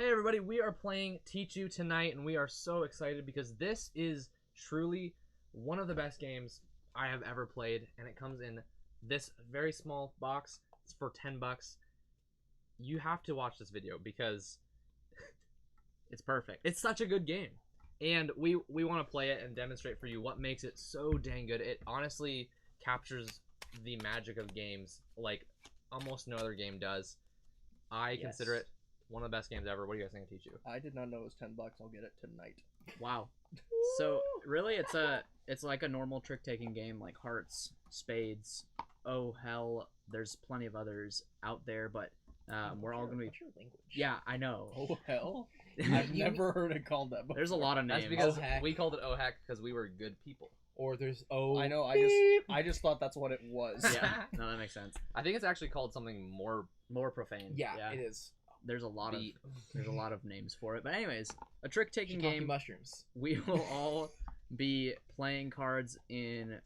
Hey everybody, we are playing Tichu tonight, and we are so excited because this is truly one of the best games I have ever played, and it comes in this very small box. It's for 10 bucks. You have to watch this video because it's perfect. It's such a good game, and we want to play it and demonstrate for you what makes it so dang good. It honestly captures the magic of games like almost no other game does. I consider it one of the best games ever. What do you guys think of Tichu? I did not know it was 10 bucks. I'll get it tonight. Wow. So really, it's like a normal trick-taking game, like hearts, spades. Oh hell, there's plenty of others out there, but we're all gonna be. What's your language? Yeah, I know. Oh hell, I've never heard it called that before. There's a lot of names. That's because Oh-heck. we called it oh-heck because we were good people. Or there's I know. beep. I just thought that's what it was. Yeah, no, that makes sense. I think it's actually called something more. More profane. Yeah, it is. There's a lot Beat. there's a lot of names for it, but anyways, a trick-taking Shiitake game. mushrooms. We will all be playing cards in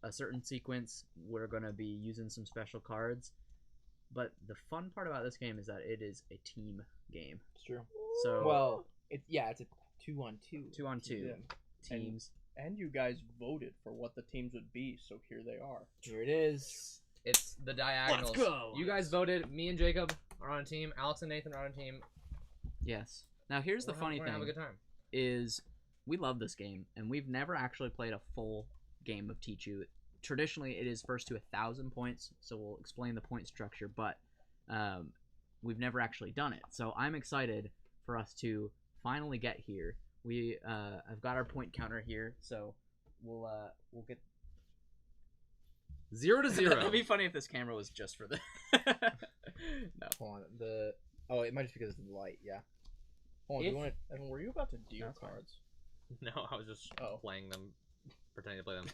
a certain sequence. We're going to be using some special cards. But the fun part about this game is that it is a team game. It's true. So Well, it's a 2-on-2. 2-on-2 Yeah. teams. And you guys voted for what the teams would be, so here they are. Here it is. It's the diagonals. Let's go. You guys voted. Me and Jacob are on a team. Alex and Nathan are on a team. Yes. Now here's the funny We're gonna thing have a good time. is we love this game and we've never actually played a full game of Tichu. Traditionally it is first to 1,000 points, so we'll explain the point structure, but we've never actually done it. So I'm excited for us to finally get here. We have got our point counter here, so we'll get 0 to 0. It'd be funny if this camera was just for the no. Hold on. Oh, it might just be because of the light. Yeah. Hold on, If- do you want Evan, were you about to deal That's fine. cards? No, I was just playing them, pretending to play them.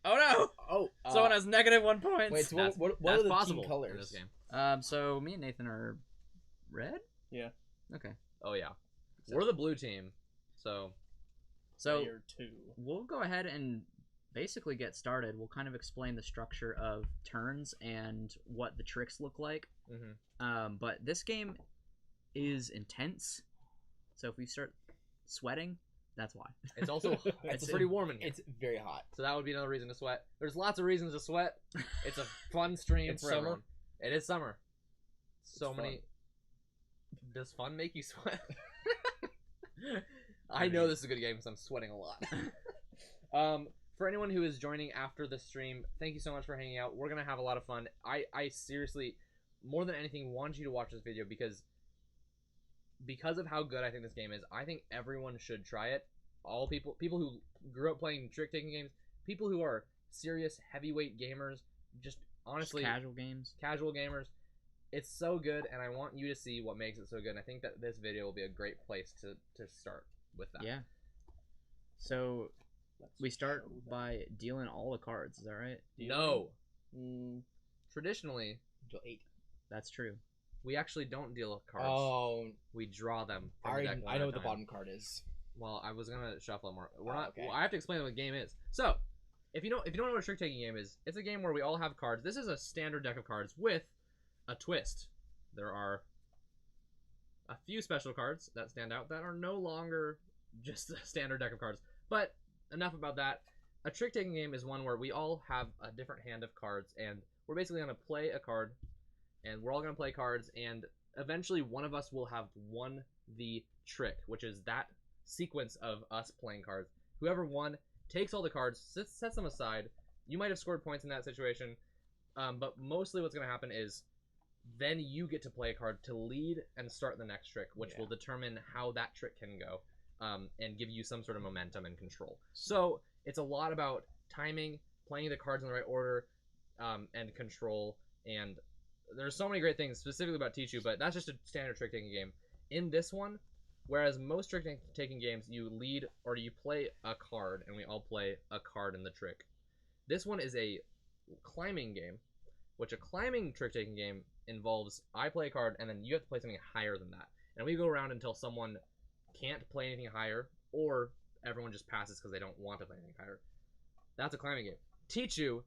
Oh no! Oh, Someone has -1 points. Wait, so That's- what That's are the possible team in colors? this game. So me and Nathan are red? Yeah. Okay. Oh yeah, we're the blue team. So So Layer 2. we'll go ahead and basically get started. We'll kind of explain the structure of turns and what the tricks look like. But this game is intense. So if we start sweating, that's why. it's also it's pretty warm in here. It's very hot. So that would be another reason to sweat. There's lots of reasons to sweat. It's a fun stream It's for summer. everyone. It is summer. So It's many. fun. Does fun make you sweat? I know this is a good game because I'm sweating a lot. For anyone who is joining after the stream, thank you so much for hanging out. We're gonna have a lot of fun. I seriously, more than anything, want you to watch this video because of how good I think this game is. I think everyone should try it. All people who grew up playing trick-taking games, people who are serious heavyweight gamers, just honestly Just casual games. casual gamers. It's so good, and I want you to see what makes it so good. And I think that this video will be a great place to start with that. Yeah. So Let's we start show them. by dealing all the cards. Is that right? No. Mm, Traditionally, Until 8. That's true. we actually don't deal cards. Oh, We draw them. I, From the already, deck one I know at what a the time. bottom card is. Well, I was gonna shuffle more. We're Oh, not. okay. Well, I have to explain what the game is. So, if you don't know what a trick taking game is, it's a game where we all have cards. This is a standard deck of cards with a twist. There are a few special cards that stand out that are no longer just a standard deck of cards. But enough about that. A trick taking game is one where we all have a different hand of cards, and we're basically gonna play a card, and we're all gonna play cards, and eventually one of us will have won the trick, which is that sequence of us playing cards. Whoever won takes all the cards, sets them aside. You might have scored points in that situation, but mostly what's going to happen is then you get to play a card to lead and start the next trick, which will determine how that trick can go, and give you some sort of momentum and control. So it's a lot about timing, playing the cards in the right order, and control, and there's so many great things specifically about Tichu, but that's just a standard trick-taking game. In this one, whereas most trick-taking games, you lead or you play a card, and we all play a card in the trick. This one is a climbing game, which a climbing trick-taking game involves I play a card, and then you have to play something higher than that. And we go around until someone can't play anything higher, or everyone just passes because they don't want to play anything higher. That's a climbing game. Tichu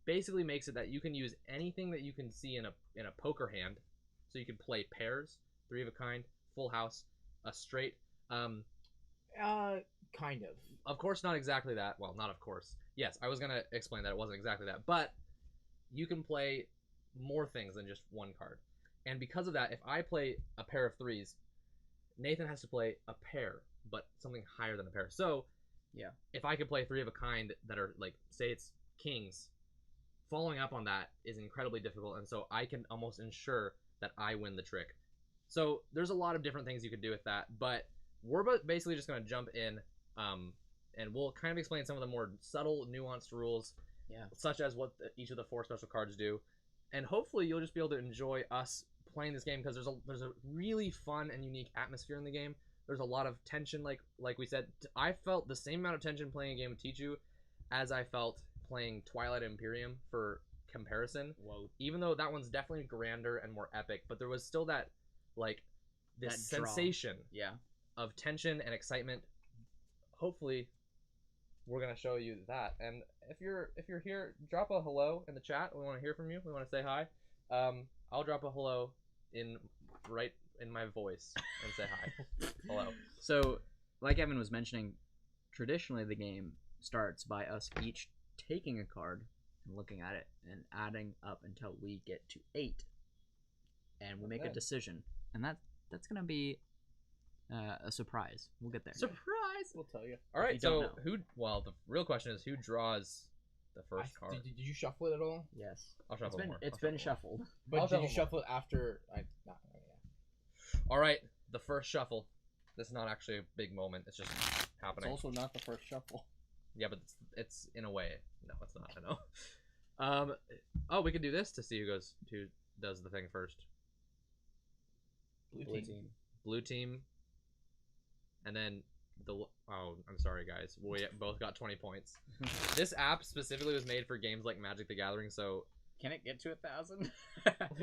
basically makes it that you can use anything that you can see in a poker hand. So you can play pairs, 3 of a kind, full house, a straight. Kind of. Of course, not exactly that. Well, not of course. Yes, I was gonna explain that it wasn't exactly that, but you can play more things than just one card. And because of that, if I play a pair of threes, Nathan has to play a pair, but something higher than a pair. So, Yeah. if I could play three of a kind that are like, say it's kings, following up on that is incredibly difficult, and so I can almost ensure that I win the trick. So there's a lot of different things you could do with that, but we're basically just going to jump in, and we'll kind of explain some of the more subtle, nuanced rules, Yeah. such as what each of the 4 special cards do, and hopefully you'll just be able to enjoy us playing this game because there's a really fun and unique atmosphere in the game. There's a lot of tension, like we said. I felt the same amount of tension playing a game of Tichu as I felt playing Twilight Imperium for comparison. Whoa. Even though that one's definitely grander and more epic, but there was still that, like, this That draw. sensation Yeah. of tension and excitement. Hopefully we're gonna show you that. And if you're here, drop a hello in the chat. We want to hear from you. We want to say hi. I'll drop a hello right in my voice and say hi. Hello. So, like Evan was mentioning, traditionally the game starts by us each taking a card and looking at it and adding up until we get to 8, and we make a Okay. decision, and that's gonna be a surprise. We'll get there. Surprise! We'll tell you. All right, you don't so know. well, the real question is who draws the first card? Did you shuffle it at all? Yes. I'll shuffle more. It's I'll been shuffle more. shuffled. But I'll did you shuffle shuffle it after? Yeah. All right, the first shuffle. This is not actually a big moment. It's just It's happening. also not the first shuffle. Yeah, but it's in a way. No, it's not. I know. Oh, we could do this to see who does the thing first. Blue team. Blue team. And then I'm sorry guys. We both got 20 points. This app specifically was made for games like Magic the Gathering, so Can it get to 1,000?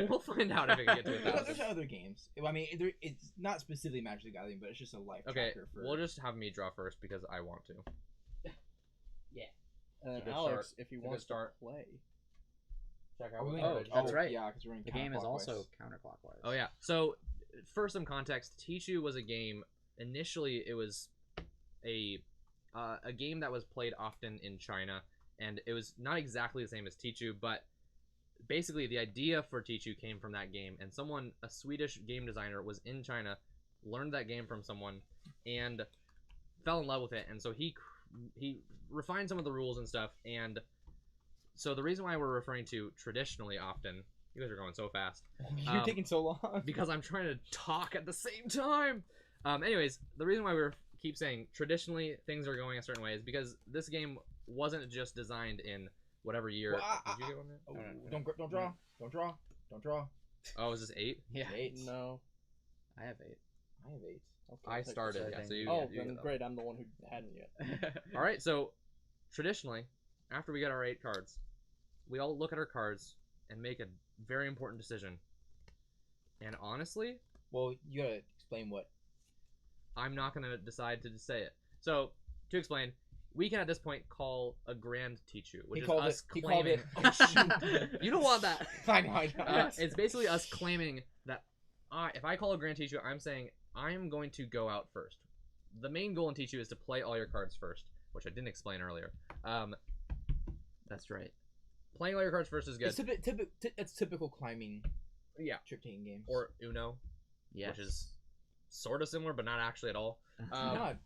we'll find out if it can get to There's 1,000. other games. I mean, it's not specifically Magic the Gathering, but it's just a life Okay, tracker for. we'll just have me draw first because I want to. And Good Alex, start. if he Good wants to start. play. Check Are we Oh, gonna- that's right. Yeah, because we're running The game is also counterclockwise. counterclockwise. Oh yeah. So for some context, Tichu was a game. Initially, it was a game that was played often in China, and it was not exactly the same as Tichu, but basically the idea for Tichu came from that game. And a Swedish game designer, was in China, learned that game from someone, and fell in love with it. And so he refined some of the rules and stuff. And so the reason why we're referring to traditionally often, you guys are going so fast. You're taking so long. Because I'm trying to talk at the same time. Anyways, the reason why we keep saying traditionally things are going a certain way is because this game wasn't just designed in whatever year. Well, Did you get one there? Oh, No. don't draw. Don't draw. Don't draw. Oh, is this 8? Yeah. 8. No. I have 8. I have 8. Okay, I I'll take started. this. Yeah, thing. so you. Oh, you then get that. great. I'm the one who hadn't yet. All right. So traditionally, after we get our 8 cards, we all look at our cards and make a very important decision. And honestly, Well, you gotta explain what. I'm not going to decide to just say it. So, to explain, we can at this point call a grand Tichu, which is us He called claiming. it. Oh, shoot. You don't want that. I know. I know. It's basically us claiming that if I call a grand Tichu, I'm saying I'm going to go out first. The main goal in Tichu is to play all your cards first, which I didn't explain earlier. That's right. Playing all your cards first is good. It's typical climbing Yeah. trick taking games. Or Uno, Yes. which is sort of similar, but not actually at all. not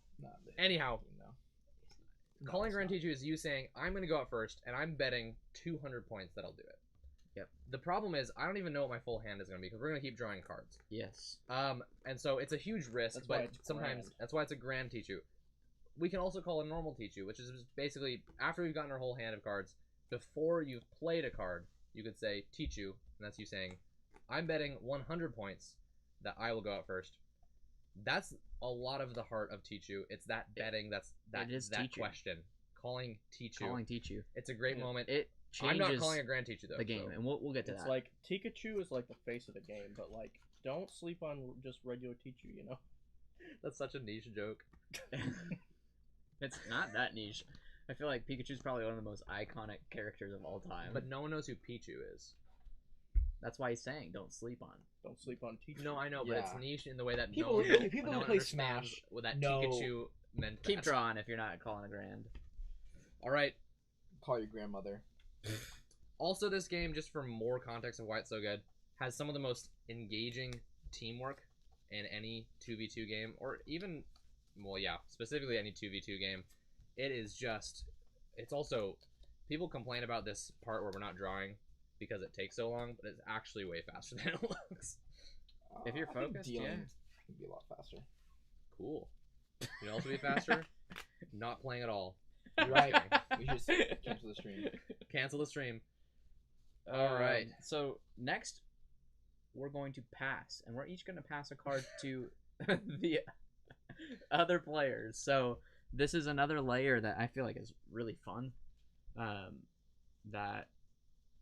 Anyhow, no. calling it's Grand not. Tichu is you saying, I'm going to go out first, and I'm betting 200 points that I'll do it. Yep. The problem is, I don't even know what my full hand is going to be, because we're going to keep drawing cards. Yes. And so it's a huge risk, That's why but it's sometimes grand. that's why it's a Grand Tichu. We can also call a normal Tichu, which is basically, after we've gotten our whole hand of cards, before you've played a card, you could say Tichu, and that's you saying, I'm betting 100 points that I will go out first. That's a lot of the heart of Tichu. It's that betting. That is that Tichu. question. Calling Tichu. Calling Tichu. It's a great Yeah. moment. It I'm changes not calling a Grand Tichu though. the game, so- and we'll get to It's that. like Pikachu is like the face of the game, but like don't sleep on just regular Tichu, you know. That's such a niche joke. It's not that niche. I feel like Pikachu's probably one of the most iconic characters of all time. But no one knows who Pichu is. That's why he's saying don't sleep on. Don't sleep on Tichu. No, I know, but it's Yeah. niche in the way that People- no one, people no who one play understands Smash what that know- Pikachu meant. Keep that. drawing if you're not calling a grand. All right. Call your grandmother. Also, this game, just for more context of why it's so good, has some of the most engaging teamwork in any 2v2 game, or even, well, yeah, specifically any 2v2 game. It is just, it's also, people complain about this part where we're not drawing because it takes so long, but it's actually way faster than it looks. If you're I think focused, dealing yeah. can be a lot faster. Cool. You can also be faster, not playing at all. You're right. We just cancel the stream. Cancel the stream. All right. So next, we're going to pass, and we're each going to pass a card to the other players. So this is another layer that I feel like is really fun. That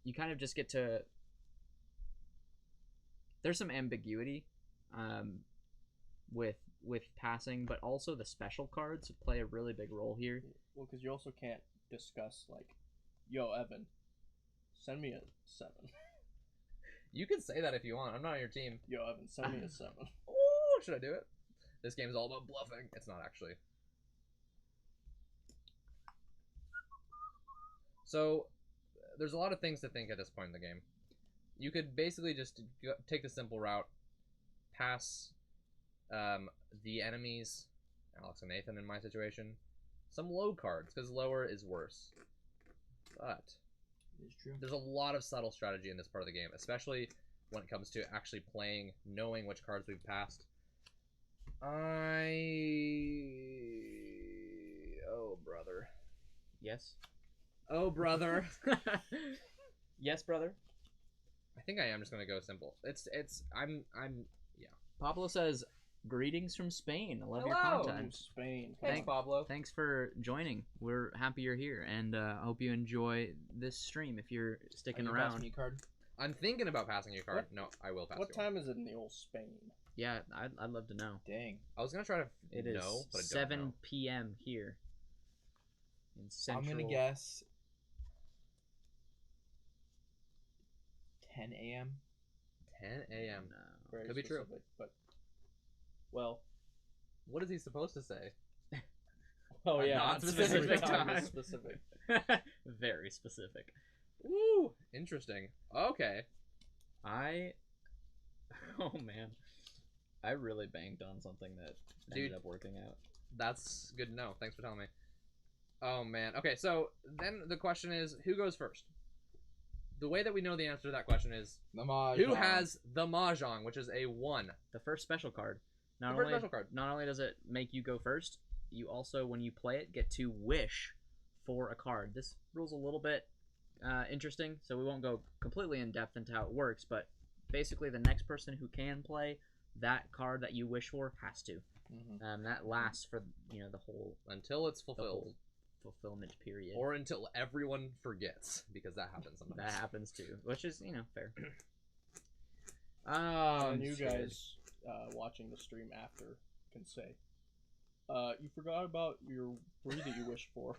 you kind of just get to. There's some ambiguity, with passing, but also the special cards play a really big role here. Well, because you also can't discuss like, yo, Evan, send me a 7. You can say that if you want. I'm not on your team. Yo, Evan, send me a 7. Ooh, should I do it? This game is all about bluffing. It's not actually. So, there's a lot of things to think at this point in the game. You could basically just take the simple route, pass the enemies, Alex and Nathan in my situation, some low cards, because lower is worse. But It's true. there's a lot of subtle strategy in this part of the game, especially when it comes to actually playing, knowing which cards we've passed. Oh, brother. Yes. Oh, brother. Yes, brother. I think I am just gonna go simple. I'm Pablo says, "Greetings from Spain. I love your Hello. From content. Spain. Thanks, Pablo. Thanks for joining. We're happy you're here, and I hope you enjoy this stream if you're sticking Are you passing around. me a card? I'm thinking about passing you a card. What- No, I will pass What you one. time is it in the old Spain? Yeah, I'd love to know. Dang. I was gonna try to It is know, but I don't 7 know. p.m. here in Central. I'm gonna guess 10 a.m. 10 a.m. No. Very Could be true. specific, but well, What is he supposed to say? oh yeah, not on specific time time. is specific. Very specific. Woo! Interesting. Okay. Oh man, I really banked on something that Dude. ended up working out. That's good to know. Thanks for telling me. Oh man. Okay, so then the question is, who goes first? The way that we know the answer to that question is The Mahjong. who has the Mahjong, which is a 1. The first special card. The first special card. Not only does it make you go first, you also, when you play it, get to wish for a card. This rule's a little bit interesting, so we won't go completely in depth into how it works, but basically the next person who can play that card that you wish for has to. Mhm. That lasts for the whole Until it's fulfilled. fulfillment period. Or until everyone forgets, because that happens sometimes. that happens too, which is fair. And you guys watching the stream after can say, you forgot about your breed that you wished for.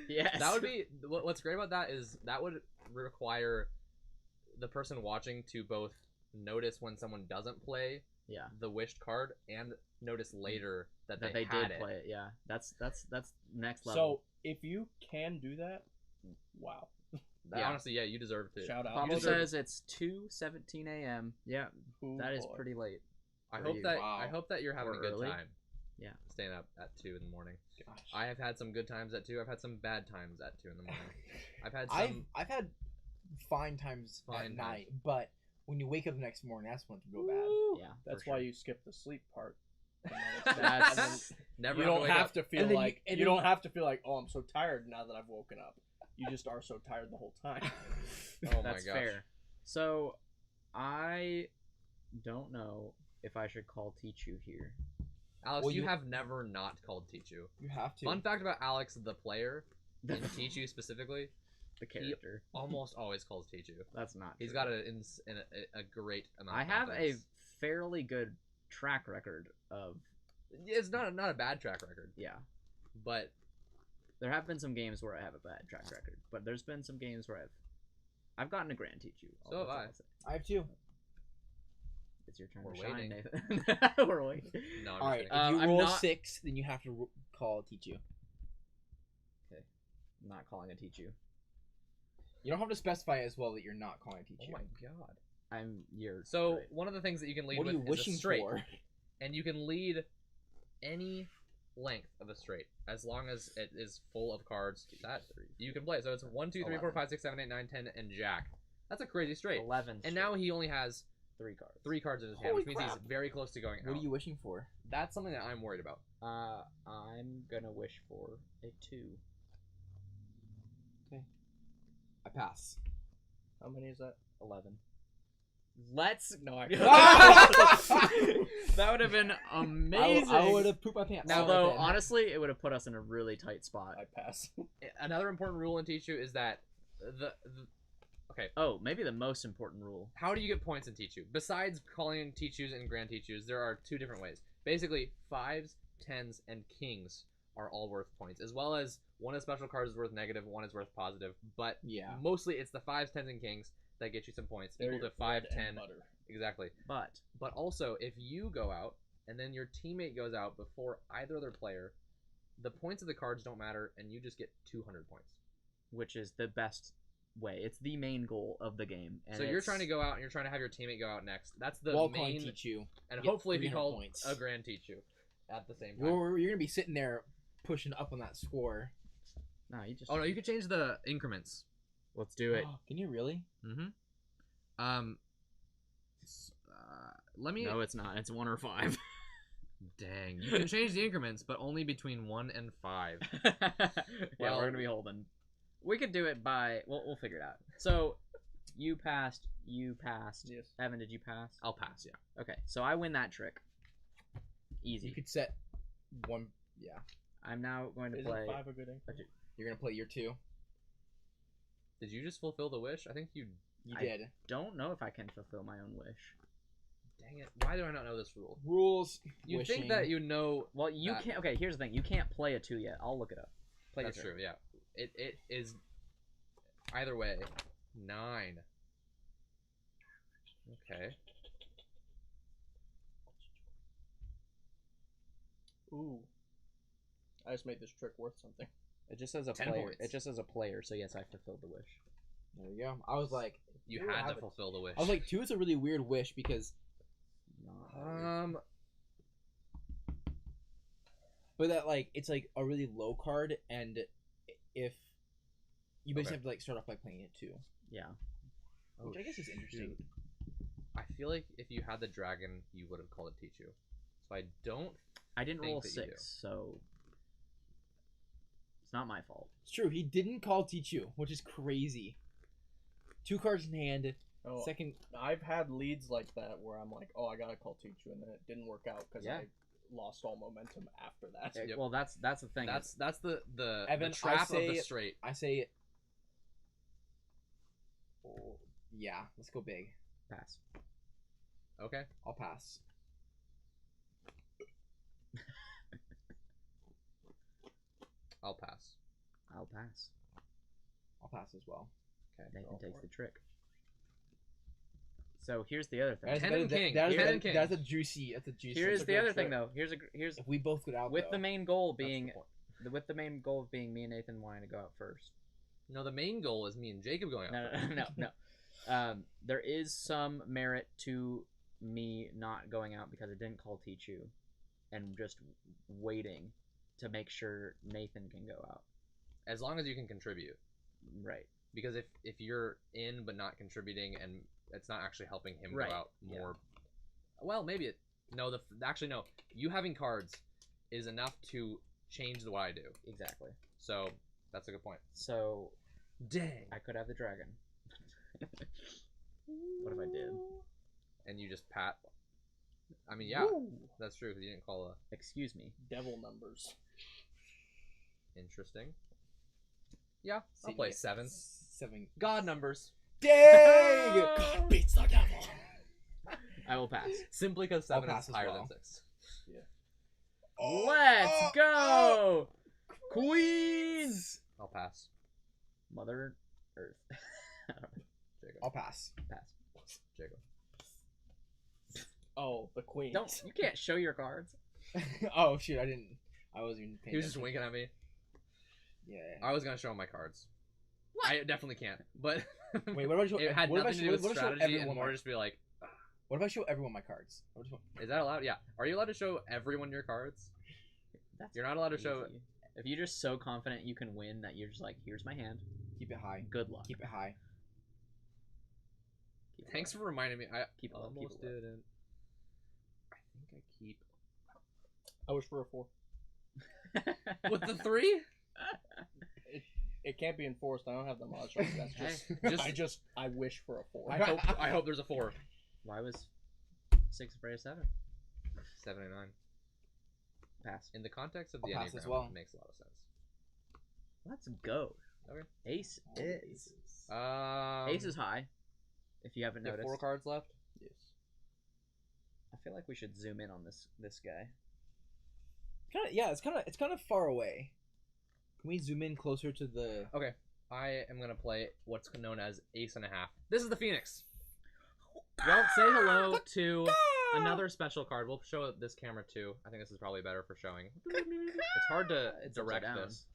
Yes. That would be what's great about that is that would require the person watching to both notice when someone doesn't play the wished card and notice later that that they they had did it. play it. Yeah, that's next So level. if you can do that, wow. Yeah. Honestly, yeah, you deserve to. Shout out. Pablo You deserve says it's 2:17 a.m. Yeah, Ooh, that is boy. pretty late. I for hope you. that Wow. I hope that you're having Or a good early. time. Yeah. Staying up at 2 in the morning. Gosh. I have had some good times at 2. I've had some bad times at 2 in the morning. I've had some. I've had fine times Fine at times. night, but when you wake up the next morning, that's when it can go bad. Woo! Yeah, That's for why sure. you skip the sleep part. That's Never You have to don't wake have up. to feel And then like and you then- don't have to feel like, oh, I'm so tired now that I've woken up. You just are so tired the whole time. Oh my that's gosh. fair. So, I don't know if I should call Tichu here. Alex, Well, you you- have never not called Tichu. You have to. Fun fact about Alex, the player, and Tichu specifically, The character. almost always calls Tichu. That's not. He's true. got a great amount. I of have a confidence. fairly good track record of It's not a bad track record, but There have been some games where I have a bad track record, but there's been some games where I've I've gotten a Grand Tichu. So have I. I have 2. It's your turn We're to shine, waiting. Nathan. We're waiting. No, I'm All just right, kidding. if you I'm roll not- 6, then you have to call Tichu. I'm not calling a Tichu. You don't have to specify as well that you're not calling Oh Tichu. my god. You're So right. one of the things that you can lead What are with you is wishing a straight, for? and you can lead any length of a straight as long as it is full of cards that you can play. So it's 1, 2, 3, 4, 5, 6, 7, 8, 9, 10, and Jack. That's a crazy straight. 11. And now he only has 3 cards. 3 cards in his hand, Holy which means he's crap. very close to going out. What are you wishing for? That's something that I'm worried about. I'm gonna wish for a 2. I pass. How many is that? 11. Let's. No, I. That would have been amazing. I would have pooped my pants. Now, right though, then. honestly, it would have put us in a really tight spot. I pass. Another important rule in Tichu is that okay, Oh, maybe the most important rule. how do you get points in Tichu? Besides calling Tichus and Grand Tichus, there are 2 different ways. Basically, 5s, 10s, and kings are all worth points, as well as one of the special cards is worth negative, one is worth positive. But Yeah. mostly it's the 5s, 10s, and kings that get you some points, They're equal your to 5, bread and 10. butter. Exactly. But But also, if you go out and then your teammate goes out before either other player, the points of the cards don't matter, and you just get 200 points. which is the best way. It's the main goal of the game. And So you're trying to go out and you're trying to have your teammate go out next. That's the While calling main, Tichu. and get hopefully be 300 called points. a Grand Tichu at the same time. You're gonna be sitting there pushing up on that score. No, you just. Oh no, you could change the increments. Let's do it. Oh, can you really? Mm-hmm. Let me. No, it's not. It's 1 or 5. Dang, you can change the increments, but only between 1 and 5. Yeah, Well- we're gonna be holding. We could do it by. We'll figure it out. So, you passed. You passed. Yes. Evan, did you pass? I'll pass. Yeah. Okay, so I win that trick. Easy. You could set one. Yeah. I'm now going to Isn't play. 5 a good increment? You're gonna play your 2. Did you just fulfill the wish? I think you. You I- did. Don't know if I can fulfill my own wish. Dang it! Why do I not know this rule? Rules. You wishing. think that you know? Well, you That- can't. Okay, here's the thing. You can't play a 2 yet. I'll look it up. Play your That's turn. true. Yeah. It is. Either way, 9. Okay. Ooh. I just made this trick worth something. It just says a 10 player. points. It just says a player. So yes, I fulfilled the wish. There you go. I was like, You Ooh, had have to it. fulfill the wish. I was like, 2 is a really weird wish because, but that like it's like a really low card, and if you basically Okay. have to like start off by playing it too, Yeah. Oh, which I guess is interesting. shoot. I feel like if you had the dragon, you would have called it Tichu. So I don't. I didn't think roll that you 6, so it's not my fault. It's true. He didn't call Tichu, which is crazy. 2 cards in hand. Oh, Second. I've had leads like that where I'm like, oh, I gotta call Tichu, and then it didn't work out because Yeah. I lost all momentum after that. Okay, Yep. Well, that's the thing. That's the Evan, I trap of say- the straight. I say. Oh, yeah, let's go big. Pass. Okay. I'll pass. I'll pass. I'll pass. I'll pass as well. Okay. Nathan go takes for the it. trick. So here's the other thing. That is- Ten that and is- king. that is- Ten that- and king. That's a juicy. That's a juicy. Here's a the good other thing trick. though. Here's If we both go out with though, the main goal That's the being point. with the main goal being me and Nathan wanting to go out first. No, the main goal is me and Jacob going out. No, first. no. There is some merit to me not going out because I didn't call Tichu, and just waiting to make sure Nathan can go out. As long as you can contribute. Right. Because if you're in but not contributing and it's not actually helping him Right, go out yeah. more, well, maybe it. No, actually no. You having cards is enough to change what I do. Exactly. So that's a good point. So Dang. I could have the dragon. What if I did? And you just pat. I mean, yeah, Woo! that's true because you didn't call Excuse me. Devil numbers. interesting. Yeah, I'll play 7. 7. God numbers. Dang! God beats the devil. I will pass. Simply because I'll 7 pass is as higher well. than 6. Let's go, Queens. I'll pass. Mother Earth. I'll pass. Pass. Jacob. Oh, the queen. You can't show your cards. Oh shoot, I wasn't even paying He was just attention. winking at me. Yeah. I was gonna show him my cards. What? I definitely can't. But Wait, what about show? it had what if I nothing to show- do with what if I show strategy and everyone more my- just be like, What if I show everyone my cards? is that allowed? Yeah. Are you allowed to show everyone your cards? That's You're not allowed to show. easy. If you're just so confident you can win that you're just like, here's my hand. Keep it high. Good luck. Keep it high. Keep it Thanks low. for reminding me. I Keep it low, keep almost it low. didn't. I think I keep I wish for a 4. with the 3. It can't be enforced. I don't have the Mahjong. That's Hey, just. I wish for a 4. I hope there's a 4. Why was 6 afraid of 7? 7 and 9. Pass. In the context of I'll the pass Enneagram, as well. it makes a lot of sense. Let's go. Okay. Ace is. Ace is high. If you haven't There are noticed. 4 cards left. Yes. I feel like we should zoom in on this guy. It's kind of far away. Can we zoom in closer to the? Okay, I am gonna play what's known as Ace and a Half. This is the Phoenix. Well, say hello to another special card. We'll show this camera too. I think this is probably better for showing. It's hard to It's direct upside down. this.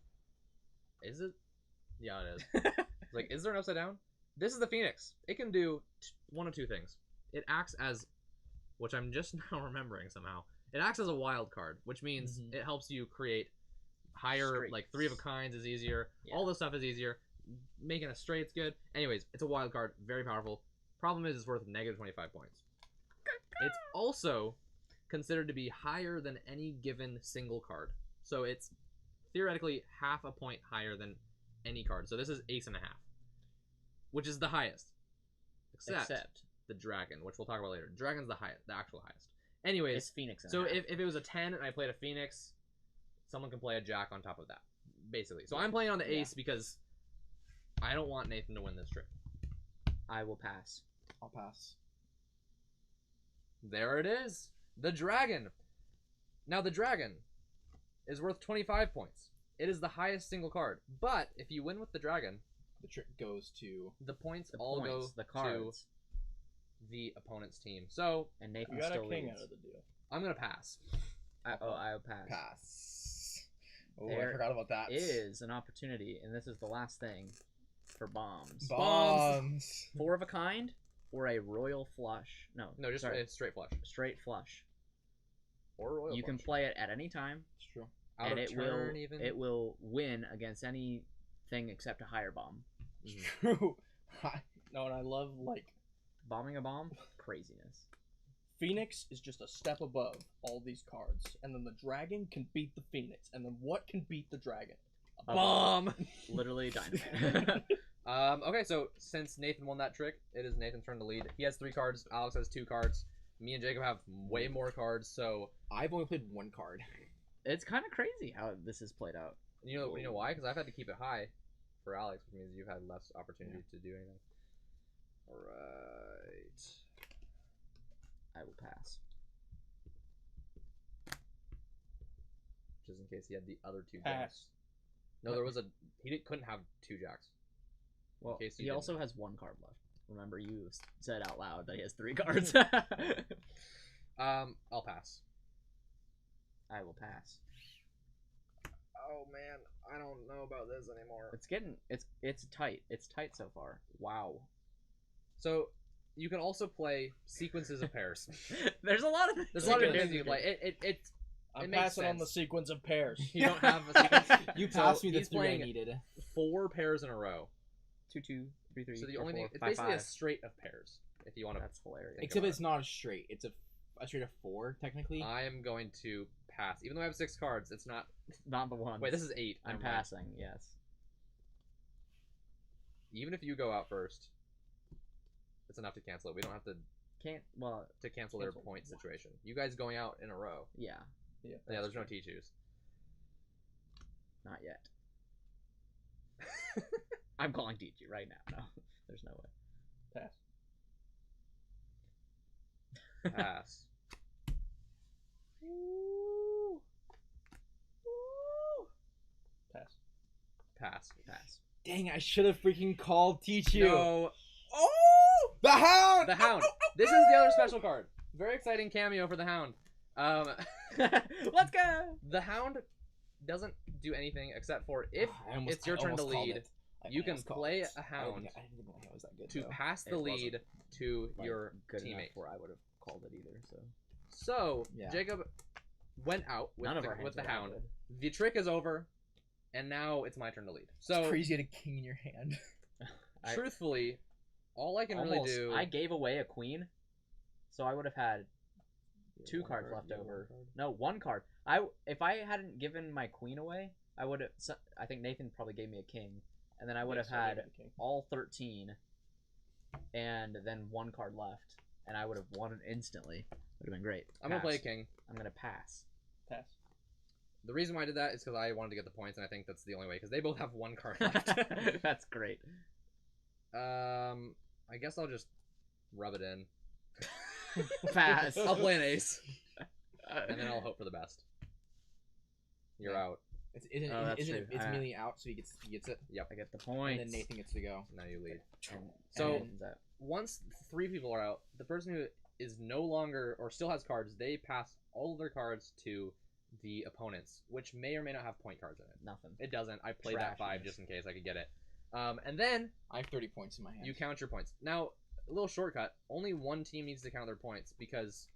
Is it? Yeah, it is. Like, is there an upside down? This is the Phoenix. It can do one of two things. It acts as, which I'm just now remembering somehow. It acts as a wild card, which means Mhm. it helps you create higher, Straights. like 3 of a kinds is easier. Yeah. All this stuff is easier. Making a straight's good. Anyways, it's a wild card, very powerful. Problem is, it's worth negative 25 points. It's also considered to be higher than any given single card. So it's theoretically half a point higher than any card. So this is Ace and a Half, which is the highest. Except the Dragon, which we'll talk about later. Dragon's the highest, the actual highest. Anyways, It's Phoenix. so if it was a 10 and I played a Phoenix, someone can play a Jack on top of that, basically. So I'm playing on the Yeah. Ace because I don't want Nathan to win this trick. I will pass. I'll pass. There it is. The Dragon. Now the Dragon is worth 25 points. It is the highest single card. But if you win with the Dragon, The trick goes to. the points The all points, go the cards, to the opponent's team. So and Nathan You got a still king leads. out of the deal. I'm going to pass. I'll pass. Pass. Oh, There I forgot about that. Is an opportunity, and this is the last thing for bombs. Bombs. 4 of a kind or a royal flush. No, No, just sorry, it's straight flush. straight flush. Or royal You can flush. play it at any time, It's true. Out and of it turn will even. it will win against anything except a higher bomb. It's Mhm. true. No, and I love like Bombing a bomb, craziness. Phoenix is just a step above all these cards, and then the dragon can beat the Phoenix, and then what can beat the dragon? A Bomb! Literally dynamite. Okay, so since Nathan won that trick, it is Nathan's turn to lead. He has 3 cards. Alex has 2 cards. Me and Jacob have way more cards. So I've only played 1 card. It's kind of crazy how this is played out. you know why? Because I've had to keep it high for Alex, which means you've had less opportunity to do anything. All right. I will pass. Just in case he had the other 2 Pass. jacks. No, there was a couldn't have 2 jacks. Well, case you he didn't. also has 1 card left. Remember, you said out loud that he has 3 cards. I'll pass. I will pass. Oh man, I don't know about this anymore. It's tight. It's tight so far. Wow. So you can also play sequences of pairs. There's a lot of There's a lot of things things you can play. It I'm makes passing on the sense. sequence of pairs. You don't have a sequence. You So passed me the he's 3 I playing needed. 4 pairs in a row. 2 2 3 3. So the 4, only thing 4, it's 5, basically 5. a straight of pairs. If you want to, That's hilarious. Think Except about it's not a straight. It's a straight of 4 technically. I am going to pass. Even though I have 6 cards, it's not. Not the one. Wait, this is 8. I'm Never mind. passing. Yes. Even if you go out first, it's enough to cancel it. We don't have to Can't. Well, cancel their Cancel point what? situation. You guys going out in a row. yeah. Yeah, Yeah, there's that's no true. Tichus. Not yet. I'm calling Tichu right now. No, there's no way. Pass. Pass. Pass. Pass. Pass. Dang, I should have freaking called Tichu. No. Oh! The Hound. The Hound. This is the other special card. Very exciting cameo for the Hound. Let's go. The Hound doesn't do anything except for if it's your I turn to almost called lead, it. I you can almost called play it. a Hound I didn't think it was that good. to though. pass the It lead to Like, your good enough teammate. where I would have called it either. So So Yeah. Jacob went out with none of our the, hands with the are that Hound. good. The trick is over, and now it's my turn to lead. So It's crazy you had a king in your hand. truthfully, all I can Almost, really do. I gave away a queen, so I would have had two one cards card, left you have over. one card. No, one card. If I hadn't given my queen away, I would have. I think Nathan probably gave me a king, and then I would Yes, have I had gave you the king. all 13, and then one card left, and I would have won it instantly. Would have been great. I'm gonna play a Pass. king. I'm gonna pass. Pass. The reason why I did that is because I wanted to get the points, and I think that's the only way. Because they both have one card left. That's great. I guess I'll just rub it in. Pass. I'll play an ace, and then I'll hope for the best. You're Yeah. out. It's that's true. it's I- immediately out, so he gets it, I get the and points. then Nathan gets to go. Now you lead. And- So- and that- Once 3 people are out, the person who is no longer or still has cards, they pass all of their cards to the opponents, which may or may not have point cards in it. nothing. It doesn't. I played that 5 Trashiness. just in case I could get it. And then I have 30 points in my hand. you count your points. Now, a little shortcut. Only one team needs to count their points because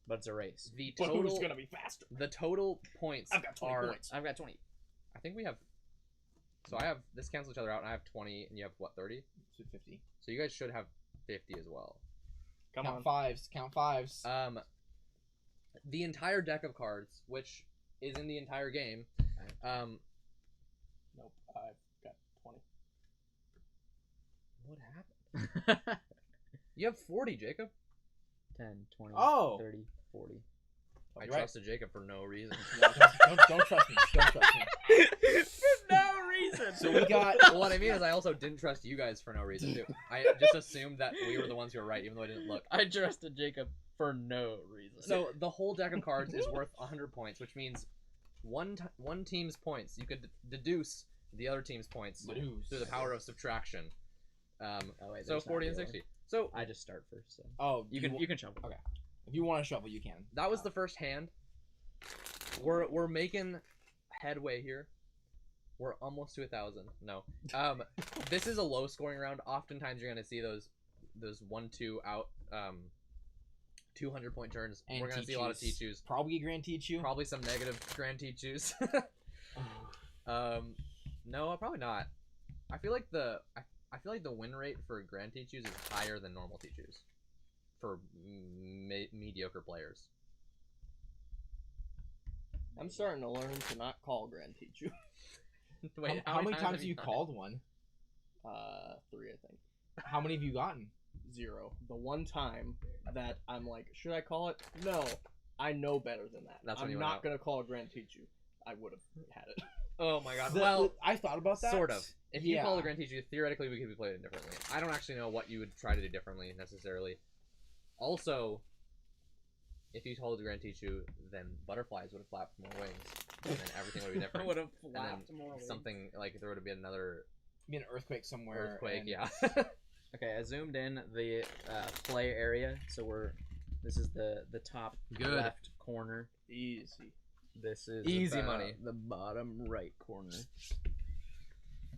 But it's a race. the But who's total gonna be faster? the total points I've got 20 are. points. I've got 20. I think we have. So I have this cancels each other out, and I have 20, and you have what 30. So 50. So you guys should have 50 as well. Come count on. fives. Count fives. The entire deck of cards, which is in the entire game, Nope. I've got 20. what happened? You have 40, Jacob. 10, 20, Oh. 30, 40. I You're right. trusted Jacob for no reason. Yeah, don't trust me. Don't trust me. For no reason. So we got. Well, what I mean is I also didn't trust you guys for no reason, too. I just assumed that we were the ones who were right, even though I didn't look. I trusted Jacob for no reason. So the whole deck of cards is worth 100 points, which means one team's points. You could deduce the other team's points Deduce. through the power of subtraction. oh, wait, So there's not 40 and really. 60. So I just start first, so Oh, you can shuffle. Okay. If you want to shuffle, you can. that was the first hand. We're making headway here. We're almost to 1,000. No. This is a low scoring round. Oftentimes you're gonna see those 1-2 out 200 point turns. And We're gonna see a lot of Tichus. Tichus. Probably Grand Tichu. Probably some negative Grand Tichus. No, probably not. I feel like the win rate for Grand Tichus is higher than normal Tichus for mediocre players. I'm starting to learn to not call Grand Tichu. Wait, How many times have have you done called one? 3, I think. How many have you gotten? 0. The one time that I'm like, should I call it? No. I know better than that. That's when I'm you went not out. gonna call Grand Tichu. I would have had it. it? Oh my god. The- Well, I thought about that. sort of. If you Yeah. call the Grand Tichu, theoretically we could be playing it differently. I don't actually know what you would try to do differently necessarily. Also, if you called the Grand Tichu, then butterflies would have flapped more wings, and then everything would be different. would have And flapped then more. something like there would have been another Be an earthquake somewhere. earthquake. and- Yeah. Okay, I zoomed in the play area, so this is the top Good. left corner. Easy. This is Easy about money. the bottom right corner.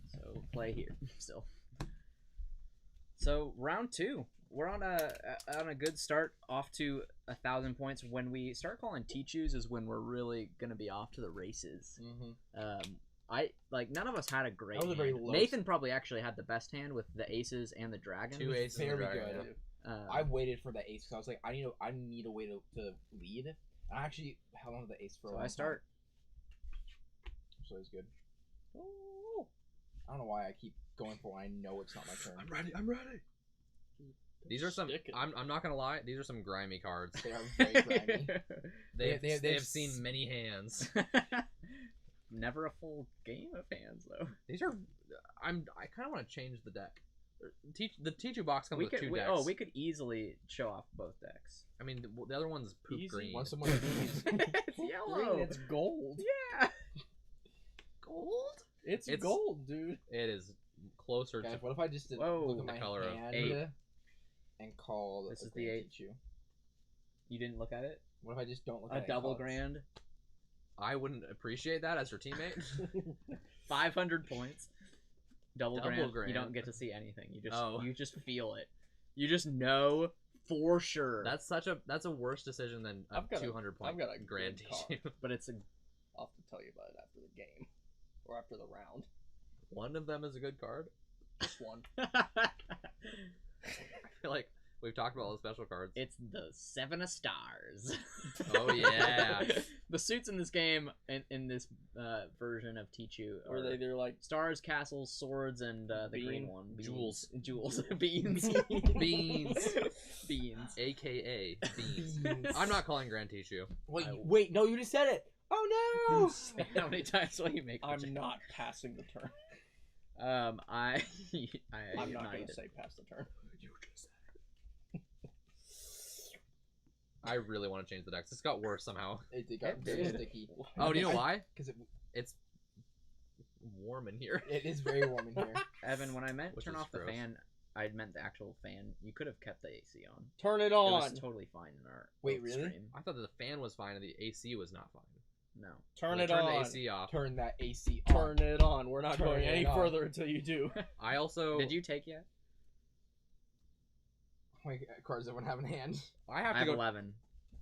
So play here still. So round 2, we're on a good start, off to 1,000 points. When we start calling Tichus is when we're really gonna be off to the races. None of us had a great That was a very hand. low- Nathan probably actually had the best hand with the aces and the dragon. 2 aces. and a very dragon, good. yeah. I waited for the ace because I was like, I need a way to lead. And I actually held on to the ace for a So long I start. time, so it was good. Oh. I don't know why I keep going for when I know it's not my turn. ready. I'm ready. These are some. Stick it. I'm not gonna lie. These are some grimy cards. They are very grimy. They They have seen many hands. Never a full game of hands though. These are. I kind of want to change the deck. The Tichu box comes with 2 decks. We could easily show off both decks. I mean, the other one's poop Easy. green. Once someone leaves, It's Green, yellow. it's gold. Yeah. Gold. It's It's- gold, dude. It is closer guys, to. what if I just Whoa. look at my The color of hand 8. and call This a is the Grand 8th. Tichu? You didn't look at it? What if I just don't look A at it? and double call it? grand, I wouldn't appreciate that as your teammate. 500 points. Double Double grand, grand. you don't get to see anything. Oh. You just feel it. You just know for sure. That's a worse decision than a I've got a- 200 point I've got a grand good card. Tichu. But it's a I'll have to tell you about it after the game. Or after the round. One of them is a good card. Just one. I feel like we've talked about all the special cards. It's the 7 of stars. Oh, yeah. The suits in this game, in this version of Tichu, Or are they're like stars, castles, swords, and the green Bean? one. Jewels. Jewels. Beans. Beans. Beans. AKA Beans. Beans. I'm not calling Grand Tichu. Wait, I- wait, no, you just said it. Oh no! How many times will you make the I'm joke? not passing the turn. I'm I'm not united. gonna say pass the turn. I really want to change the decks. This got worse somehow. It got It very did. sticky. Oh, do you know why? Because It's warm in here. it is very warm in here. Evan, when I meant Which turn is off the gross. fan, I meant the actual fan. You could have kept the AC on. Turn it It on. was totally fine in our Wait, both really? stream. I thought that the fan was fine and the AC was not fine. No. Turn We it turned on. the AC off. Turn that AC on. Turn it on. We're not Turn going it any on. further until you do. I also Did you take yet? How many cards everyone have in hand? I I have to have go. 11.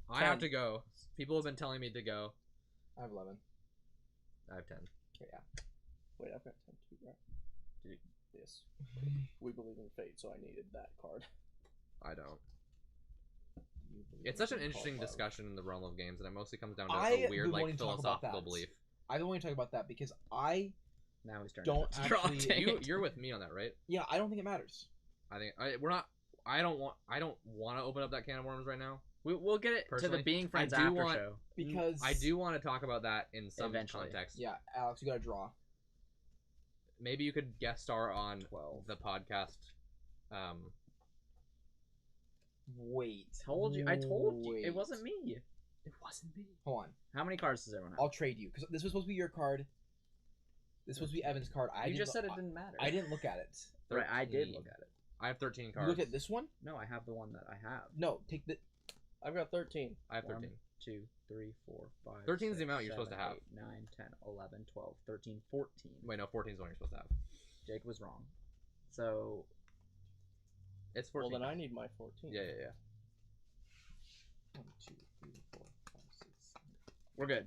I have 10. to go. People have been telling me to go. I have 11. I have 10. Wait, I've got 10 too, right? Did Yes. We believe in fate, so I needed that card. I don't. It's such an interesting discussion in the realm of games, and it mostly comes down to I a weird, been like, wanting to talk about philosophical that. belief. I've been wanting to talk about that because I Now he's turning. don't to draw. actually- Dang it. You're with me on that, right? yeah, I don't think it matters. I think we're not. I don't want to open up that can of worms right now. We'll get it to Personally, the Being Friends I do after want- show. Because I do want to talk about that in some Eventually. context. Yeah, Alex, you gotta draw. Maybe you could guest star on 12. the podcast. Wait. I told you. It Wait. wasn't me. It wasn't me. Hold on. How many cards does everyone have? I'll trade you because this was supposed to be your card. This was supposed to be Evan's card. You just said it didn't matter. I didn't look at it. Right, I did 13. look at it. I have 13 You cards. looked at this one? No, I have the one that I have. No, take the. I've got 13. I have 13. 1, 2, 3, 4, 5. 13 is the 6, amount you're supposed to 7, have. 8, 9, 10, 11, 12, 13, 14. Wait, no, 14 is the one you're supposed to have. Jake was wrong. So, It's 14. Well, then I need my 14. Yeah. 1, 2, 3, 4, 5, 6, 7, we're good.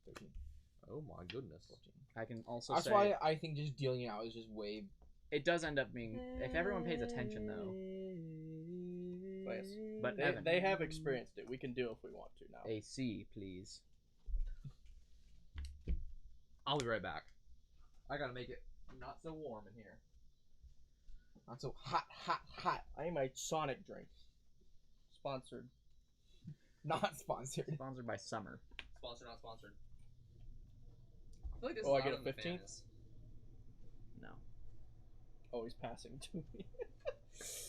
13, Oh my goodness. 14. I can also That's say why I think just dealing it out is just way. it does end up being, if everyone pays attention though. Yes. But They, Evan, they have experienced it. We can do it if we want to now. AC, please. I'll be right back. I gotta make it not so warm in here. Not so hot. I need my Sonic drink. Sponsored. Not sponsored. Sponsored by Summer. Sponsored, not sponsored. I feel like this Oh, is I get not a on the 15th? fans. No. Oh, he's passing to me.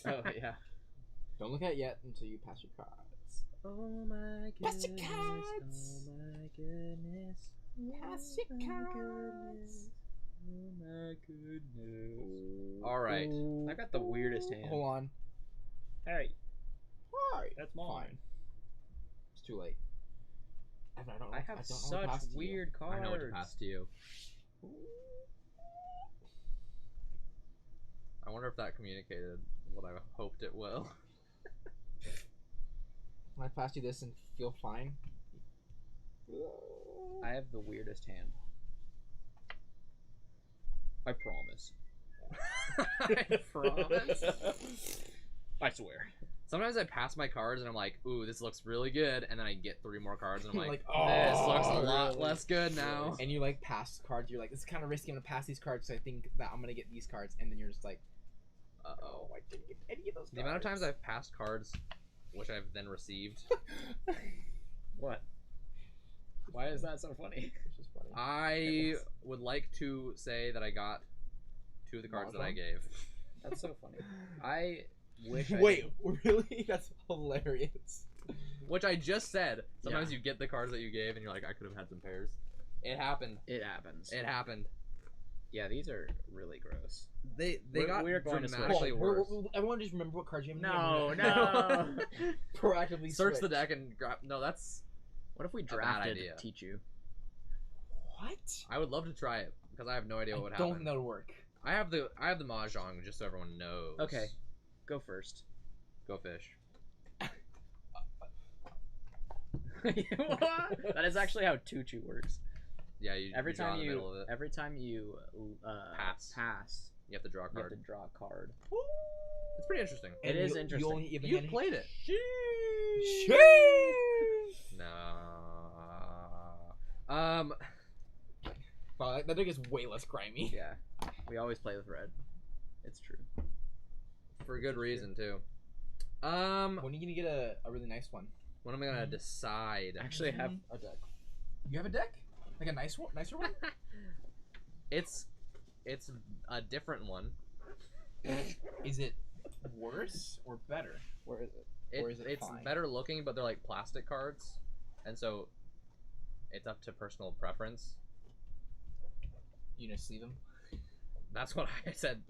Oh yeah. Don't look at it yet until you pass your cards. Oh my Pass goodness. your cards. Oh my goodness. Pass your cards. Oh my goodness. All right. I got the weirdest hand. Hold on. Hey, Alright. that's mine. Fine. It's too late. Evan, I don't know. I have don't know what to such pass to you. weird cards. I know what to pass to you. I wonder if that communicated what I hoped it will. Can I pass you this and feel fine? I have the weirdest hand. I promise. I promise. I swear. Sometimes I pass my cards and I'm like, ooh, this looks really good, and then I get 3 more cards and I'm like, Like, this oh, looks a lot really? less good now. And you like pass cards. You're like, this is kind of risky. I'm gonna pass these cards, so I think that I'm gonna get these cards. And then you're just like, Uh-oh. I didn't get any of those. The amount of times I've passed cards, which I've then received, What? Why is that so funny? Which is funny. I would like to say that I got 2 of the cards that I Mahjong? gave. That's so funny. I wish. I Wait, didn't. really? That's hilarious. Which I just said. Sometimes Yeah. you get the cards that you gave and you're like, I could have had some pairs. It happened. It happens. It happened. Yeah, these are really gross. They We're- got we're going to switch. dramatically worse. Everyone just remember what cards you have. in No, the no. Proactively Search the switch. deck and grab. No, that's. What if we bad drafted idea. Tichu? What? I would love to try it because I have no idea what would I don't happen. think that would work. I have the Mahjong just so everyone knows. Okay, go first. Go fish. What? That is actually how Tichu works. Yeah, you Every you draw time in the you middle of it. every time you pass, You have to draw a you have card. to draw a card. It's pretty interesting. It is interesting. You've played it. No. Wow, that deck is way less grimy. Yeah, we always play with red. It's true. For good reason too. When are you gonna get a really nice one? When am I gonna decide? Actually, I have a deck. You have a deck? Like a nice one, nicer one? It's a different one. Is it worse or better? Where is it? Or is it It's fine? better looking, but they're like plastic cards, and so it's up to personal preference. You gonna sleeve them? That's what I said.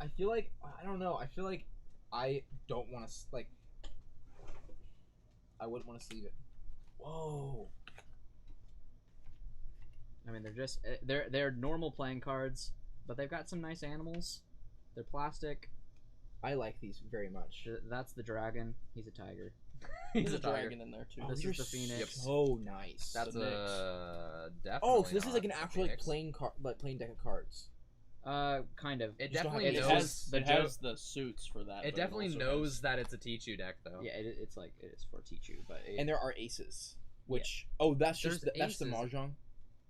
I feel like I don't know. I feel like I don't want to like. I wouldn't want to sleeve it. Whoa. I mean, they're just they're normal playing cards, but they've got some nice animals. They're plastic. I like these very much. That's the dragon. He's a tiger. There's a tiger. dragon in there too. This these is are the Phoenix. So nice. That's The Knicks. definitely. Oh, so this is like an not a actual like Phoenix. playing deck of cards. Kind of. It You still definitely have It aces. knows. has, the it has the suits for that. It but definitely also knows has- that it's a Tichu deck, though. Yeah, it's like it is for Tichu, but And there are aces. Which that's just There's that's the aces. mahjong.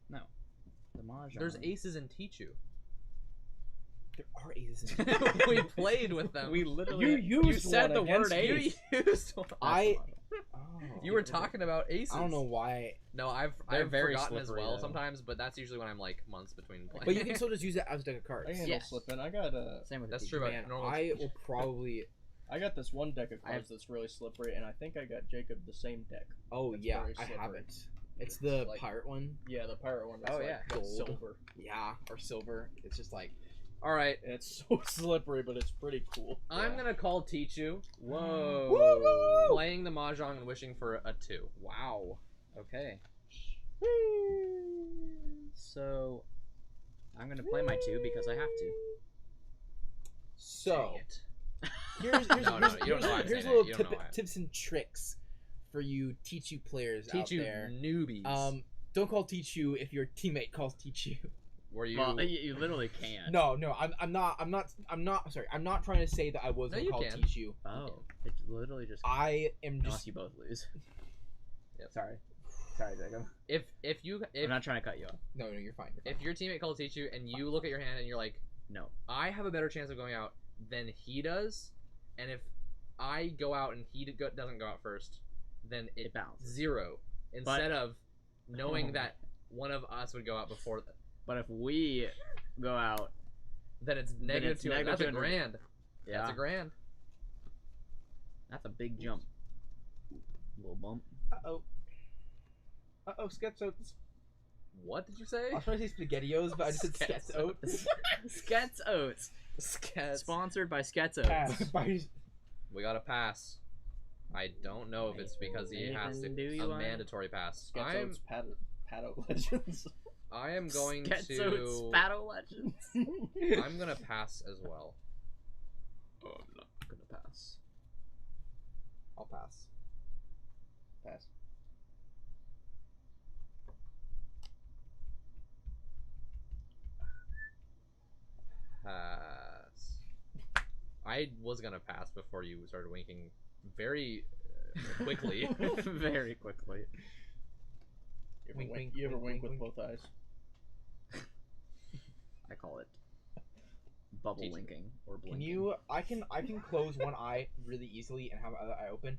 the Mahjong. There's aces in Tichu. There are aces. In We played with them. We literally. You you used said one the word against You ace. used one. That's I- the Mahjong. Oh. You were talking about aces. I don't know why, No, I've They're very forgotten as slippery, well though. sometimes, but that's usually when I'm like months between playing. but you can still just use it as a deck of I cards. can handle Yes. slipping. I got Same with That's the true, Tichu. but Man, normal- I will probably. I got this one deck of I have- cards that's really slippery, and I think I got Jacob the same deck. Oh That's yeah, very I have slippery. it. It's the Like- pirate one. Yeah, the pirate one. That's Oh, like yeah. got Gold. silver. Yeah, or silver. It's just like All right, And it's so slippery, but it's pretty cool. I'm Yeah. gonna call Tichu. Whoa. Woo! Playing the Mahjong and wishing for a 2. Wow. Okay. So, I'm gonna play my 2 because I have to. so. Dang it. Here's No, you don't know why I'm here's saying little it. You don't know why. tips and tricks for you Tichu players out Tichu there. newbies. Don't call Tichu if your teammate calls Tichu. Were you? Well, you literally can't. No, I'm not. Sorry, I'm not trying to say that I was No, gonna you call can. Tichu. Oh, it literally just. I am Unless just. you both lose. Yep. Sorry, Jacob. if I'm not trying to cut you off. No, you're fine. You're fine. if your teammate calls Tichu and you look at your hand and you're like, No. I have a better chance of going out than he does, and if I go out and he doesn't go out first, then It balances. 0 instead of knowing that one of us would go out before. But if we go out, Then it's Then negative it's 200. That's a negative 200. grand. yeah, That's a grand. that's a big jump. Little bump. Uh oh, Sketzoats. What did you say? I was trying to say SpaghettiOs, but I just said Sketzoats. Sketz Oats. Skets. Sponsored by Sketz Oats. Pass. We got a pass. I don't know if it's because he has to. Anything do you A want? mandatory pass. Sketzo's Pato Legends. I am going Sketz to. Oats Battle Legends. I'm gonna pass as well. Oh, I'm not gonna pass. I'll pass. Pass. Pass. I was gonna pass before you started winking very quickly. Very quickly. You ever wink with wink. both eyes? I call it bubble Teach me. winking or blinking. Can you? I can close one eye really easily and have my other eye open.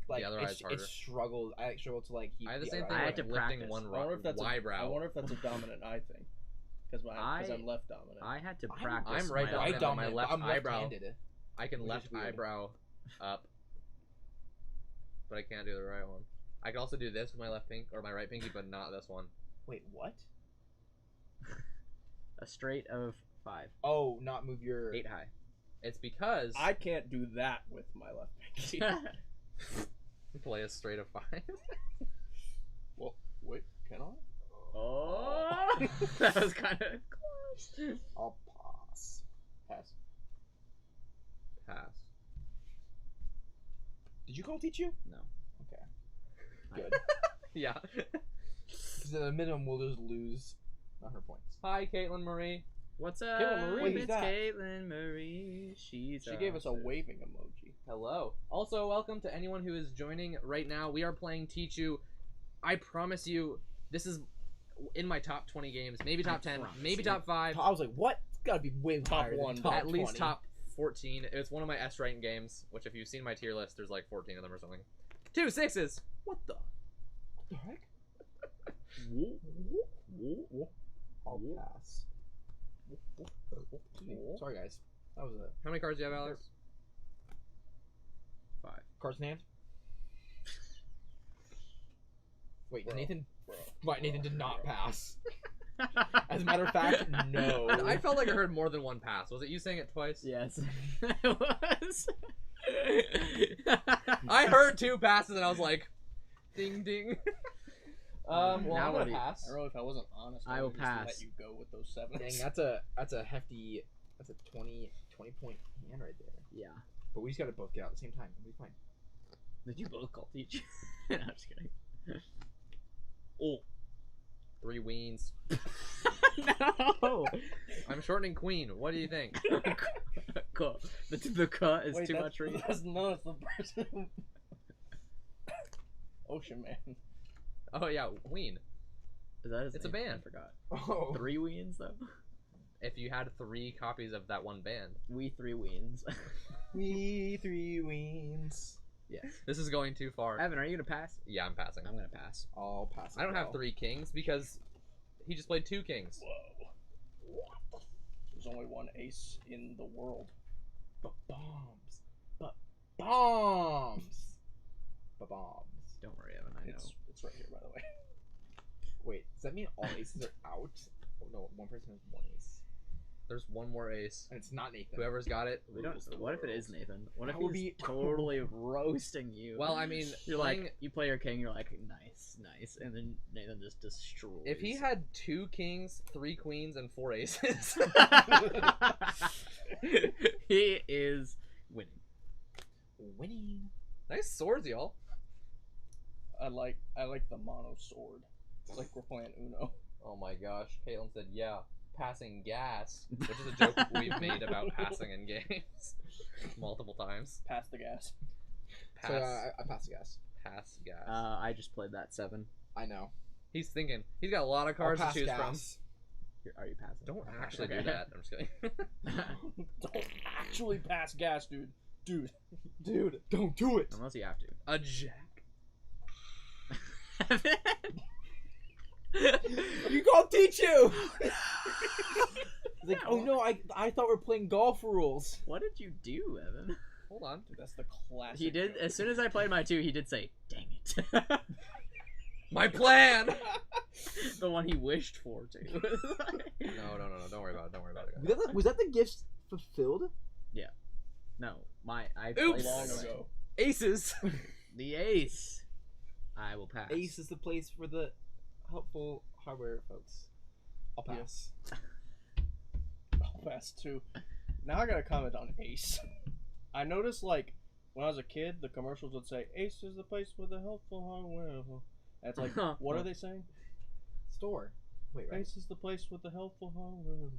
The other eye's harder. It struggles. I struggle to like keep. I have the the same other thing eye I had with to lifting practice. one I wonder if that's eyebrow. I wonder if that's a dominant eye thing. Because I'm left dominant. I had to I'm- practice. I'm right my dominant other on my eye. left I'm eyebrow. left-handed. I can Which is left weird. eyebrow up, but I can't do the right one. I can also do this with my left pink or my right pinky, but not this one. Wait, what? A straight of 5. Oh, not move your 8 high. It's because I can't do that with my left pinky. play a straight of 5. Well, wait, can I? Oh, that was kind of close. I'll pass. Pass. Pass. Did you call Tichu? No. Okay. I- Good. Yeah. Because at a minimum, we'll just lose 100 points. Hi, Caitlin Marie. What's up? Caitlin Marie, who's It's that? Caitlin Marie. She gave us a waving emoji. Hello. Also, welcome to anyone who is joining right now. We are playing Tichu. I promise you, this is in my top 20 games, maybe top 10, promise maybe you. top 5, I was like, what? It's gotta be way Top higher one, than top at least 20. top 14. It's one of my S rank games, which if you've seen my tier list, there's like 14 of them or something. 2 6s. What the? What the heck? I'll pass. Sorry, guys. That was a How many cards do you have, Alex? 5. cards in hand. Wait, Bro. Nathan. Bro. Right, Nathan did not pass. As a matter of fact, no. I felt like I heard more than one pass. Was it you saying it twice? Yes, it was. I heard 2 passes and I was like, ding ding. Well, Now I'm what gonna do you- pass. I don't know if I wasn't honest. I will would just pass. Let you go with those 7s. Dang, that's a hefty. That's a 20 point hand right there. Yeah. But we just gotta both get out at the same time. We'll be fine. Did you both call Teach? No, I'm just kidding. Oh. 3 weens. No. I'm shortening queen. What do you think? Cool. The cut is Wait, too that's, much for you. That's not the person. Ocean Man. Oh yeah, ween. Is that his It's a name? band. I forgot. Oh. 3 weens though. If you had 3 copies of that one band. We 3 weens. We 3 wins. Yes. This is going too far. Evan, are you gonna pass? Yeah, I'm passing. I'm gonna pass. I'll pass. I don't as have well. 3 kings because he just played 2 kings. Whoa. There's only one ace in the world. But bombs. But bombs. But bombs. Don't worry, Evan. I know. It's right here, by the way. Wait, does that mean all aces are out? Oh no, one person has 1 ace. There's one more ace. And it's not Nathan. Whoever's got it. We don't. rules the What if it world. is Nathan? What That if would he's be- totally roasting you? Well, I mean, you're playing- like, you play your king, you're like, nice, and then Nathan just destroys. If he had 2 kings, 3 queens, and 4 aces. he is winning. Winning. Nice swords, y'all. I like the mono sword. It's like we're playing Uno. Oh my gosh. Caitlin said, yeah, passing gas. Which is a joke we've made about passing in games. Multiple times. Pass the gas. Pass. So I passed the gas. Pass gas. I just played that 7. I know. He's thinking. He's got a lot of cards I'll to pass choose gas. Are you passing? from. Don't actually Okay. do that. I'm just kidding. Don't actually pass gas, dude. Dude. Dude, don't do it. Unless you have to. A jack. You called Tichu. Like, oh no, I thought we were playing golf rules. What did you do, Evan? Hold on. Dude, that's the classic. He did. joke. As soon as I played my 2, he did say, "Dang it." My plan! The one he wished for too. No. Don't worry about it. Don't worry about it. guys. Was that the gifts fulfilled? No, I Oops. played long that way. ago. Aces! The ace. I will pass. Ace is the place for the helpful hardware folks. I'll pass. I'll pass too. Now I gotta comment on Ace. I noticed, like, when I was a kid, the commercials would say, Ace is the place with the helpful hardware. And it's like, what are they saying? Store. Wait, right? Ace is the place with the helpful hardware.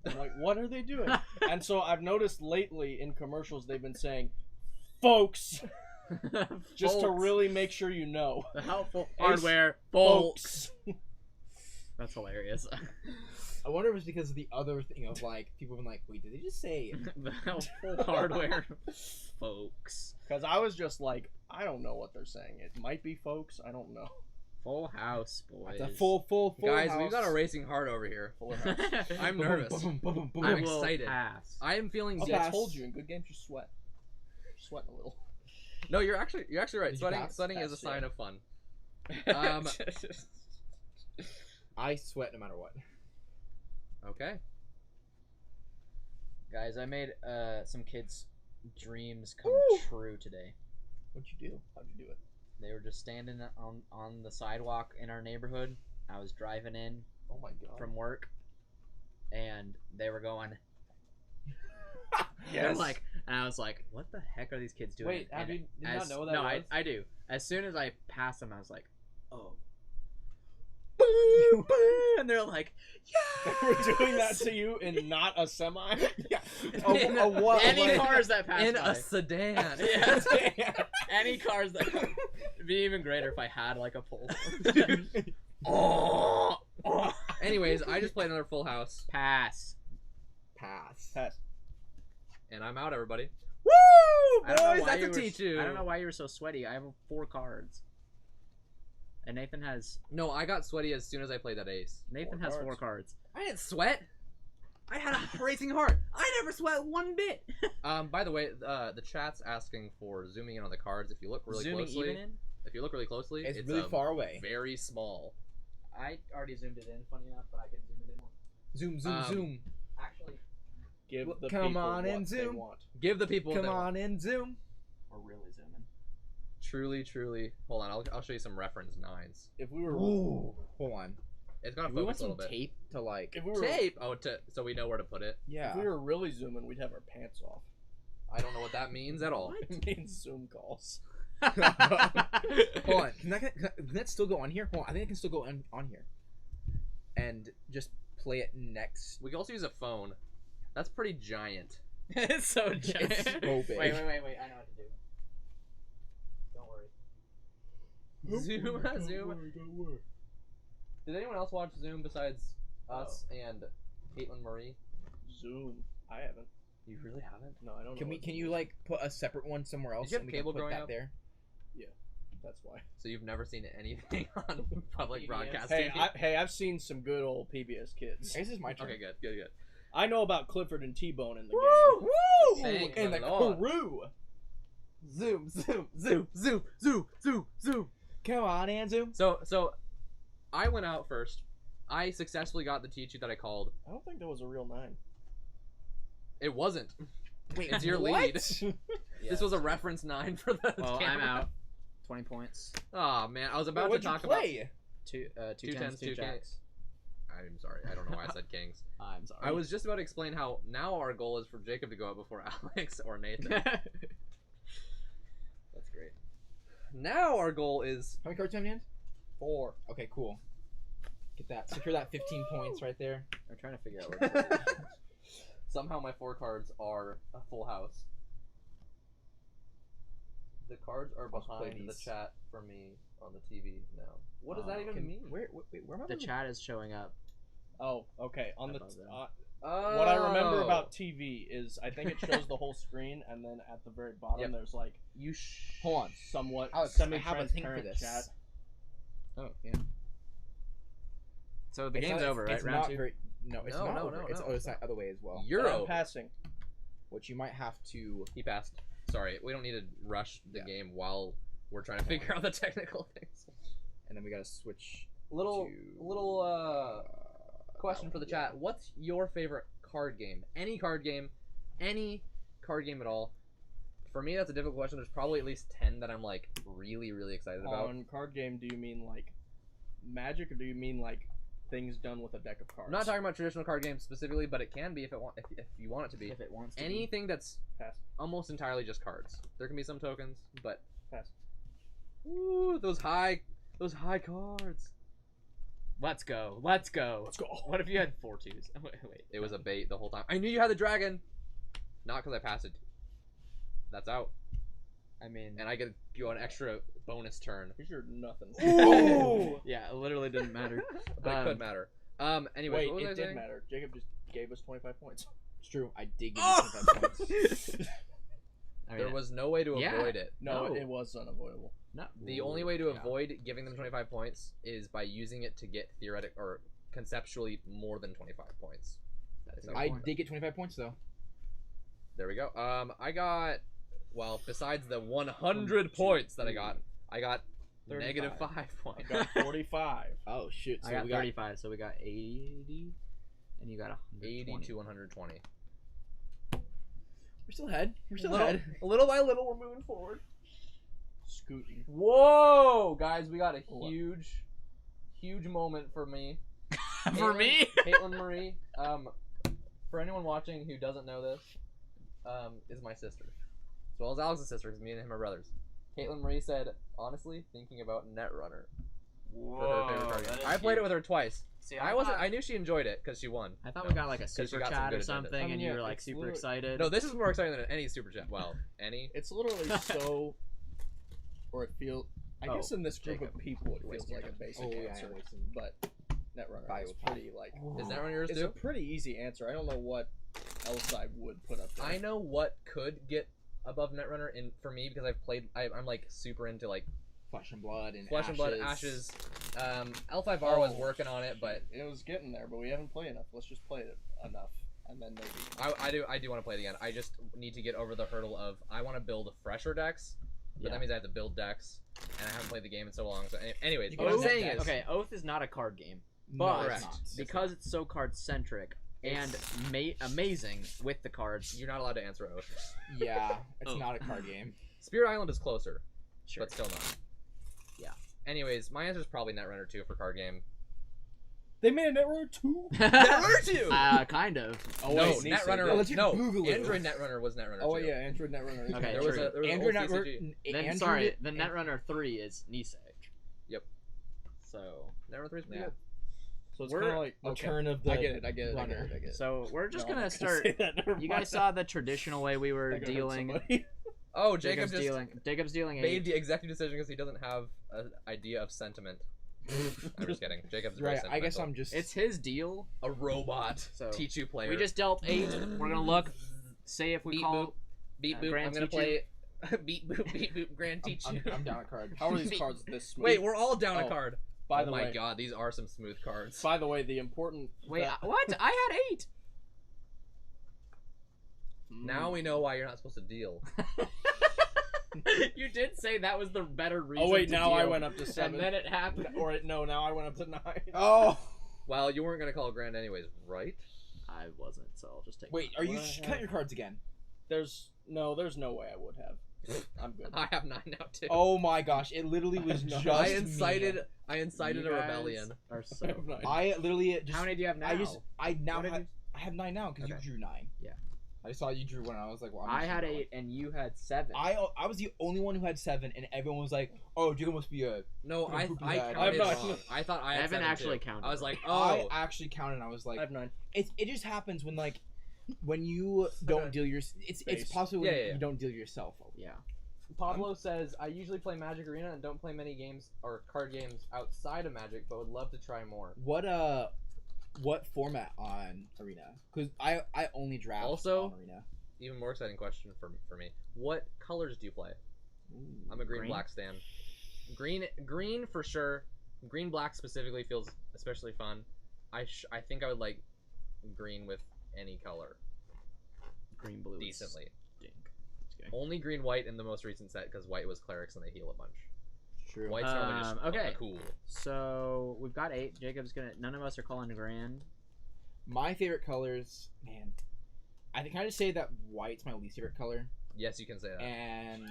I'm like, what are they doing? And so I've noticed lately in commercials they've been saying, folks, just to Folks. really make sure you know. The helpful Ace, hardware, folks. Folks. That's hilarious. I wonder if it's because of the other thing of like people have been like, wait, did they just say? The helpful hardware, folks. Because I was just like, I don't know what they're saying. It might be folks. I don't know. Full house, boys. That's a full Guys, house. we've got a racing heart over here. Full house. I'm Boom, nervous. boom, boom, boom, boom. I I'm will excited. pass. I am feeling. See, I'll I pass. told you in good games you sweat. You're sweating a little. No, you're actually right. Did you Sweating pass? is a Pass, sign yeah. of fun. I sweat no matter what. Okay. Guys, I made some kids' dreams come Woo! true today. What'd you do? How'd you do it? They were just standing on the sidewalk in our neighborhood. I was driving in Oh my god. from work, and they were going. Yes. And I was like, "What the heck are these kids doing?" Wait, and did you not know what that no, was? I do. As soon as I passed them, I was like, "Oh." And they're like, They "Yeah." were doing that to you in not a semi? Yeah. In A what? Any Like- cars that pass In by. a sedan. Yeah. Any cars that it'd be even greater if I had like a pole. Oh. Anyways, I just played another Full House, Pass. Pass. Pass. and I'm out, everybody. Woo, I don't know boys! why That's a you Tichu. I don't know why you were so sweaty. I have 4 cards. And Nathan has No, I got sweaty as soon as I played that ace. Nathan Four has cards. 4 cards. I didn't sweat. I had a racing heart. I never sweat one bit. By the way, the chat's asking for zooming in on the cards. If you look really Zooming closely, even in? if you look really closely, It's really far away. very small. I already zoomed it in, funny enough, but I can zoom it in more. Zoom, zoom, Um, zoom. Actually, Give Well, the come people on what and they zoom. want. Give the people. Come that- on in, zoom. we're really zooming. Truly, truly. Hold on, I'll show you some reference nines. If we were Ooh. Hold on. It's gonna Do we want focus a some little bit. tape to like? if we were Tape. Oh, so we know where to put it. Yeah. if we were really zooming, we'd have our pants off. I don't know what that means at all. It means Zoom calls. Hold on. Can that still go on here? Hold on. I think it can still go on here. And just play it next. We can also use a phone. That's pretty giant. It's so giant. It's so big. Wait. I know what to do. Don't worry. Zoom. Did anyone else watch Zoom besides us and Caitlin Marie? Zoom. I haven't. You really haven't? No, I don't. Can know we? what Can Zoom you is. like put a separate one somewhere else? you have and we cable can put growing that up? there? That's why. So you've never seen anything on public PBS. broadcast Hey, TV? I've seen some good old PBS Kids. This is my turn. Okay, good. I know about Clifford and T-Bone in the Woo! game. Woo! Thank And the the Lord. crew. Zoom. Come on, and zoom. So, I went out first. I successfully got the Tichu that I called. I don't think that was a real 9. It wasn't. Wait, It's your what? lead. This was a reference 9 for the Well, camera. I'm out. 20 points. Oh man, I was Wait, about to what'd you talk about. play? Two Two tens, tens, two two jacks. I'm sorry, I don't know why I said kings. I'm sorry. I was just about to explain how now our goal is for Jacob to go out before Alex or Nathan. That's great. Now our goal is How many cards do you have in hand? 4. Okay, cool. Get that. Secure that 15 points right there. I'm trying to figure out where to put it. somehow my 4 cards are a full house. The cards are Let's play behind the these. chat for me on the TV now. What does that even mean? Wait, where am I? The chat is showing up. Oh, okay. On the Above them. Oh. what I remember about TV is I think it shows the whole screen, and then at the very bottom Yep. there's like you Hold on. somewhat Alex, I have a thing for semi-transparent this. chat. Oh, yeah. So the It's game's not- over, right? It's Round not 2? very. No, it's No, not no, over. no, It's no. the other way as well. But I'm Euro. passing. Which you might have to. He passed. Sorry, we don't need to rush the Yeah. game while we're trying to figure out the technical things. And then we gotta switch. Little to, question for the chat. What's your favorite card game? Any card game at all. For me, that's a difficult question. There's probably at least 10 that I'm like really, really excited about. On card game, do you mean like Magic, or do you mean like things done with a deck of cards? I'm not talking about traditional card games specifically, but it can be if you want it to be. If it wants to. Anything that's Pass. almost entirely just cards. There can be some tokens, but Pass. ooh, those high cards. Let's go. Let's go. Let's go. What if you had 4 twos? Wait. It was a bait the whole time. I knew you had the dragon. Not because I passed it. That's out, I mean, and I get you an extra bonus turn. Pretty sure nothing. Ooh! yeah, it literally didn't matter. But it could matter. Anyways, Wait, what was I it did saying? matter. Jacob just gave us 25 points. It's true. I did give you Oh! 25 points. I mean, There was no way to Yeah. avoid it. No, No. it was unavoidable. no. The only way to Yeah. avoid giving them 25 points is by using it to get theoretic or conceptually more than 25 points. That is a No good I point. did get 25 points though. There we go. I got, well, besides the 100 points that I got 35. negative 5 I points. got 45. Oh shit! So I got we got 35, so we got 80, and you got 120. 80 to 120. We're still ahead. We're still Little, ahead. little by little, we're moving forward. Scooting. Whoa, guys, we got a What? huge moment for me. For me? Caitlin Marie. For anyone watching who doesn't know this, is my sister, as well as Alex's sister, because me and him are brothers. Caitlin Marie said, honestly, thinking about Netrunner for her favorite card game. I played it with her twice. See, I knew she enjoyed it because she won. I thought No. we got like a 'Cause she super got some chat good or attendance. something, I mean, and you yeah, were like it's super literally- excited. No, this is more exciting than any super chat. Well, any. It's literally so, or it feels. I Oh, guess in this group Jacob. of people, it You're feels wasting like your a basic Oh, yeah, answer. I'm wasting- But Netrunner Bio is pop. pretty like. Is Netrunner yours It's too? a pretty easy answer. I don't know what else I would put up there. I know what could get above Netrunner in for me because I've played. I'm like super into like Flesh and Blood and Flesh and Blood, Ashes. L5R was working on it, but it was getting there. But we haven't played enough. Let's just play it enough, and then maybe. I do want to play it again. I just need to get over the hurdle of I want to build fresher decks, but Yeah. that means I have to build decks, and I haven't played the game in so long. So, anyways, You what can I'm have saying decks. is, Okay, Oath is not a card game, No, but it's not. because it's so card centric and amazing with the cards. you're not allowed to answer Oath. Yeah, it's Oh. not a card game. Spirit Island is closer, Sure. but still not. Yeah. Anyways, my answer is probably Netrunner 2 for card game. They made a Netrunner 2. Netrunner 2. Kind of. Oh No, wait, Netrunner. Yeah, let's just no, Google it. Android Netrunner was Netrunner 2. Oh yeah, Android Netrunner. is Okay, There Netrunner. was true. a Android old Network. CCG. Then sorry, the Netrunner 3 is Nisei. Yep. So Netrunner 3 is pretty Yeah. good. So it's We're- kind of like Return of the I get it. I get it. I runner. get it. so we're just No, I'm gonna not start. say that, never You mind. guys saw the traditional way we were That could hurt dealing. somebody. Oh, Jacob Jacob's just dealing. Jacob's dealing made 8. the executive decision because he doesn't have an idea of sentiment. I'm just kidding. Jacob's very Right, I guess sentimental. I'm just. It's his deal. a robot. So, Tichu player. We just dealt 8. We're gonna look. Say if we Beep call. beat boop. Grand I'm gonna Tichu. play beat boop Grand I'm, Tichu. I'm down a card. How are these cards this smooth? Wait, we're all down a Oh, card. By Oh the my way, god, these are some smooth cards. by the way, the important. Wait, that- what? I had 8. Now we know why you're not supposed to deal. You did say that was the better reason. Oh wait, to now I deal, went up to 7. and then it happened. Or no, now I went up to 9. Oh! Well, you weren't gonna call it Grand anyways, right? I wasn't, so I'll just take. Wait, are you What I cut have- your cards again? There's no way I would have. I'm good. I have 9 now too. Oh my gosh, it literally was No. just I me. incited a You guys rebellion. Are I so. have 9. I literally just. How many do you have now? I now What did have. you- I have 9 now because Okay. you drew 9. Yeah. I saw you drew 1. And I was like, well, I'm I just had gonna go. 8, and you had 7. I was the only one who had 7, and everyone was like, "Oh, Jacob must be a." No, I Poopy I bag. counted I'm not- wrong. I thought I had Evan 7 actually too. counted I was wrong. like, I oh. actually counted. And I was like, I have 9. it just happens when like when you don't Okay. deal your. It's Base. possible when Yeah, yeah, yeah. you don't deal yourself. Yeah. Pablo says, I usually play Magic Arena and don't play many games or card games outside of Magic, but would love to try more. What format on Arena? Because I only draft Also- on Arena. Even more exciting question for me. What colors do you play? I'm a green black stan. Green for sure. Green black specifically feels especially fun. I think I would like green with any color Green blue. decently. Stink. Only green white in the most recent set because white was clerics and they heal a bunch. True. White's normally just Okay. cool. So we've got 8. Jacob's gonna. None of us are calling grand. My favorite colors, man. Can I just say that white's my least favorite color, Yes, you can say that. and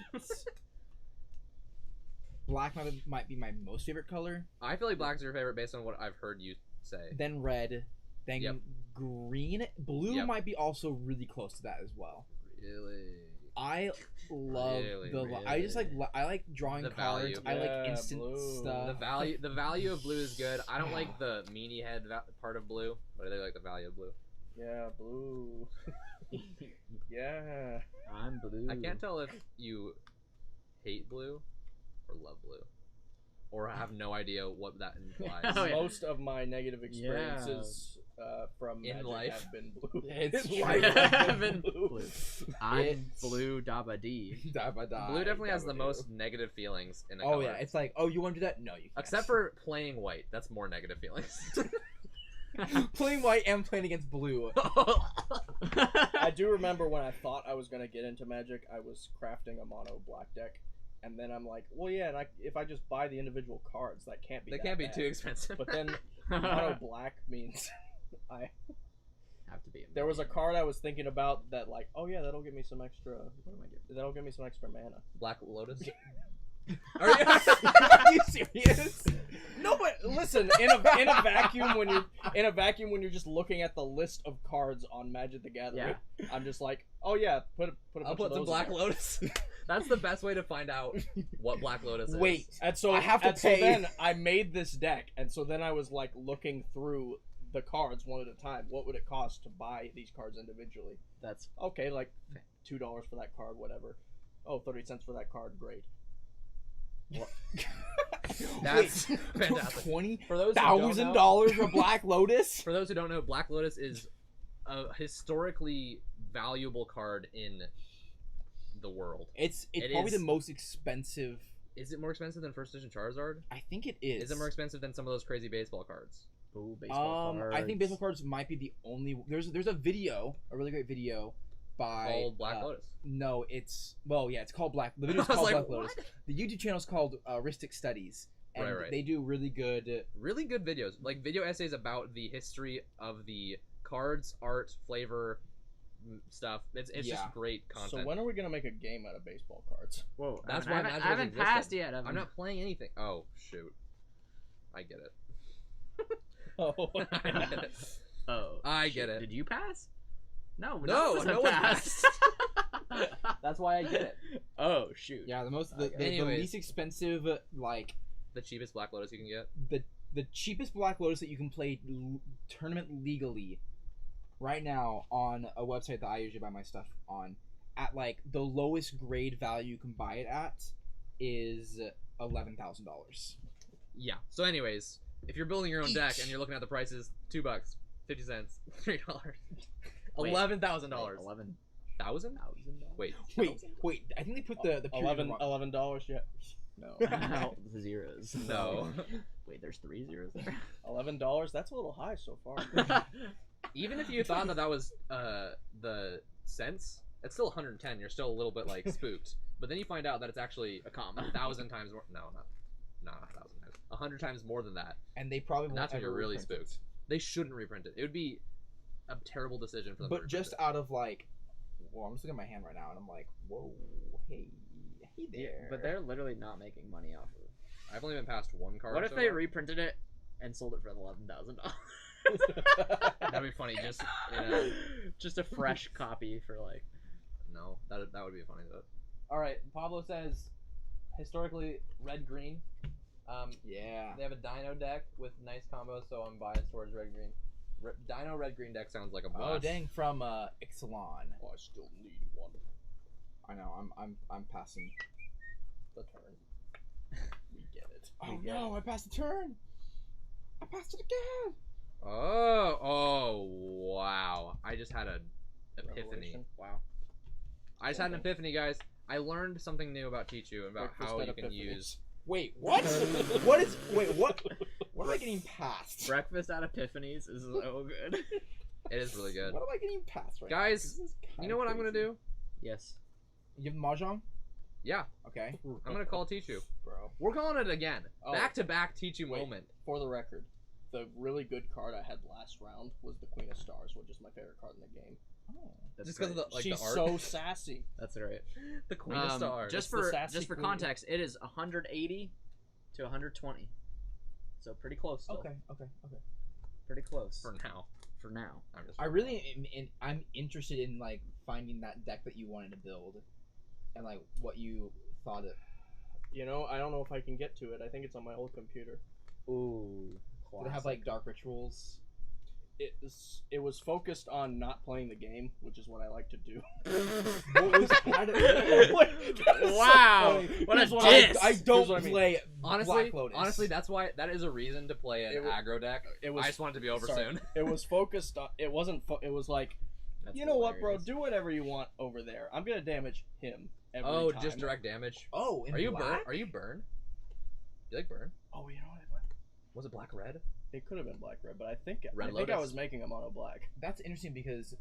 black might be my most favorite color. I feel like black's your favorite based on what I've heard you say. Then red, then Yep. green. Blue Yep. might be also really close to that as well. Really? I love Really, I just like really? I like drawing The cards. value. I like Yeah, instant blue. stuff. The value of blue is good. I don't like the meanie head part of blue, but I like the value of blue. Yeah, blue. Yeah. I'm blue. I can't tell if you hate blue or love blue, or have no idea what that implies. Oh, yeah. Most of my negative experiences from In Magic life. have been blue. It's In true. life Have been been blue. blue. I'm It's- blue Daba D. Blue definitely has the most negative feelings in a Oh color. yeah, it's like, oh, you want to do that? No, you can't. Except for playing white, that's more negative feelings. playing white and playing against blue. I do remember when I thought I was gonna get into Magic, I was crafting a mono black deck, and then I'm like, well, yeah, and if I just buy the individual cards, that can't be. They that can't be bad. too expensive. But then mono black means I. have to be. There was a card I was thinking about that, like, oh yeah, that'll give me some extra. What am I doing? That'll give me some extra mana. Black Lotus. Are you serious? No, but listen, in a vacuum when you're just looking at the list of cards on Magic the Gathering, I'm just like, oh yeah, put a bunch I'll put of the those Black in there. Lotus. That's the best way to find out what Black Lotus is. Wait, And so I have to so pay. then I made this deck, and so then I was like looking through the cards one at a time. What would it cost to buy these cards individually? That's Okay, like $2 for that card, whatever. Oh, 30 cents for that card, great. That's fantastic. For those who don't know- $20,000 for Black Lotus. For those who don't know, Black Lotus is a historically valuable card in the world. It's It probably is- the most expensive. Is it more expensive than first edition Charizard? I think it is. Is it more expensive than some of those crazy baseball cards? Ooh, baseball cards. I think baseball cards might be the only. There's a video, a really great video by Called Black Lotus. No, it's it's called Black. The video's I was called like, Black Lotus. what? The YouTube channel is called Ristic Studies, and Right. they do really good. Really good videos, like video essays about the history of the cards, art, flavor, stuff. It's just great content. So when are we gonna make a game out of baseball cards? Whoa, That's I why haven't, Magic I haven't existed. passed yet. I'm not playing anything. Oh shoot, I get it. Oh, Oh, I shoot. get it. Did you pass? No, No, none of us no have one passed. That's why I get it. Oh shoot. Yeah, the Anyways. least expensive, like The cheapest Black Lotus you can get. the cheapest Black Lotus that you can play tournament legally right now on a website that I usually buy my stuff on, at like the lowest grade value you can buy it at is $11,000. Yeah. So anyways, if you're building your own deck and you're looking at the prices, $2, 50 cents, $3, Wait. $11,000. $11,000. Wait. Wait, I think they put the period wrong. $11 yet? No. No, the zeros. No. Wait, there's 3 zeros there. $11? That's a little high so far. Even if you thought that was the cents, it's still 110. You're still a little bit like spooked. But then you find out that it's actually A comma. 1,000 times more. No, not 1,000 times. 100 times more than that. And they probably And won't that's when ever you're really reprint it. spooked. They shouldn't reprint it. It would be a terrible decision for them. to But reprint just it. out of like, well, I'm just looking at my hand right now, and I'm like, whoa, hey there. But they're literally not making money off of it. I've only been past one card. What if so they far. reprinted it and sold it for $11,000? That'd be funny. Just in a... Just a fresh copy for like. No, that would be funny though. All right, Pablo says historically red green. Yeah. They have a Dino deck with nice combos, so I'm biased towards red green. Dino red green deck sounds like a blast. Oh dang, from Ixalan. Oh, I still need one. I know. I'm passing The turn. We get it. Oh no! I passed the turn. I passed it again. Oh wow! I just had an epiphany. Revelation. Wow! I just had an epiphany, guys. I learned something new about Tichu and about Breakfast how at you can epiphanies. use. Wait, what? What is? Wait, what? What am I getting past? Breakfast at Epiphanies is so good. It is really good. What am I getting past right Guys, now? This is You kinda know what I'm gonna crazy. do? Yes. You give Mahjong? Yeah, Okay. I'm gonna call Tichu. Bro. We're calling it again. Oh. Back to back Tichu Wait. moment. For the record, the really good card I had last round was the Queen of Stars, which is my favorite card in the game. Oh. That's Just because of great. the She's the art. so sassy. That's right. The Queen of Stars. Just It's the for sassy queen. context, it is 180 to 120. So pretty close still. Okay. Pretty close. for now. For now. I'm just. I really am. I'm interested in like finding that deck that you wanted to build, and like what you thought it. You know, I don't know if I can get to it. I think it's on my old computer. Ooh. Do they have like dark rituals? It was focused on not playing the game, which is what I like to do. Wow. What a Here's what I- diss. I don't Here's what I mean. play honestly, Black Lotus. honestly, that is a reason to play an It wa- aggro deck. It was I just want it to be over sorry. soon. It was focused on. It wasn't. It was like, That's you know what, bro? hilarious. Do whatever you want over there. I'm gonna damage him every Oh, time. just direct damage. Oh, in Are you burn? black? Are you burn? Do you like burn? Oh, you know what? Was it black red? It could have been black red, but I think Red I Lotus? was making a mono black. That's interesting because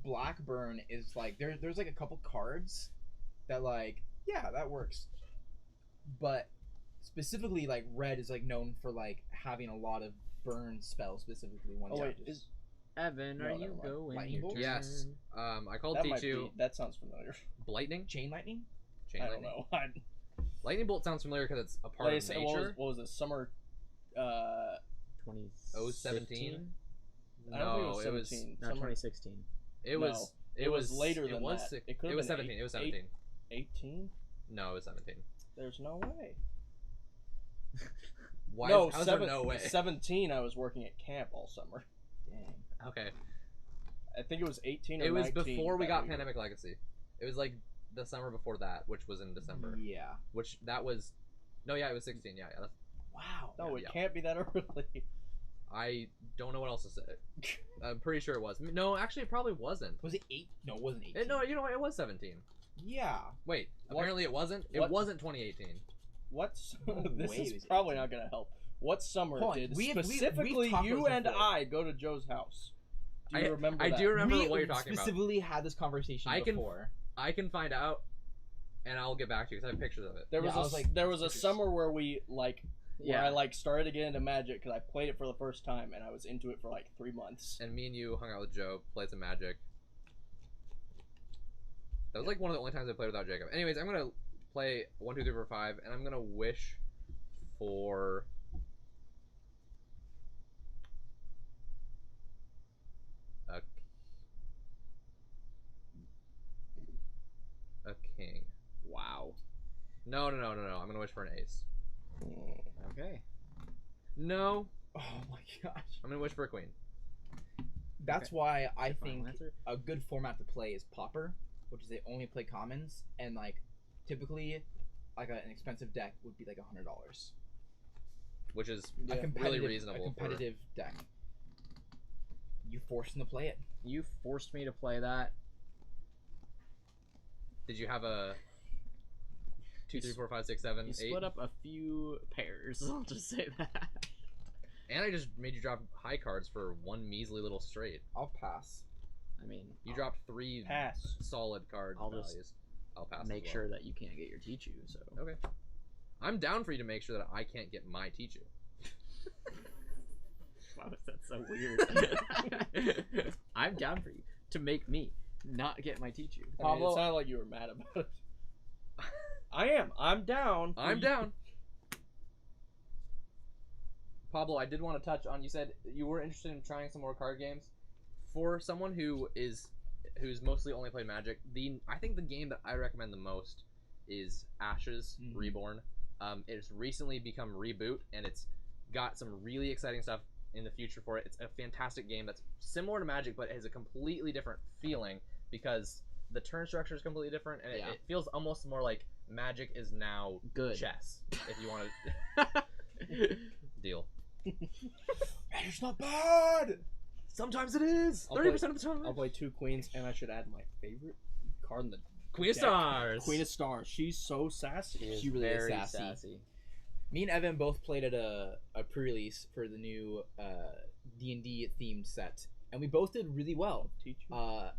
Blackburn is like there's like a couple cards that like yeah that works, but specifically like red is like known for like having a lot of burn spells specifically. One Oh wait, charges. Evan, No, are never you mind. going Lightning your bolts? turn? Yes. I called That might Tichu be. That sounds familiar. lightning. Chain lightning? Chain I don't lightning. know. Lightning bolt sounds familiar because it's a part Like I of said, nature. what was it? Summer. 2017? I don't think it was No, it was 17. No, Summer 2016. it No, was it was later than was that. six- It could've it was been 17. It was 17. 18. No, it was 17. There's no way. Why? No, How's there no way? 17. I was working at camp all summer. Dang. Okay. I think it was 18 or It was 19 before we that got year. Pandemic Legacy. It was like the summer before that, which was in December. Yeah. Which that was. No, yeah, it was 16. Yeah, that's, Wow. No, it Yeah. can't be that early. I don't know what else to say. I'm pretty sure it was. No, actually, it probably wasn't. Was it 8? No, it wasn't 8. No, you know what? It was 17. Yeah. Wait, What? apparently it wasn't. It What? wasn't 2018. What's No this way is it was probably 18. not gonna help. What summer Hold on, did we've specifically talked you about this and before. I go to Joe's house? Do you remember I that? do remember we what you're talking about. specifically had this conversation I can- before. I can find out, and I'll get back to you because I have pictures of it. There Yeah, was I was like, there was a pictures. summer where we where Yeah. I started to get into Magic because I played it for the first time and I was into it for 3 months. And me and you hung out with Joe, played some Magic. That was one of the only times I played without Jacob. Anyways, I'm gonna play 1, 2, 3, 4, 5, and I'm gonna wish for a king. Wow. No. I'm gonna wish for an ace. Okay. No, Oh my gosh. I'm gonna wish for a queen. That's Okay. why I Your final think answer? a good format to play is Pauper, which is they only play commons, and typically an expensive deck would be $100. Which is Yeah. A competitive, reasonable A competitive deck. You forced them to play it. You forced me to play that. Did you have a 2, 3, 4, 5, 6, 7, You 8? split up a few pairs. I'll just say that. And I just made you drop high cards for one measly little straight. I'll pass. I mean, You dropped 3 Pass. solid card I'll just values. I'll pass. make as well. sure that you can't get your Tichu. So Okay. I'm down for you to make sure that I can't get my Tichu. wow, that's so weird. I'm down for you to make me not get my Tichu. I mean, Pablo- it sounded like you were mad about it. I am. I'm down. I'm down. Pablo, I did want to touch on. You said you were interested in trying some more card games. For someone who's mostly only played Magic, I think the game that I recommend the most is Ashes Mhm. Reborn. It's recently become Reboot, and it's got some really exciting stuff in the future for it. It's a fantastic game that's similar to Magic, but it has a completely different feeling because the turn structure is completely different, and Yeah. it feels almost more like Magic is now Good. chess. If you want to deal. Magic's not bad! Sometimes it is. I'll 30% of the time. I'll play 2 queens, and I should add my favorite card in the Queen of deck. Stars. Queen of Stars. She's so sassy. She really is very sassy. Me and Evan both played at a pre-release for the new D&D themed set, and we both did really well. Teach you. I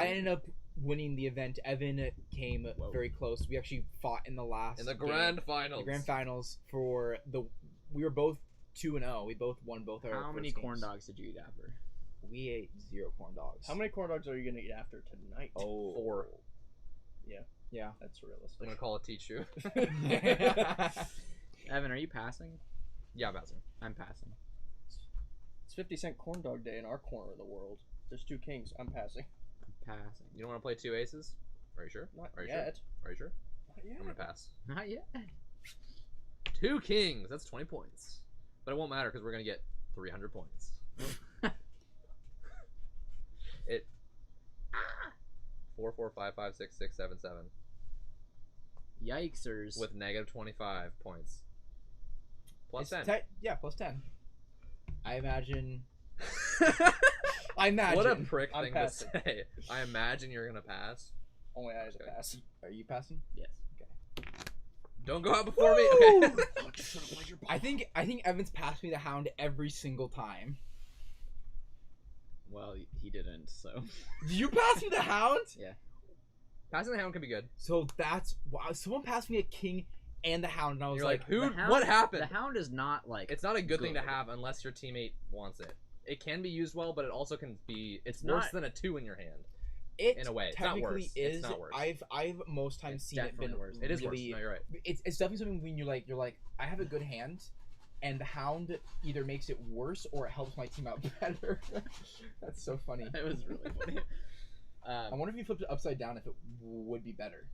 ended up winning the event. Evan came Whoa. very close. We actually fought in the last in the game, grand finals. the grand finals for the. We were both 2-0. We both won both our. How many first corn games. dogs did you eat after? We ate 0 corn dogs. How many corn dogs are you gonna eat after tonight? Oh, 4. yeah. That's I'm realistic. gonna call it Tichu. Evan, are you passing? Yeah, Bowser. I'm passing. It's 50-cent corn dog day in our corner of the world. There's 2 kings. I'm passing. I'm passing. You don't want to play 2 aces? Are you sure? Not Are you yet. sure? Are you sure? Not yet. I'm gonna pass. Not yet. 2 kings. That's 20 points. But it won't matter because we're gonna get 300 points. It. 4, 4, 5, 5, 6, 6, 7, 7. Yikesers. With negative 25 points. Plus It's 10. yeah, plus 10. I imagine. I imagine. What a prick I'm thing passing. to say. I imagine you're gonna pass. Only I have Okay. a pass. Are you passing? Yes. Don't go out before me. Okay. I think Evans passed me the hound every single time. Well, he didn't. So. Did you pass me the hound? Passing the hound can be good. So that's wow. Someone passed me a king and the Hound, and I was You're like, The who? Hound- What happened? The Hound is not like. It's not a good thing to good. have unless your teammate wants it. It can be used well, but it also can be. It's It's worse not- than a 2 in your hand. It In a way, it's not technically worse. is. It's not worse. I've most times It's seen it definitely been worse. It is worse. really. No, you're right. It's definitely something when you're like I have a good hand, and the Hound either makes it worse or it helps my team out better. That's so funny. It was really funny. I wonder if you flipped it upside down if it would be better.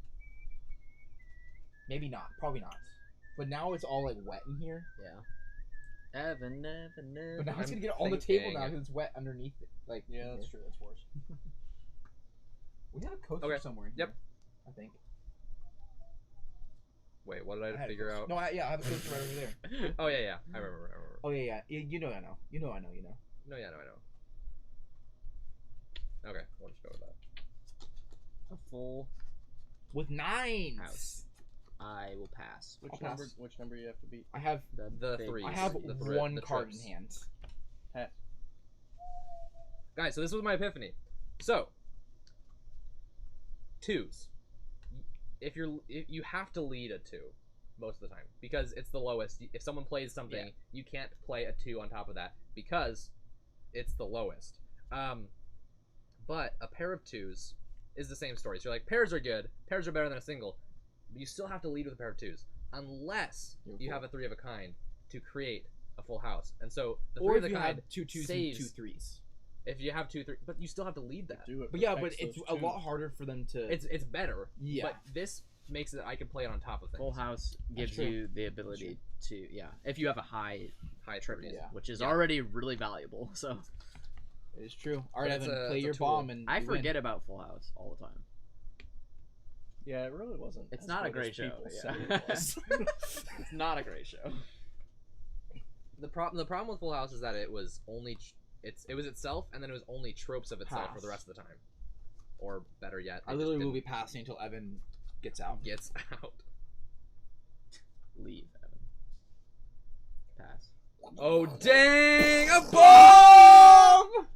Maybe not. Probably not. But now it's all like wet in here. Yeah. Evan. But now it's I'm gonna get on the table thinking- now because it's wet underneath it. Like Yeah, that's true. That's worse. We had a coaster Okay. somewhere in Yep. here. I think. Wait, what did I had a figure coaster. out? No, I have a coaster right over there. Oh yeah. I remember. Oh yeah. You know I know. You know I know. No, I know. Okay, we'll just go with that. A full With 9s. house. I will pass. Which I'll number? pass. Which number you have to beat? I have The big- three. I have The one the card trips. in hand. Guys, so this was my epiphany. So, 2s. If you have to lead a 2 most of the time because it's the lowest. If someone plays something, Yeah. you can't play a 2 on top of that because it's the lowest. But a pair of 2s is the same story. So you're like, pairs are good. Pairs are better than a single. But you still have to lead with a pair of 2s unless you have a 3 of a kind to create a full house. And so the 3 Or of if the you kind have 2 2s saves. and 2 3s. If you have 2 3, but you still have to lead that. Do it. But yeah, but protects it's those a lot twos. harder for them to. It's better. Yeah. But this makes it I can play it on top of things. Full house gives true. you the ability to if you have a high High triple, triples. Yeah. which is Yeah. already really valuable. So It is true. All right, But it's Evan, a- play it's a your tool. bomb and I you win. forget about Full House all the time. Yeah, it really wasn't. It's as not a good as great show. people Yeah. say it was. It's not a great show. The problem with Full House is that it was only it was itself, and then it was only tropes of itself for Pass. the rest of the time. Or better yet, I it literally just will be didn't- passing until Evan gets out. gets out. Leave, Evan. Pass. Oh dang! A bomb!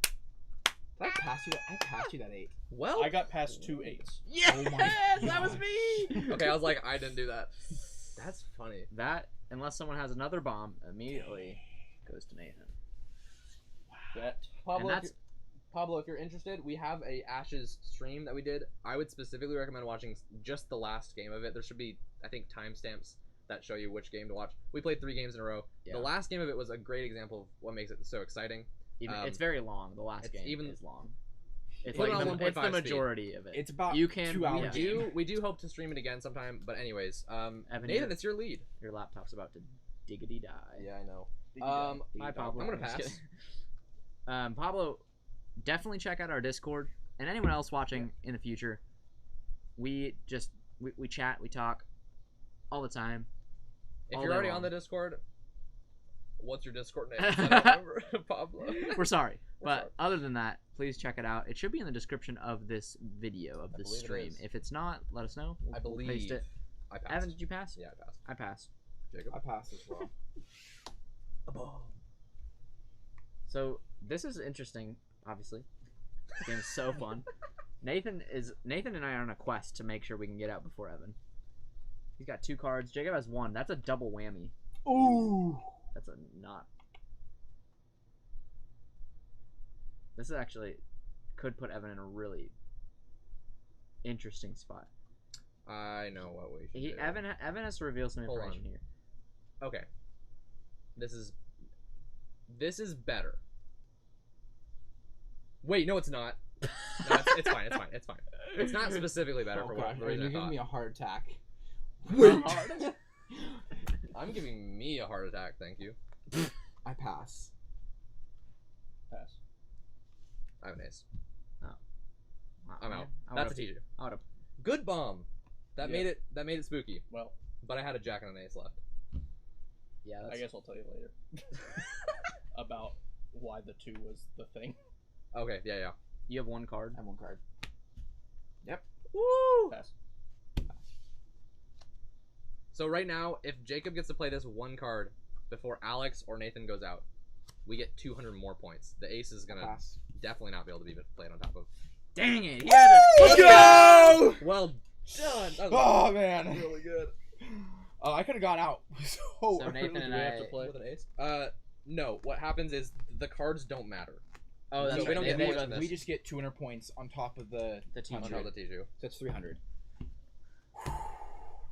Did I pass you that? I passed you that 8. Well, I got past 2 8s. yes, Oh my that was gosh. me. Okay, I was like, I didn't do that. That's funny. That, unless someone has another bomb, immediately goes to Nathan. That Pablo, And Pablo, if you're interested, we have a Ashes stream that we did. I would specifically recommend watching just the last game of it. There should be, I think, timestamps that show you which game to watch. We played 3 games in a row. Yeah. The last game of it was a great example of what makes it so exciting. Even, Um, it's very long. The last it's game even- is long. It's Put like it on the, 1.5 it's the speed. majority of it. It's about You can- 2 hours. yeah. We do hope to stream it again sometime. But anyways, Evan, Nathan, you're- it's your lead. Your laptop's about to diggity die. Yeah, I know. Diggity Hi, die. Pablo. I'm gonna just pass. kidding. Pablo, definitely check out our Discord, and anyone else watching in the future. We just we chat, we talk all the time. If All you're day already long. on the Discord, what's your Discord name? 'Cause I don't remember. Pablo. We're sorry, We're but sorry. other than that, please check it out. It should be in the description of this video of I this believe it stream. is. If it's not, let us know. I We'll paste believe it. I passed. Evan, did you pass? Yeah, I passed. I passed. Jacob. I passed as well. So this is interesting. Obviously, this game is so fun. Nathan and I are on a quest to make sure we can get out before Evan. He's got 2 cards. Jacob has 1. That's a double whammy. Ooh. That's a not. This is actually could put Evan in a really interesting spot. I know what we should do. Evan has to reveal some Hold information on. here. Okay. This is better. Wait, no, it's not. No, it's fine. It's fine. It's fine. It's not specifically better Oh, for God. what the You're reason I giving thought. me a heart attack. Wait. I'm giving me a heart attack. Thank you. I pass. Pass. I have an ace. Wow, I'm man. out. I That's a would've- Tichu. I would've- Good bomb. That Yeah. made it spooky. Well, But I had a jack and an ace left. Yeah, that's, I guess I'll tell you later about why the 2 was the thing. Okay. Yeah. you have 1 card. I have 1 card. Woo! Pass. So right now, if Jacob gets to play this 1 card before Alex or Nathan goes out, we get 200 more points. The ace is I gonna pass. definitely not be able to be played on top of. Dang it! He had Let's go! Well done. That was Oh man. really good. I could have gone out. So Nathan early. and Do we I have to play? With an ace? No. What happens is the cards don't matter. Oh, that's So right. we don't get They points gave from us this. We just get 200 points on top of the the team. On top 100. of the Tichu. So that's 300.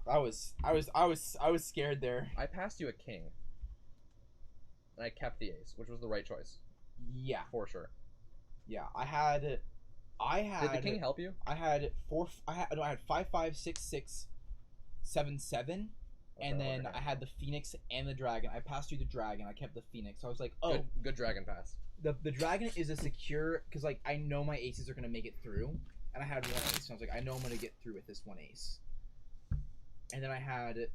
I was scared there. I passed you a king. And I kept the ace, which was the right choice. Yeah, For sure. yeah. I had. Did the king help you? I had I had 5 5 6 6 7 7, and Okay, then okay. I had the phoenix and the dragon. I passed you the dragon. I kept the phoenix. So I was like, oh, Good dragon pass. the dragon is a secure, because like I know my aces are gonna make it through, and I had one ace. So I was like, I know I'm gonna get through with this one ace. And then I had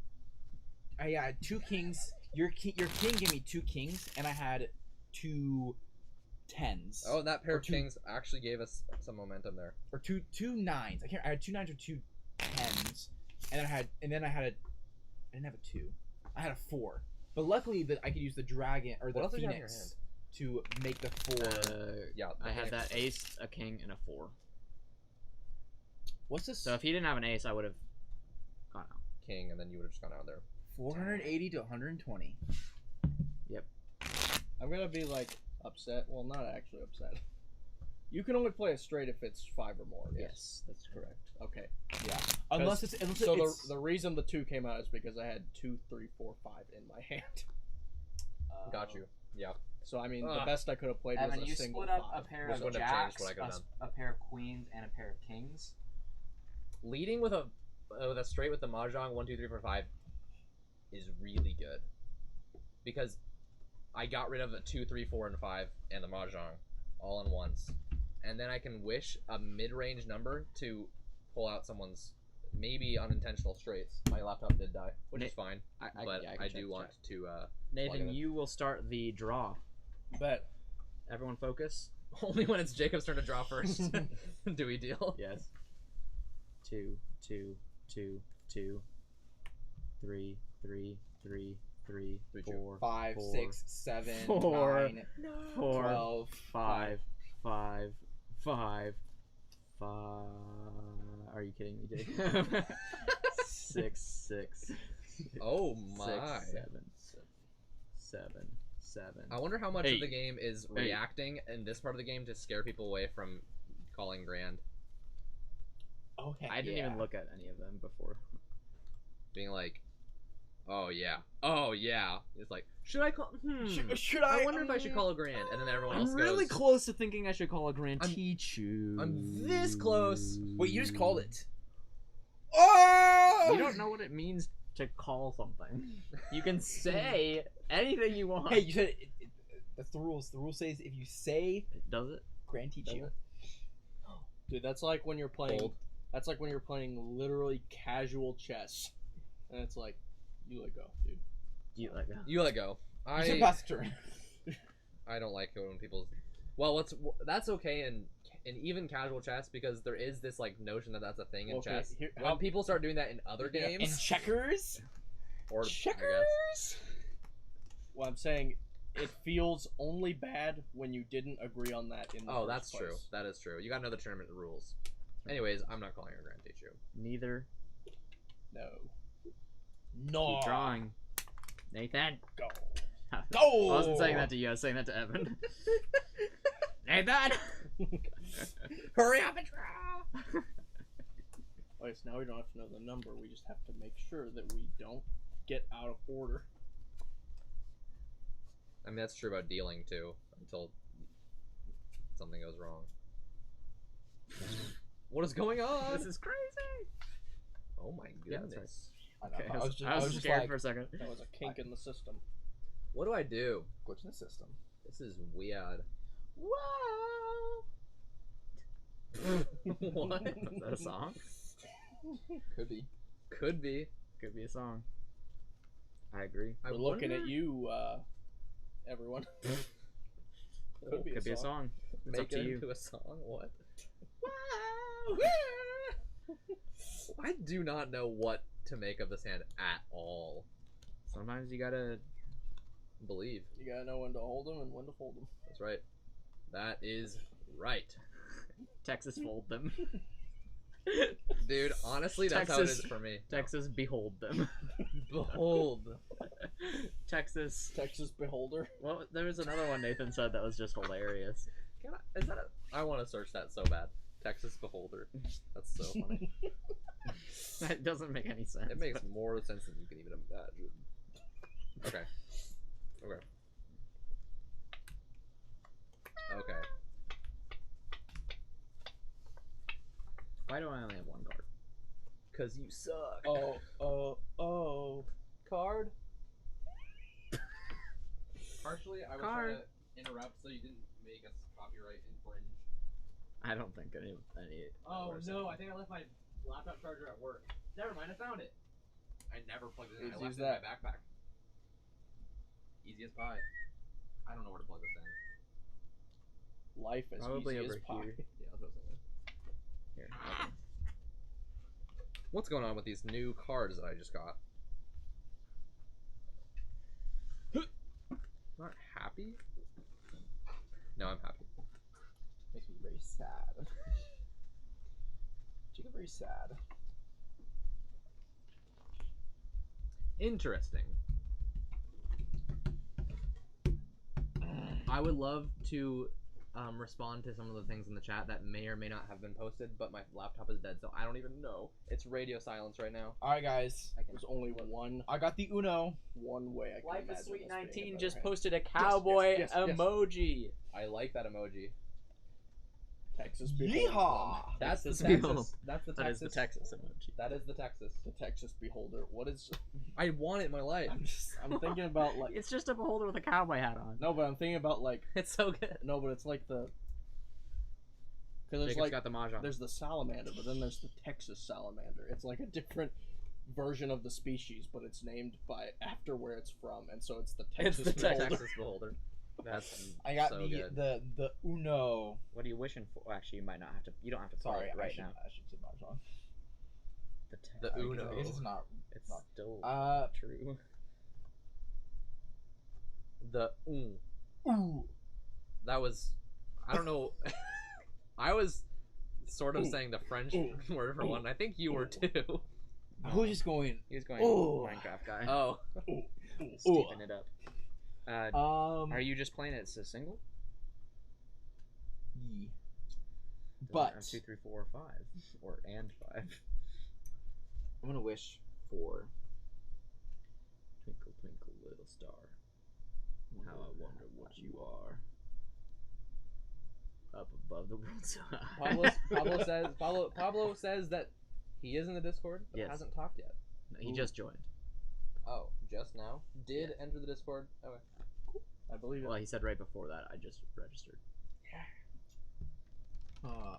2 kings. Your king gave me 2 kings, and I had 2 10s. Oh, and that pair Or of two- kings actually gave us some momentum there. Or two 9s. I had 2 9s or 2 10s, and I didn't have a 2. I had a 4. But luckily that I could use the dragon or the What else did you have in your phoenix to make the 4. Yeah, I the had king. that ace, a king, and a 4. What's this? So if he didn't have an ace, I would have gone out. King, and then you would have just gone out there. 480 to 120. I'm gonna be like upset. Well, not actually upset. You can only play a straight if it's 5 or more. Yes, that's correct. Okay. Unless it's So it's, the reason the 2 came out is because I had 2, 3, 4, 5 in my hand. Got you. Yeah. So I mean, the Ugh. best I could have played Evan, was a you single split up 5. a pair Which of wouldn't have changed jacks, what I could've done. a pair of queens, and a pair of kings. Leading with a straight with the Mahjong 1 2 3 4 5 is really good because I got rid of a 2 3 4 and 5 and the Mahjong all in once, and then I can wish a mid-range number to pull out someone's maybe unintentional straights. My laptop did die, which is fine, but can I check do the want chat. to. Plug Nathan, it in. you will start the draw. Bet. Everyone focus. Only when it's Jacob's turn to draw first do we deal. Yes. 2 2 2 2 3 3 3 3 Three, two. 4 5 4, 6 7 4, 9 4 12 5 5 5 5. Are you kidding me, Jake? 6 6. Oh my! 6 7 7. I wonder how much of Eight. the game is reacting in this part of the game to scare people away from calling grand. Okay. I didn't even look at any of them before. Being like, oh yeah, oh yeah. It's like, should I call? Should I wonder if I should call a grand, and then everyone else I'm really goes, close to thinking I should call a grand I'm- Tichu. I'm this close. Wait, you just called it. Oh! You don't know what it means to call something. You can say anything you want. Hey, you said that's the rules. The rule says if you say Does it? Grand Tichu. Dude, that's like when you're playing. Bold. That's like when you're playing literally casual chess, and it's like, you let go, dude. You like that? You let go. You said pass the turn. I don't like it when people. Well, that's okay in even casual chess because there is this like notion that that's a thing in Okay, chess. here- When how- people start doing that in other Yeah, games, And checkers. or I guess. Checkers. Well, I'm saying it feels only bad when you didn't agree on that in the Oh, first that's place. true. That is true. You gotta know the tournament rules. Anyways, I'm not calling her Grand Tichu. Neither. No. No. Keep drawing. Nathan. Go. Go. I wasn't saying that to you. I was saying that to Evan. Nathan. Hurry up and draw! Okay, so now we don't have to know the number. We just have to make sure that we don't get out of order. I mean, that's true about dealing too, until something goes wrong. What is going on? This is crazy. Oh my Yeah, that's goodness. I know, Okay, I was just, I was just scared like, for a second. That was a kink in the system. What do I do? glitch in the system. This is weird. Whoa. What? Is that a song? Could be. Could be. Could be a song. I agree. I We're looking wonder- at you, everyone. Could be, Could be a song. It's up Make to it you. into a song. What? I do not know what to make of this hand at all. Sometimes you gotta. Believe. You gotta know when to hold them and when to fold them. That's right. That is right. Texas fold them. Dude, honestly, that's how it Texas- is for me. Texas, behold them. Behold. Texas. Texas Beholder. Well, there was another one Nathan said that was just hilarious. Is that I want to search that so bad. Texas Beholder. That's so funny. That doesn't make any sense. It makes more sense than you can even imagine. Okay. Okay. Okay. Why do I only have one card? Cause you suck. Oh. Card. Partially, I was Card. trying to interrupt so you didn't make us copyright infringe. I don't think any. Oh no! I think I left my laptop charger at work. Never mind, I found it. I never plugged it in. I Use left it in that. my backpack. Easy as pie. I don't know where to plug this in. Life as Probably easy over as pie. here. Yeah, that's what I was thinking. Here. What's going on with these new cards that I just got? Not happy? No, I'm happy. Makes me very sad. Chica very sad. Interesting. I would love to respond to some of the things in the chat that may or may not have been posted, but my laptop is dead, so I don't even know. It's radio silence right now. All right, guys. There's only one I got the Uno. way I can Life imagine is Sweet this being a 19 better just hand. posted a cowboy yes. emoji. I like that emoji. Texas Beholder. Yeehaw! That's the Texas Texas. Behold. That's the That is Texas. the Texas emoji. That is the Texas. The Texas Beholder. What is? I want it in my life. I'm thinking about like. It's just a beholder with a cowboy hat on. No, but I'm thinking about like. It's so good. No, but it's like the. Because there's Jacob's like got the Mahjong. there's the salamander, but then there's the Texas salamander. It's like a different version of the species, but it's named by after where it's from, and so it's the It's Texas the Beholder. Texas Beholder. That's I got so the, good. the Uno. What are you wishing for? Well, actually, you might not have to. You don't have to play Sorry, it right I should, now. I should say Mahjong. The I Uno. guess it's not. It's not- still true. The Ooh. That was, I don't know. I was sort of saying the French word for one. I think you were too. I was just going. He was going Ooh. Minecraft guy. Oh, Steeping it up. Are Ye. you just playing it as a single? But 2, 3, 4, 5, or and 5. I'm gonna wish for. Twinkle, twinkle, little star. How I wonder what you are. Up above the world so high. Pablo says that he is in the Discord, but Yes. hasn't talked yet. He just joined. Oh, just now? Did enter the Discord? Okay. I believe it. Well, he said right before that. I just registered.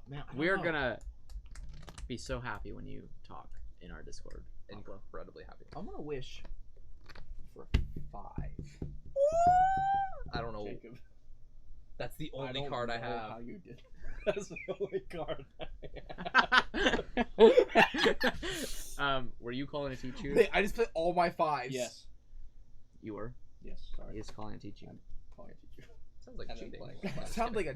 Man, I don't We're know. gonna be so happy when you talk in our Discord. Incredibly happy. I'm gonna wish for 5. I don't know. Jacob. That's the I only don't card I know have. How you did? That's the only card. Were you calling a Tichu? Wait, I just played all my 5s. Yes. You were. Yes. Sorry. He's calling a Tichu. Calling it teacher. Sounds like And then cheating. playing. Sounds like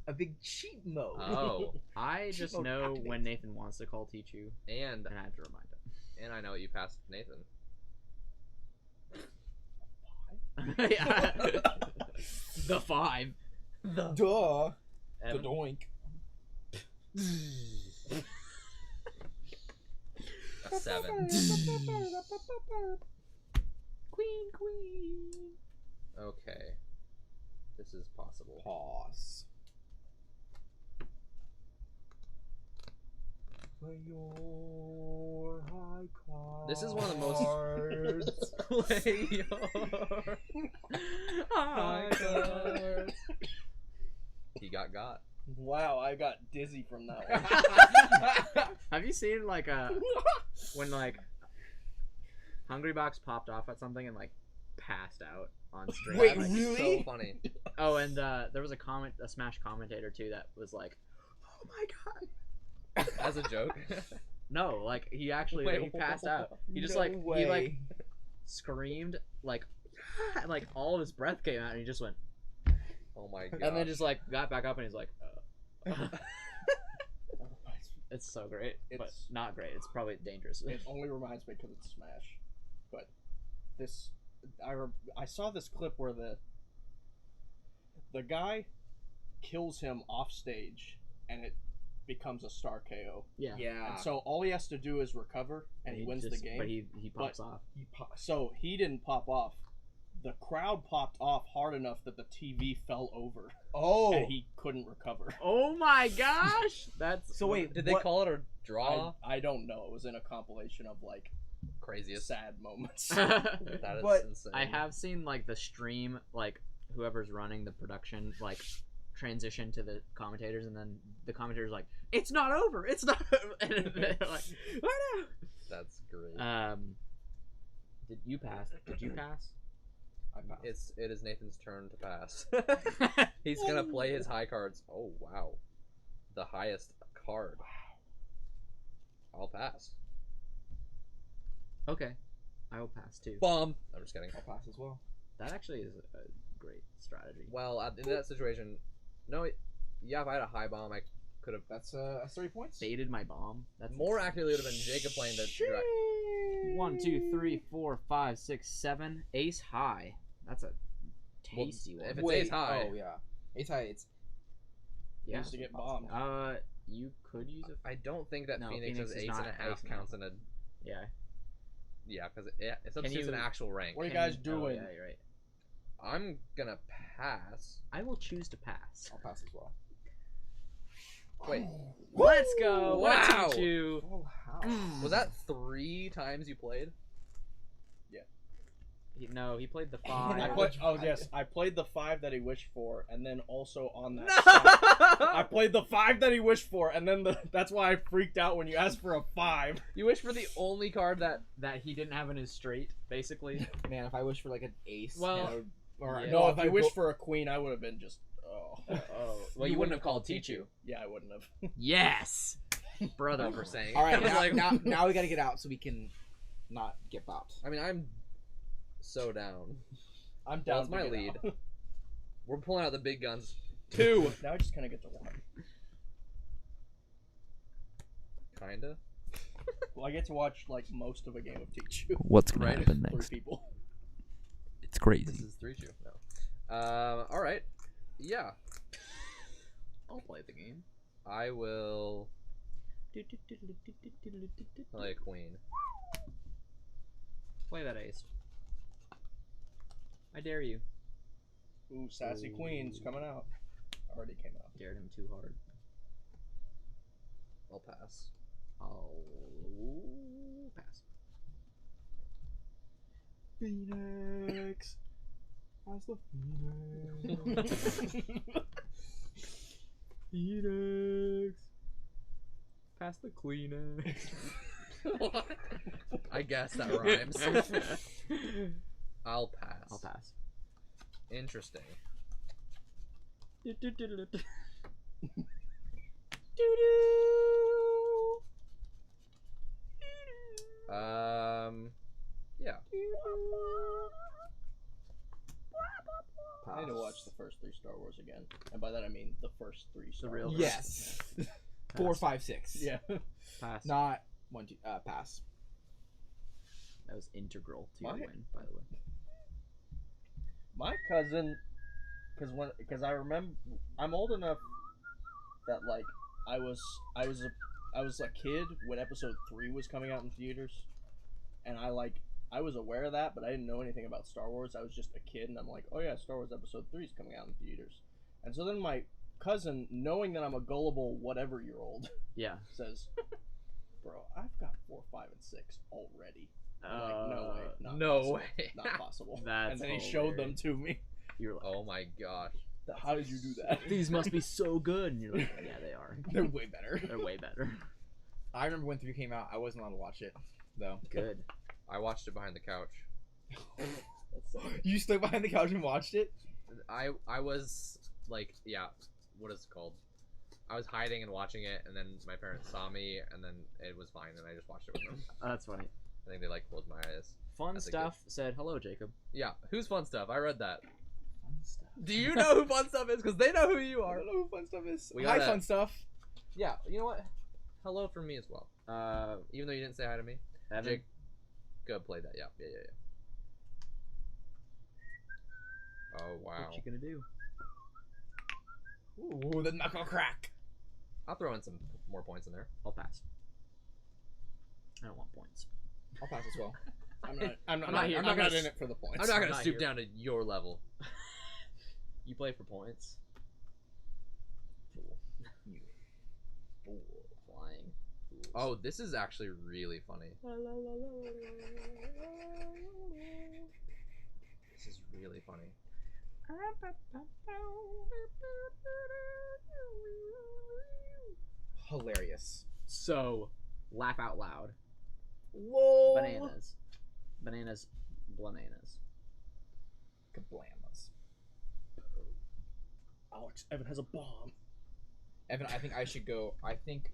a big cheat mode. Oh, I just Mode know activate. when Nathan wants to call Tichu, and and I have to remind I know you passed Nathan. him. Yeah. The 5. Duh. Evan? The doink. A 7. Queen. Okay. This is possible. Pause. Play your high cards. This is one of the most. Play your high cards. He got. Wow, I got dizzy from that one. Have you seen like when like Hungry Box popped off at something and like passed out on stream? Wait, That's really? So funny. Oh, and there was a Smash commentator too that was like, "Oh my god!" As a joke. No, like he actually Wait, he passed out. He just No like way. he like screamed like, and like all of his breath came out and he just went, Oh my god. and then just like got back up and he's like, It's so great, but It's- not great. It's probably dangerous. It only reminds me because it's Smash. But this, I saw this clip where the guy kills him off stage, and it becomes a star KO. Yeah. Yeah. And so all he has to do is recover, and he wins the game. But he pops off. So he didn't pop off. The crowd popped off hard enough that the TV fell over, Oh. and he couldn't recover. Oh my gosh! That's So wait, Did they call it a draw? I don't know. It was in a compilation of like Craziest. sad moments. That is But insane. I have seen like the stream, like whoever's running the production, like transition to the commentators, and then the commentators like, "It's not over. It's not over," and they're like, "Oh That's great. no." Did you pass? Did you pass? I passed. It is Nathan's turn to pass. He's gonna play his high cards. Oh wow, the highest card. Wow. I'll pass. Okay, I will pass too. Bomb. I'm just kidding. I'll pass as well. That actually is a great strategy. Well, in that situation, no. Yeah, if I had a high bomb, I could have. That's 3 points. Baited my bomb. That's More accurately, it would have been Jacob playing the. 1, 2, 3, 4, 5, 6, 7. Ace high. That's a tasty if one. it's ace high. Oh yeah. Ace high. It's Yeah. Used to get bombed. You could use a. I don't think that No, Phoenix's Phoenix is ace not and a half ace now. counts in a. Yeah. Yeah, because it substitutes you- an actual rank. What are you Can- guys oh, doing? yeah, you're right. I'm gonna pass. I will choose to pass. I'll pass as well. Wait, Let's go. Wow. What a Tichu. Oh how? was that 3 times you played? No, he played the 5. I played the 5 that he wished for, and then also on that. No! I played the 5 that he wished for, and then that's why I freaked out when you asked for a 5. You wish for the only card that. that he didn't have in his straight, basically. Man, if I wish for like an ace. Well, that would- or yeah. No, if I you wished go- for a queen, I would have been just. Oh. Well, you wouldn't have called Tichu. Yeah, I wouldn't have. Yes, brother. For saying. All right, I was now, like, now we gotta get out so we can not get bopped. I mean, I'm so down. I'm Well, down. it's my to get lead. out. We're pulling out the big guns. 2. Now I just kind of get to 1. Kinda. Well, I get to watch like most of a game of Tichu. What's gonna Right. happen 3 next? people. It's This crazy. is 3-2. No. All right. Yeah, I'll play the game. I will play a queen. Play that ace. I dare you. Ooh, sassy queens coming out. Already came out. Dared him too hard. I'll pass. I'll pass. Phoenix. How's the Phoenix? Pass the Kleenex. I guess that rhymes. I'll pass. I'll pass. Interesting. Yeah. I need to watch the first 3 Star Wars again, and by that I mean the first 3 Star real Wars. Yes. 4, 5, 6. Yeah. Pass. Not 1, 2. Pass. That was integral to Why? your win, by the way. My cousin, because I remember, I'm old enough that like I was a kid when Episode 3 was coming out in theaters, and I was aware of that, but I didn't know anything about Star Wars. I was just a kid, and I'm like, oh yeah, Star Wars Episode 3 is coming out in theaters, and so then my cousin, knowing that I'm a gullible whatever-year-old, Yeah. says, "Bro, I've got 4, 5, and 6 already." I'm like, no way, not no possible. way. Not possible. That's and then he showed them to me. You're like, Oh my gosh. How did you do that? these must be so good. And you're like, yeah, they are. They're way better. They're way better. I remember when 3 came out. I wasn't allowed to watch it, though. Good. I watched it behind the couch. That's so You stood behind the couch and watched it? I was like, yeah, what is it called? I was hiding and watching it, and then my parents saw me, and then it was fine, and I just watched it with them. Oh, that's funny. I think they like closed my eyes. Fun That's a stuff said, hello, Jacob. Yeah, who's fun stuff? I read that. Fun stuff. Do you know who fun stuff is? Because they know who you I are. don't know who fun stuff is. We Hi, gotta- fun stuff. Yeah, you know what? hello from me as well. Even though you didn't say hi to me. Evan, Jake, go play that. Yeah. Oh wow. what you gonna do? Ooh, the knuckle crack. I'll throw in some more points in there. I'll pass. I don't want points. I'll pass as well. I'm not not here. I'm I'm not not in it for the points. I'm not gonna not stoop here. down to your level. You play for points. Fool. You fool. Flying. Fools. Oh, this is actually really funny. This is really funny. Hilarious. So, laugh out loud. Whoa. Bananas. Bananas. Bananas. Kablamas. Alex, Evan has a bomb. Evan, I think I should go. I think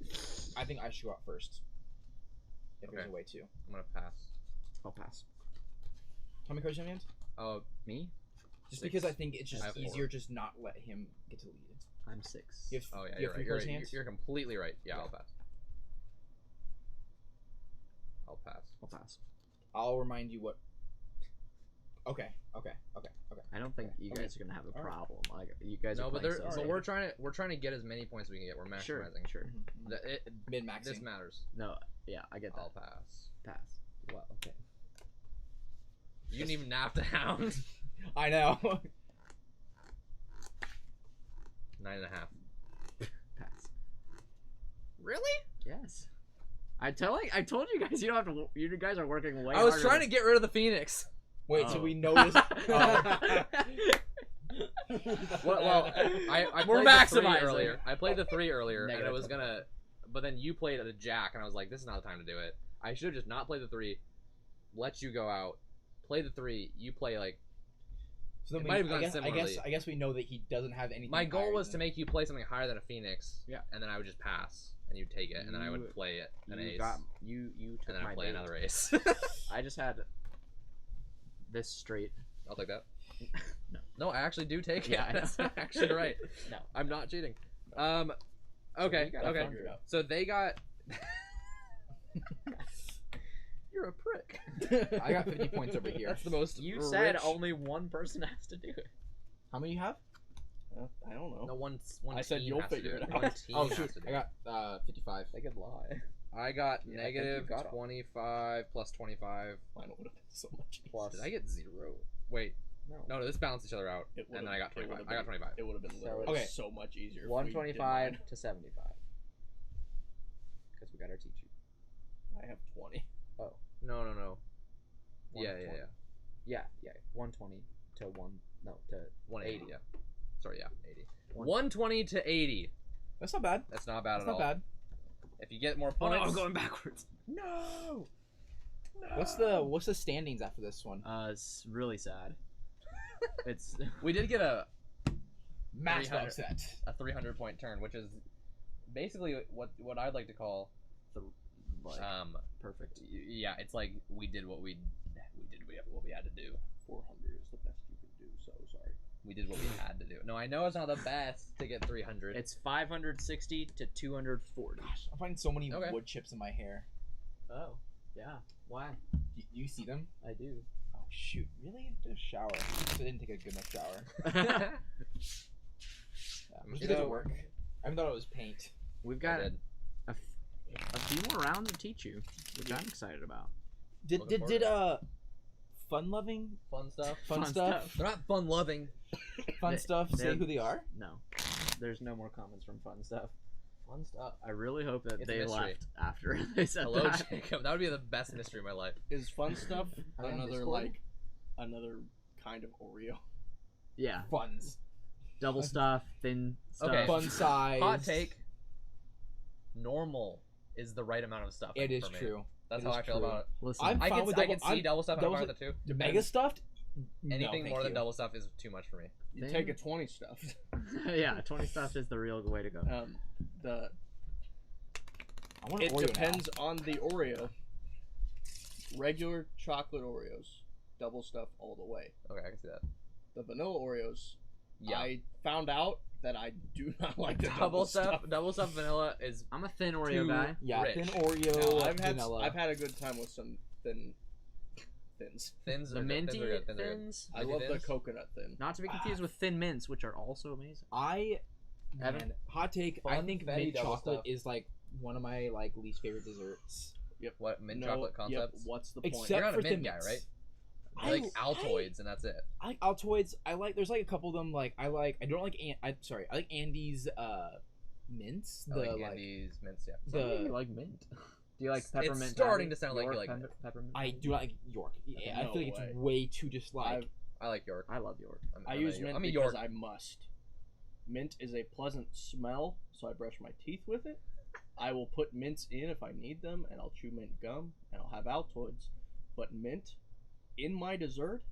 I should go out first. If there's Okay. a way to. I'm gonna pass. I'll pass. How many cards do you have in hand? Oh, Me? Just 6. because I think it's just I have 4. easier just not let him get to lead. I'm 6. You have, oh yeah, you you're have right. 3 You're, cards in right. hand? You're completely right. Yeah, I'll pass. I'll pass. I'll pass. I'll remind you what. Okay. I don't think you Okay. guys are gonna have a Alright. problem. Like you guys No, are but playing there. so But safe. we're trying to get as many points we can get. We're Sure, maximizing. sure. Mid maxing. This matters. No, yeah, I get that. I'll pass. Pass. Well, okay. You didn't even nap the hound. I know. 9.5. Pass. Really? Yes. I told you guys you don't have to. You guys are working way. I was harder trying to get rid of the phoenix. Wait, so Oh. we noticed. Well, I We're played the 3 maximizing. earlier. I played the 3 earlier, and I Negative was gonna, but then you played at a jack, and I was like, this is not the time to do it. I should have just not played the 3, let you go out, play the 3, you play like. So then It might have gone I guess similarly. we know that he doesn't have anything. My goal higher was to than- make you play something higher than a phoenix. Yeah. And then I would just pass, and you'd take it, and then I You- would play it an you ace, got you took and then my I'd play bait. another ace. I just had this straight. I'll take that. No. No, I actually do take it. Yeah, I know. That's actually right. No. I'm not cheating. you Okay. gotta Okay. figure it out. So they got. You're a prick. I got 50 points over here. That's the most. You said rich- only one person has to do it. How many you have? I don't know. No, one I said team you'll has to figure do it One out. team Oh has shoot! to do I got 55. They could lie. I got Yeah, I think negative you got it. 25 plus 25. Mine would have been so much easier. Plus. Did I get 0? Wait. No. No, this balanced each other out. It And then would've- I got it 25. would've I got been- 25. It would have been So literally Okay. so much easier. if we did 125 mine. to 75. Because we got our Tichu. I have 20. No. Yeah. 120. Yeah. 120 to 180. Yeah. Sorry, yeah. 80. One- 120 to 80. That's not bad. That's not bad That's at not all. bad. If you get more Oh points. no, I'm going backwards. No. What's the standings after this one? It's really sad. It's We did get a Max 300. upset. 300 point turn, which is basically what I'd like to call like, perfect. yeah, it's like we did what we had to do. 400 is the best you can do, so sorry. We did what we had to do. No, I know it's not the best to get 300. It's 560 to 240. Gosh, I'm finding so many Okay. wood chips in my hair. Oh, yeah. Why? You see them? I do. Oh shoot! Really? Did a shower. I didn't take a good enough shower. I'm It sure- doesn't work. I thought it was paint. We've I got did. a few more rounds of Tichu, which I'm excited about. Looking forward fun loving Fun stuff. fun stuff They're not fun loving. fun They- stuff say they're- who they are? No, there's no more comments from fun stuff. Fun stuff. I really hope that It's a they mystery. left after they said Hello, that. Jacob. That would be the best mystery of my life. Is fun stuff Are they on another Discord? another kind of Oreo? Yeah, Funs. double stuff, thin stuff. Okay. Fun size. Hot take. Normal is the right amount of stuff. It is for me. true. That's It how is I feel true. about it. Listen, I'm I fine can with I can double- see double stuff. I'm double- fine with it too. Mega stuffed? No, Anything thank more than you. double stuff is too much for me. You Thing? take a 20 stuffed. yeah, 20 stuff is the real way to go. The I want it Oreo depends on the Oreo. Regular chocolate Oreos, double stuff all the way. Okay, I can see that. The vanilla Oreos, Yeah. I found out that I do not like the Double stuff vanilla is I'm a thin Oreo Too- guy. Yeah, Rich. thin Oreo, No, vanilla. I've had a good time with some thins. thins. The are good. minty Thins are good. Thins are good. thins. I Minty love the thins? coconut thin. Not to be confused with thin mints, which are also amazing. Man, Evan? hot take. I Fun, think fatty mint double chocolate stuff. is like one of my like least favorite desserts. What mint No, chocolate yep, concepts? what's the point? Except You're not a for mint Thin guy, Mints. right? I You like Altoids, and that's it. I like Altoids. I like. There's like a couple of them. Like I like. I don't like. I like Andy's mints. I The like like. Andy's mints, yeah. The like mint. Do you like It's peppermint? starting patty? to sound like you York like mint. peppermint. I do not like York. Yeah, I No feel like way. it's way too just like. I like York. I love York. I use mint I'm a because York. I must. Mint is a pleasant smell, so I brush my teeth with it. I will put mints in if I need them, and I'll chew mint gum, and I'll have Altoids. But mint in my dessert?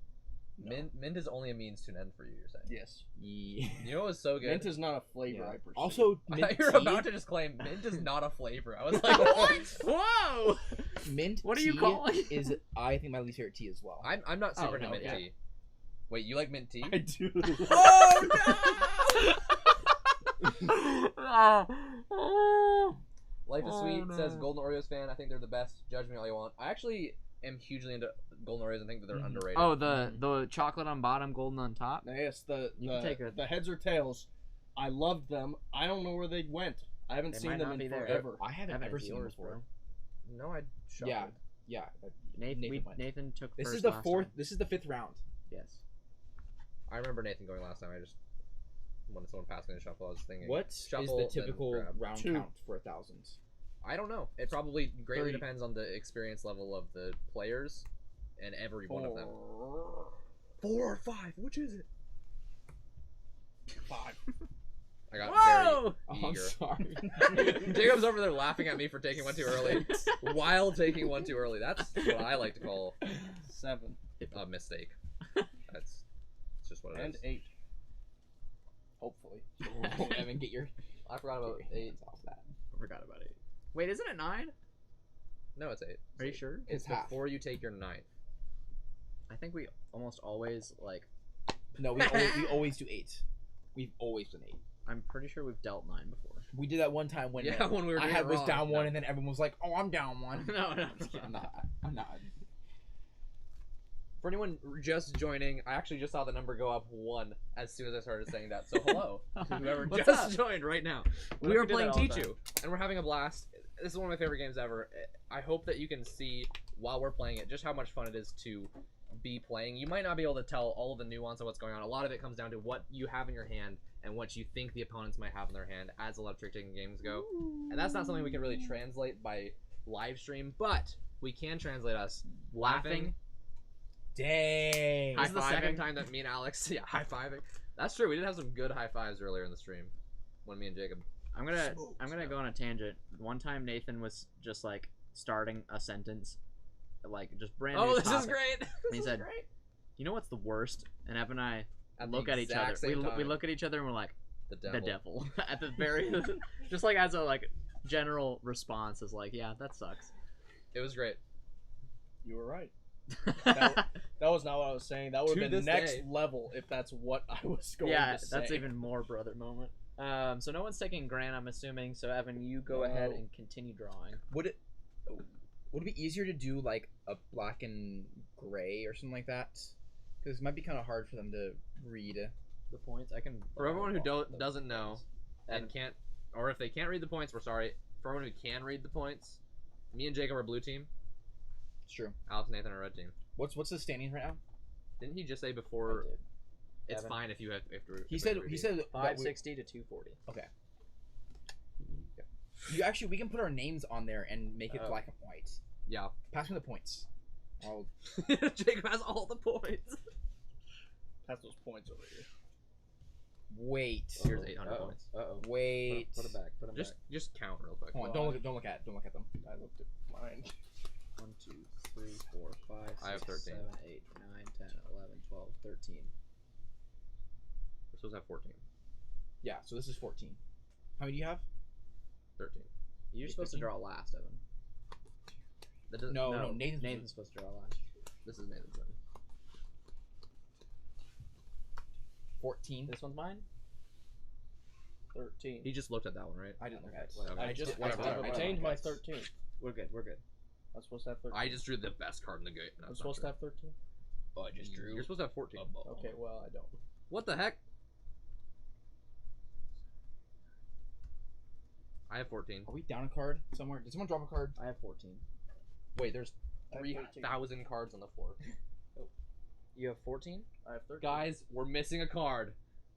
No. Mint is only a means to an end for you. You're saying. Yes. Yeah. You know what's so good? Mint is not a flavor Yeah. I pursue. Also, I mint thought you were tea. about to just claim mint is not a flavor. I was like, what? Whoa! Mint. What are you tea calling? Is I think my least favorite tea as well. I'm not super Oh, into no, mint yeah. tea. Wait, you like mint tea? I do. Oh Life is Oh, Sweet says no. Golden Oreos fan. I think they're the best. Judge me all you want. I actually am hugely into Golden Oreos and think that they're Mhm. underrated. Oh, the chocolate on bottom, golden on top. Yes, You can take a- the heads or tails. I loved them. I don't know where they went. I haven't They seen might them not in be there. forever. I haven't Evan, ever it's seen them yours, before. bro. No, I shuffled. Yeah. Nathan, went. Nathan took This first is the last fourth. time. This is the fifth round. Yes. I remember Nathan going last time. I just when someone passed me to shuffle, I was thinking. What is Shuffle, the then typical grab. round 2. count for 1,000s? I don't know. It probably greatly 3. depends on the experience level of the players and every one of them. 4 or 5. Which is it? 5. I got Whoa! Oh, very I'm eager. sorry. Jacob's over there laughing at me for taking one too early, while taking one too early. That's what I like to call 7 a mistake. It's just what it and is. 8. Hopefully. Oh, Evan, get your. I forgot about get your 8. hands off that. I forgot about it. Wait, isn't it 9? No, it's 8. Are you sure? It's It's half. before you take your 9th. I think we almost always like. No, we always do 8. We've always done 8. I'm pretty sure we've dealt 9 before. We did that one time when Yeah, when we were I doing had it was wrong. down one, No. and then everyone was like, "Oh, I'm down one." no, no. I'm not. For anyone just joining, I actually just saw the number go up 1 as soon as I started saying that. So hello to whoever What's just up? joined right now. What We if are we did playing that all the Tichu, and we're having a blast. This is one of my favorite games ever. I hope that you can see while we're playing it just how much fun it is to be playing. You might not be able to tell all of the nuance of what's going on. A lot of it comes down to what you have in your hand and what you think the opponents might have in their hand as a lot of trick-taking games go. And that's not something we can really translate by live stream, but we can translate us laughing. Dang. This is the second High-fiving. time that me and Alex, high-fiving. That's true. We did have some good high-fives earlier in the stream when me and Jacob. I'm gonna go on a tangent. One time Nathan was just like starting a sentence, like just brand new. Oh, this is topic. great. He This is said, great. "You know what's the worst?" And Evan and I At look the at each other. exact We, same we time. look at each other and we're like, The devil. "The devil." At the very, just like as a like general response is like, "Yeah, that sucks." It was great. You were right. That was not what I was saying. That would To have been this next day. level if that's what I was going Yeah, to say. that's even more brother moment. So no one's taking Grant, I'm assuming. So Evan, you go ahead No. and continue drawing. Would it be easier to do like a black and gray or something like that? Because it might be kind of hard for them to read. The points I can. For everyone who the doesn't know and can't, or if they can't read the points, we're sorry. For everyone who can read the points, me and Jacob are blue team. It's true. Alex and Nathan are red team. What's the standings right now? Didn't he just say before? I did. It's Evan. fine if you have. If He said that 560 to 240. we can put our names on there and make it Oh. black and white. Yeah. Pass me the points. I'll Jacob has all the points. Pass those points over here. wait. Here's 800 points. Uh-oh. Wait. Put it back. Put them Just back. just count real quick. Hold on. Don't look at them. I looked at mine. 1, 2, 3, 4, 5, 6, I have 13. 7, 8, 9, 10, 11, 12, 13. We're supposed to have 14. Yeah. So this is 14. How many do you have? 13. You're Eight, supposed to 15? draw last, Evan. That doesn't, No, Nathan's Nathan's supposed to draw last. This is Nathan's one. 14. This one's mine? 13. He just looked at that one, right? I didn't look at it. Okay. I just Whatever. I changed my 13. We're good. We're good. I'm supposed to have 13. I just drew the best card in the game. No, I'm it's not supposed to true. have 13. Oh, I just drew. You're supposed to have 14. Okay, well I don't. What the heck? I have 14. Are we down a card somewhere? Did someone drop a card? I have 14. Wait, there's I have 13. 3,000 cards on the floor. You have 14? I have 13. Guys, we're missing a card.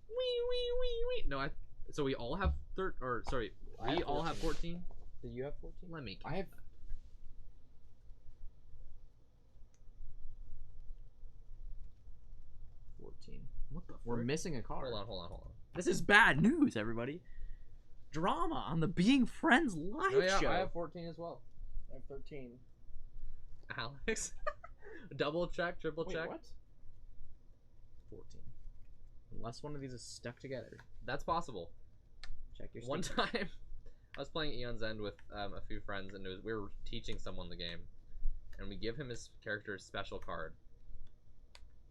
Wee. No, so we all have I have we all have 14. Did you have 14? Let me. I have 14. What the? We're frick? missing a card. Hold on. This is bad news, everybody. Drama on the Being Friends live Oh, yeah, show. I have 14 as well. I have 13. Alex, double check, triple Wait, check. what? 14. Unless one of these is stuck together. That's possible. Check your One statement. time, I was playing Eon's End with a few friends, and we were teaching someone the game, and we give him his character's special card.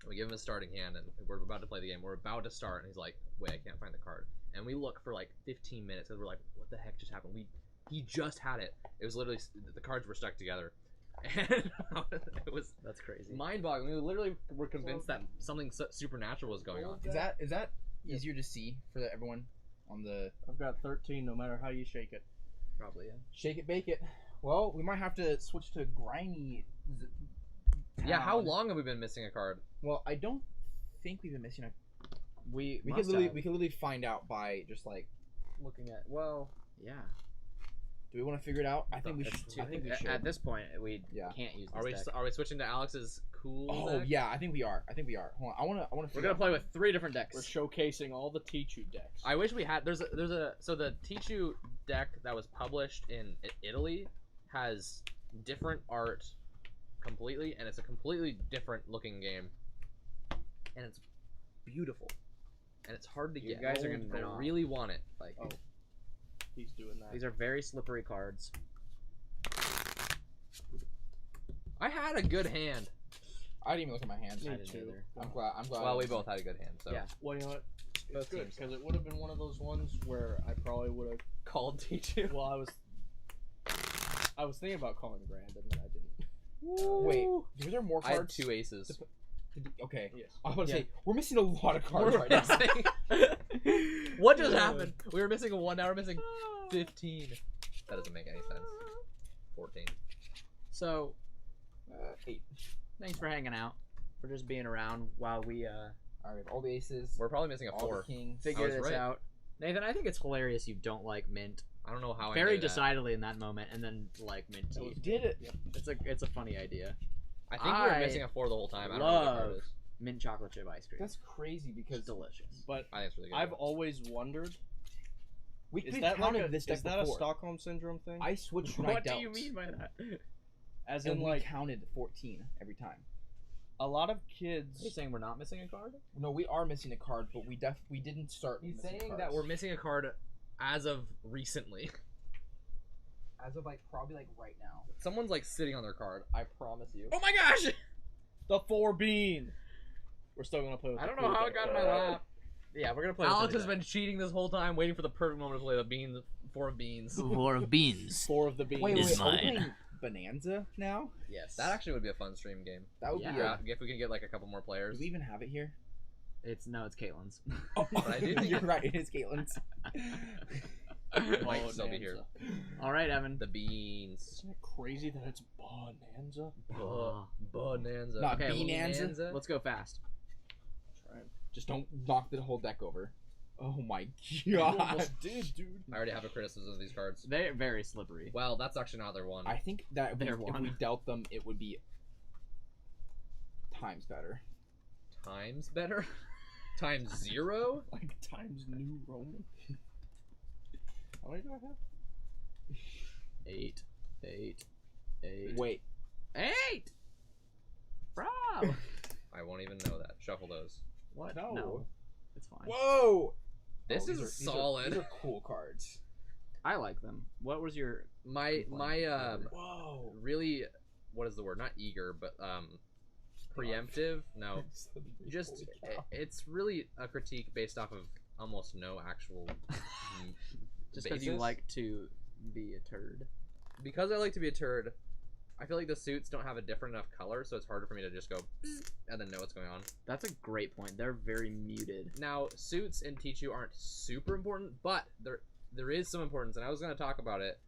And we give him his starting hand, and we're about to play the game. We're about to start, and he's like, "Wait, I can't find the card." And we look for like 15 minutes, and we're like, "What the heck just happened?" He just had it. It was literally the cards were stuck together, and it was That's crazy. mind-boggling. We literally were convinced that something supernatural was going on. Is that easier to see for everyone on the I've got 13 no matter how you shake it. Probably, yeah. shake it, bake it? Well, we might have to switch to grimy. Yeah, how town. long have we been missing a card? Well, I don't think we've been missing a. We We must could have. literally find out by just like. looking at. Well, yeah. Do we want to figure it out? I think we It's should. too- I think we at- should. At this point, we Yeah. can't use this Are we deck. are we switching to Alex's cool? Oh deck? yeah, I think we are. Hold on, I wanna. We're figure gonna out- play with 3 different decks. We're showcasing all the Tichu decks. I wish we had. So the Tichu deck that was published in Italy has different art completely, and it's a completely different looking game, and it's beautiful, and it's hard to You get. guys are gonna I know. really want it. Like, Oh. He's doing that. These are very slippery cards. I had a good hand. I didn't even look at my hands. Me I didn't too. either. I'm glad. Well, we both had a good hand. So Yeah. Well, you know what? Both It's good teams. because it would have been one of those ones where I probably would have. called Tichu. Well, I was thinking about calling Grand and then I didn't. Wait, were there more I had cards? 2 aces. Okay. Yes. I was about to Yeah. say we're missing a lot of cards We're right now. missing- What just happened? We were missing a 1. Now we're missing 15. That doesn't make any sense. 14. So, 8. thanks for hanging out. For just being around while we All right, we have all the aces. We're probably missing a all 4. the kings. figure was this right. out. Nathan, I think it's hilarious you don't like mint. I don't know how I Very knew that. decidedly in that moment, and then like mint That tea. was- Did it? It's a funny idea. I think we were I missing a 4 the whole time. I don't know what the card love is. mint chocolate chip ice cream. That's crazy because It's delicious. But I think it's really good. I've always wondered: we is could that counted like a, this deck is that a before. Stockholm syndrome thing? I switched when I What do dealt. you mean by that? As And in, we like, counted 14 every time. a lot of Are you kids. saying we're not missing a card? No, we are missing a card, but we didn't start. He's missing saying cards. that we're missing a card as of recently. as of like probably like right now. Someone's like sitting on their card. I promise you. Oh my gosh! The 4 bean. We're still gonna play with. I the don't know cool how it deck. got in my lap. Yeah, we're gonna play. Alex has been cheating this whole time, waiting for the perfect moment to play the beans. 4 of beans. 4 of beans. 4 of the beans. Wait, Is are we mine. playing Bonanza now? Yes. That actually would be a fun stream game. That would Yeah. be. Yeah, if we can get like a couple more Do players. we even have it here? It's Caitlin's. Oh, But I do think- you're right. It is Caitlin's. It might still be here. Bonanza. All right, Evan. The beans. Isn't it crazy that it's Bonanza? Bonanza. Not Okay, well, Bonanza. Let's go fast. Right. Just don't knock the whole deck over. Oh my You god. almost did, dude. I already have a criticism of these cards. They're very slippery. Well, that's actually not their one. I think that They're if one. we dealt them, it would be times better. Times better? Times 0? Like Times New Roman. How many do I have? 8. Wait. 8! Bro! I won't even know that. Shuffle those. What? No. It's fine. Whoa. This Oh, is these solid. These are cool cards. I like them. What was your... my Whoa. really, what is the word? Not eager, but preemptive. No, just it's really a critique based off of almost no actual. Just because you basis. like to be a turd. Because I like to be a turd, I feel like the suits don't have a different enough color, so it's harder for me to just go and then know what's going on. That's a great point. They're very muted. Now, suits in Tichu aren't super important, but there is some importance, and I was going to talk about it.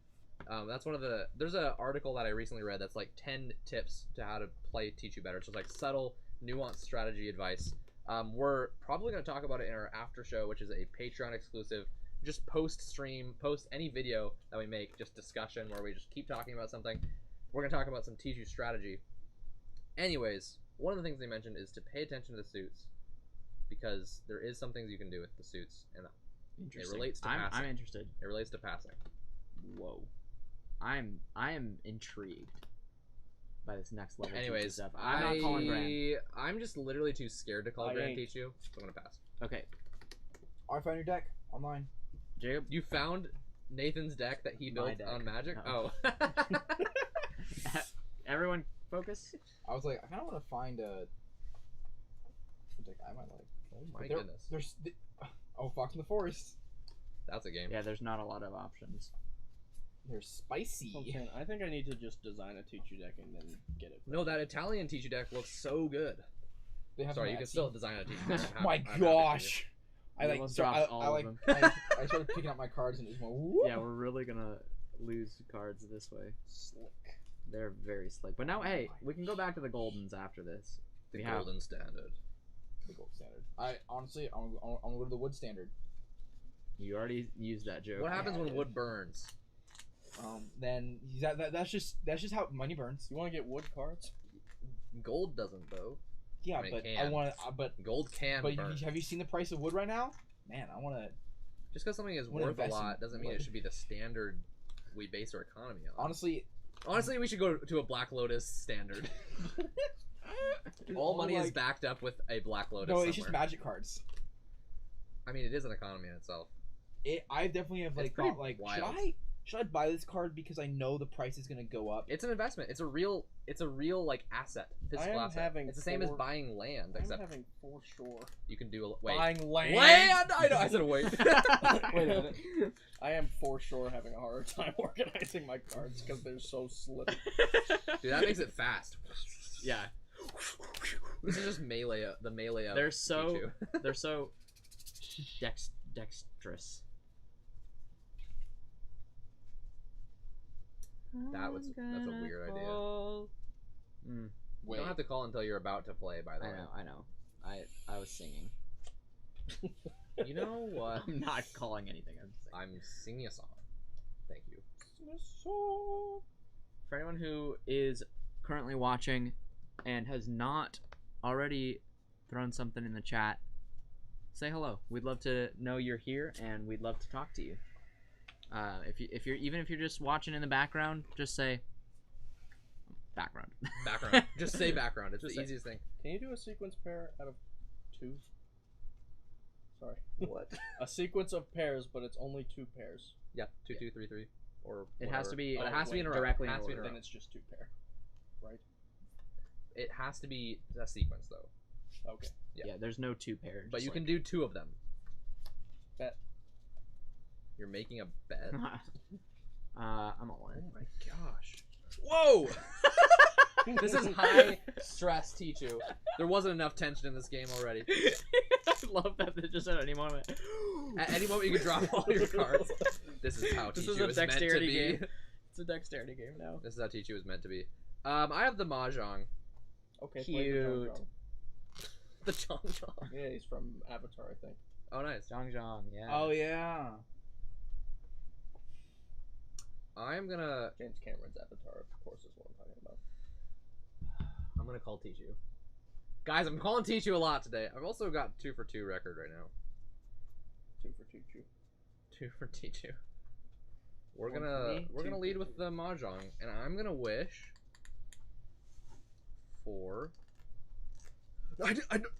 That's one of the... There's an article that I recently read that's like 10 tips to how to play Tichu better. So it's like subtle, nuanced strategy advice. We're probably going to talk about it in our after show, which is a Patreon exclusive. Just post-stream, post any video that we make, just discussion where we just keep talking about something. We're going to talk about some Tichu strategy. Anyways, one of the things they mentioned is to pay attention to the suits, because there is some things you can do with the suits, and it relates to passing. I'm interested. It relates to passing. Whoa. I am intrigued by this next level. Anyways, stuff. I'm not calling Grand. I'm just literally too scared to call Grand Tichu, so I'm going to pass. Okay. I found your deck online. Jacob? You found Nathan's deck that he built deck. on Magic? Oh. Everyone focus. I was like, I kind of want to find a deck I might like. Oh my There- goodness. There's Fox in the Forest. That's a game. Yeah, there's not a lot of options. They're spicy. Okay, I think I need to just design a Tichu deck and then get it. No, that Italian Tichu deck looks so good. They have Sorry, them you at can Etsy. still design a Tichu deck. My I'm happy to gosh. I You like almost so dropped I all of like them. I started picking up my cards and it just went whoop. Yeah, we're really gonna lose cards this way. Slick. They're very slick. But now, hey, we can go back to the Goldens after this. The We have- golden standard. The gold standard. I honestly, I'm gonna go to the wood standard. You already used that joke. What happens Yeah, I when did. wood burns? Then that's just how money burns. You want to get wood cards? Gold doesn't, though. Yeah, I mean, but it I can. want to. But Gold can burn. have you seen the price of wood right now? Man, I want to. Just because something is Wanna worth a invest in lot doesn't mean it wood. should be the standard we base our economy on. Honestly, Honestly, we should go to a Black Lotus standard. All money is backed up with a Black Lotus no, somewhere. it's just magic cards. I mean, it is an economy in itself. I definitely have It's like pretty thought like wild. should I buy this card because I know the price is gonna go up. It's an investment. It's a real like asset. Physical am asset. having It's the same as four- buying land, I'm except having for sure. you can do a wait. Buying land. Land! I know. I said wait. Wait a minute. I am for sure having a harder time organizing my cards because they're so slick. Dude, that makes it fast. Yeah, This is just melee. The melee of they're so Tichu. they're so dexterous. That's a weird idea. Mm, You Wait, don't have to call until you're about to play. By the I way, know. I was singing. You know what? I'm not calling anything. I'm I'm singing a song. Thank you. For anyone who is currently watching and has not already thrown something in the chat, say hello. We'd love to know you're here, and we'd love to talk to you. If you're just watching in the background, just say background. Background. Just say background. It's Just the say- easiest thing. Can you do a sequence pair out of two? Sorry. What? A sequence of pairs, but it's only two pairs. Yeah. 2, 2, 3, 3, or It has to be. But it Oh, has to be in a row. directly It has in to be in a order. row. Then it's just two pair. Right? It has to be a sequence though. Okay. Yeah. There's no two pairs. But you can do 2 of them. Bet. You're making a bet. I'm all in. Oh my gosh. Whoa! This is high stress, Tichu. There wasn't enough tension in this game already. I love that just at any moment. At any moment, you can drop all your cards. This is how This Tichu is a is meant to dexterity be. game. It's a dexterity game now. This is how Tichu is meant to be. I have the Mahjong. Okay. play the Zhong Cute. Zhong. The Chong. Yeah, he's from Avatar, I think. Oh, nice. Zhang, yeah. oh yeah. I'm gonna James Cameron's Avatar, of course, is what I'm talking about. call Tichu. Guys, I'm calling Tichu a lot today. I've also got 2 for 2 record right now. 2 for Tichu. 2 for Tichu. We're 1 for gonna me, 2 lead for with two. the Mahjong, and I'm gonna wish for.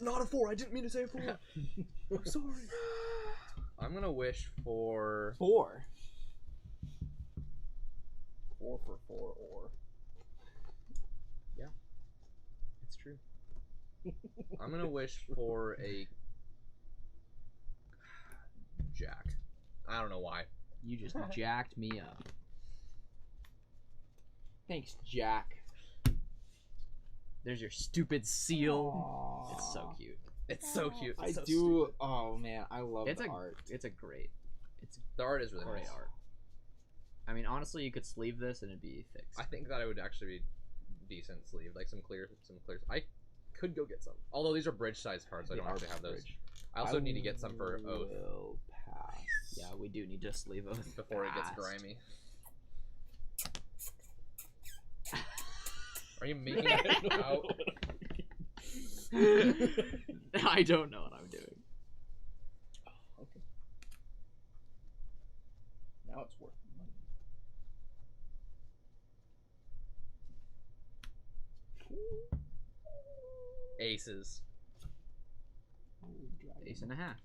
Not a 4. I didn't mean to say a 4. I'm sorry. I'm gonna wish for 4. 4 for 4 or. It's true. I'm gonna wish for a. I don't know why. You just jacked me up. Thanks, Jack. There's your stupid seal. It's so cute. It's so cute. I It's so do. stupid. Oh man, I love It's the a art. It's a great. It's The art is really great nice. art. I mean, honestly, you could sleeve this and it'd be fixed. I think that it would actually be decent sleeve, like some clears. I could go get some. Although these are bridge size cards, so I They don't are actually have those. bridge. I also need to get some for Oath Will pass. Yeah, we do need to sleeve Oath before it gets fast. grimy. Are you making it out? I don't know what I'm doing. Okay. Now it's worth money. Aces. Ace and a half.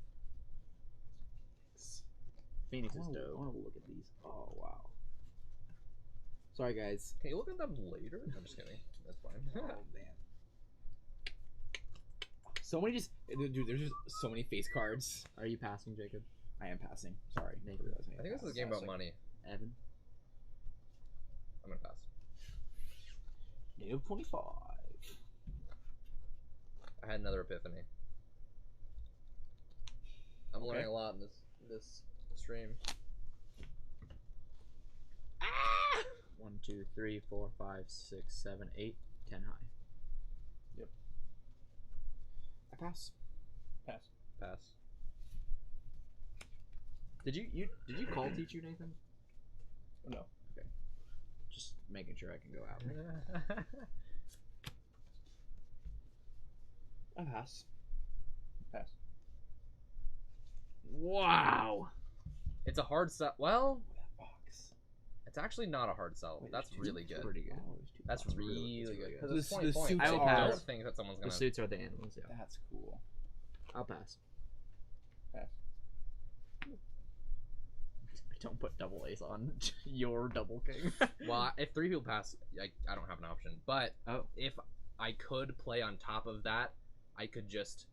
Phoenix is I dope. want to look at these. Oh wow. Sorry guys. Can you look at them later? I'm just kidding. That's fine. Oh man. So many dude. There's just so many face cards. Are you passing, Jacob? I am passing. Sorry. Maybe. Never realized I think this is a game about money. Evan? I'm gonna pass. Negative 25. I had another epiphany. I'm learning a lot in this stream. 1, 2, 3, 4, 5, 6, 7, 8, 10 high. I pass. Pass. Pass. Did you call Tichu, Nathan? No. Just making sure I can go out. I pass. Pass. Wow. It's a hard sell. Well, That box. it's actually not a hard sell. Wait, That's there's really two- good. Pretty good. Oh, there's two That's boxes. really it's good. really Because good. it's The 20 points. suits I will I pass. don't think that someone's The gonna. suits are the animals, yeah. That's cool. I'll pass. Pass. Don't put double ace on your double king. Well, if 3 people pass, I don't have an option. But Oh. if I could play on top of that, I could just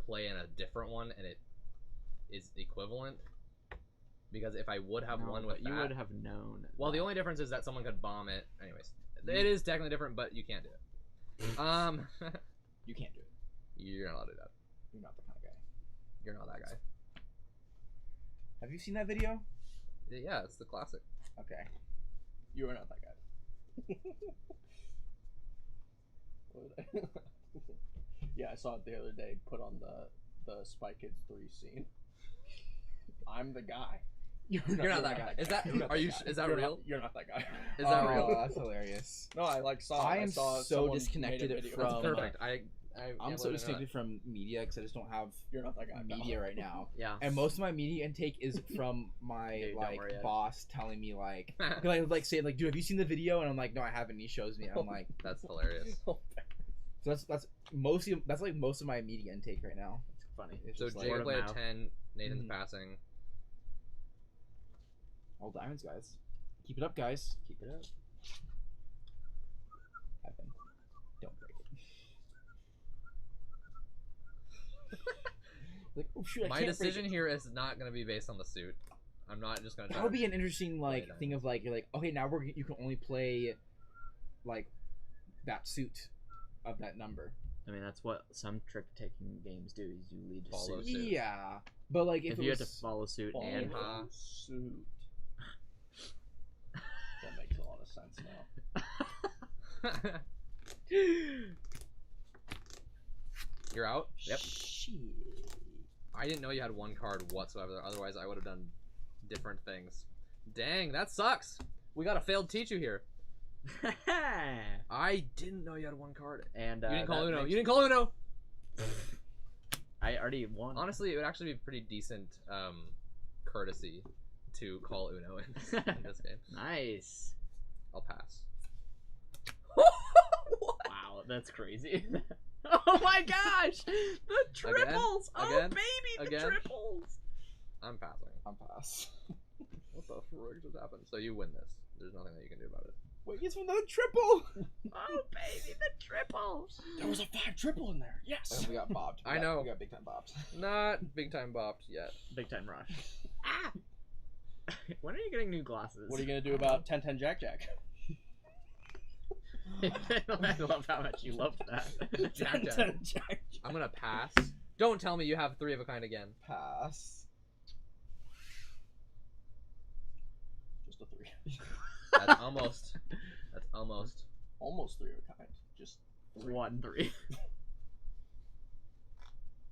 play in a different one, and it is equivalent. Because if I would have No, one but with you that, would have known. well, the that. only difference is that someone could bomb it. Anyways, it is technically different, but you can't do it. You can't do it. You're not allowed to do that. You're not the kind of guy. You're not that guy. Have you seen that video? Yeah, it's the classic. Okay. You are not that guy. What was that? Yeah, I saw it the other day. Put on the Spy Kids 3 scene. I'm the guy. You're not that guy. Is that? You're not Are that you? guy. Is that You're real? Not, you're not that guy. Is that Oh, real? That's hilarious. No, I saw. I it. am saw so someone disconnected made a video. from- That's perfect. I'm so disconnected from media because I just don't have You're not that guy. pal. media right now. Yeah. And most of my media intake is from my Dude, don't like worry, Ed. boss telling me like, cause I would like say like, dude, have you seen the video? And I'm like, no, I haven't. And he shows me. And I'm like, That's hilarious. so that's mostly that's like most of my media intake right now. It's funny. It's So just Jacob word of played a mouth. 10. Nathan's Mhm. passing. all diamonds, guys. Keep it up, guys. Keep it up. Evan, don't break it. Like, oh shoot, I My can't break decision it. here is not going to be based on the suit. I'm not just going to. That would be an interesting like Play thing of like you're like okay now you can only play like that suit of that number. I mean, that's what some trick-taking games do. Is you lead to Follow suit. suit. Yeah, but like if If it you was had to follow suit Follow and suit. That makes a lot of sense now. You're out? Yep. Shit. I didn't know you had one card whatsoever. Otherwise, I would have done different things. Dang, that sucks. We got a failed Tichu here. I didn't know you had one card. and You didn't call that Uno. makes- You didn't call Uno. I already won. Honestly, it would actually be pretty decent courtesy to call Uno in this game. Nice. I'll pass. Wow, that's crazy. Oh my gosh! The triples! Again? Oh baby, the Again? triples! I'm passing. I'm pass. What the frick just happened? So you win this. There's nothing that you can do about it. Wait, it's another triple. Oh baby, the triples! There was a 5 triple in there. Yes. And we got bobbed. I know. We got big time bobbed. Not big time bopped yet. Big time rush. Ah! When are you getting new glasses? What are you gonna do about 10-10 Jack? I love how much you love that. Jack. 10-10 Jack. I'm gonna pass. Don't tell me you have 3 of a kind again. Pass. Just a 3. That's almost. That's almost. Almost 3 of a kind. Just 1, 3.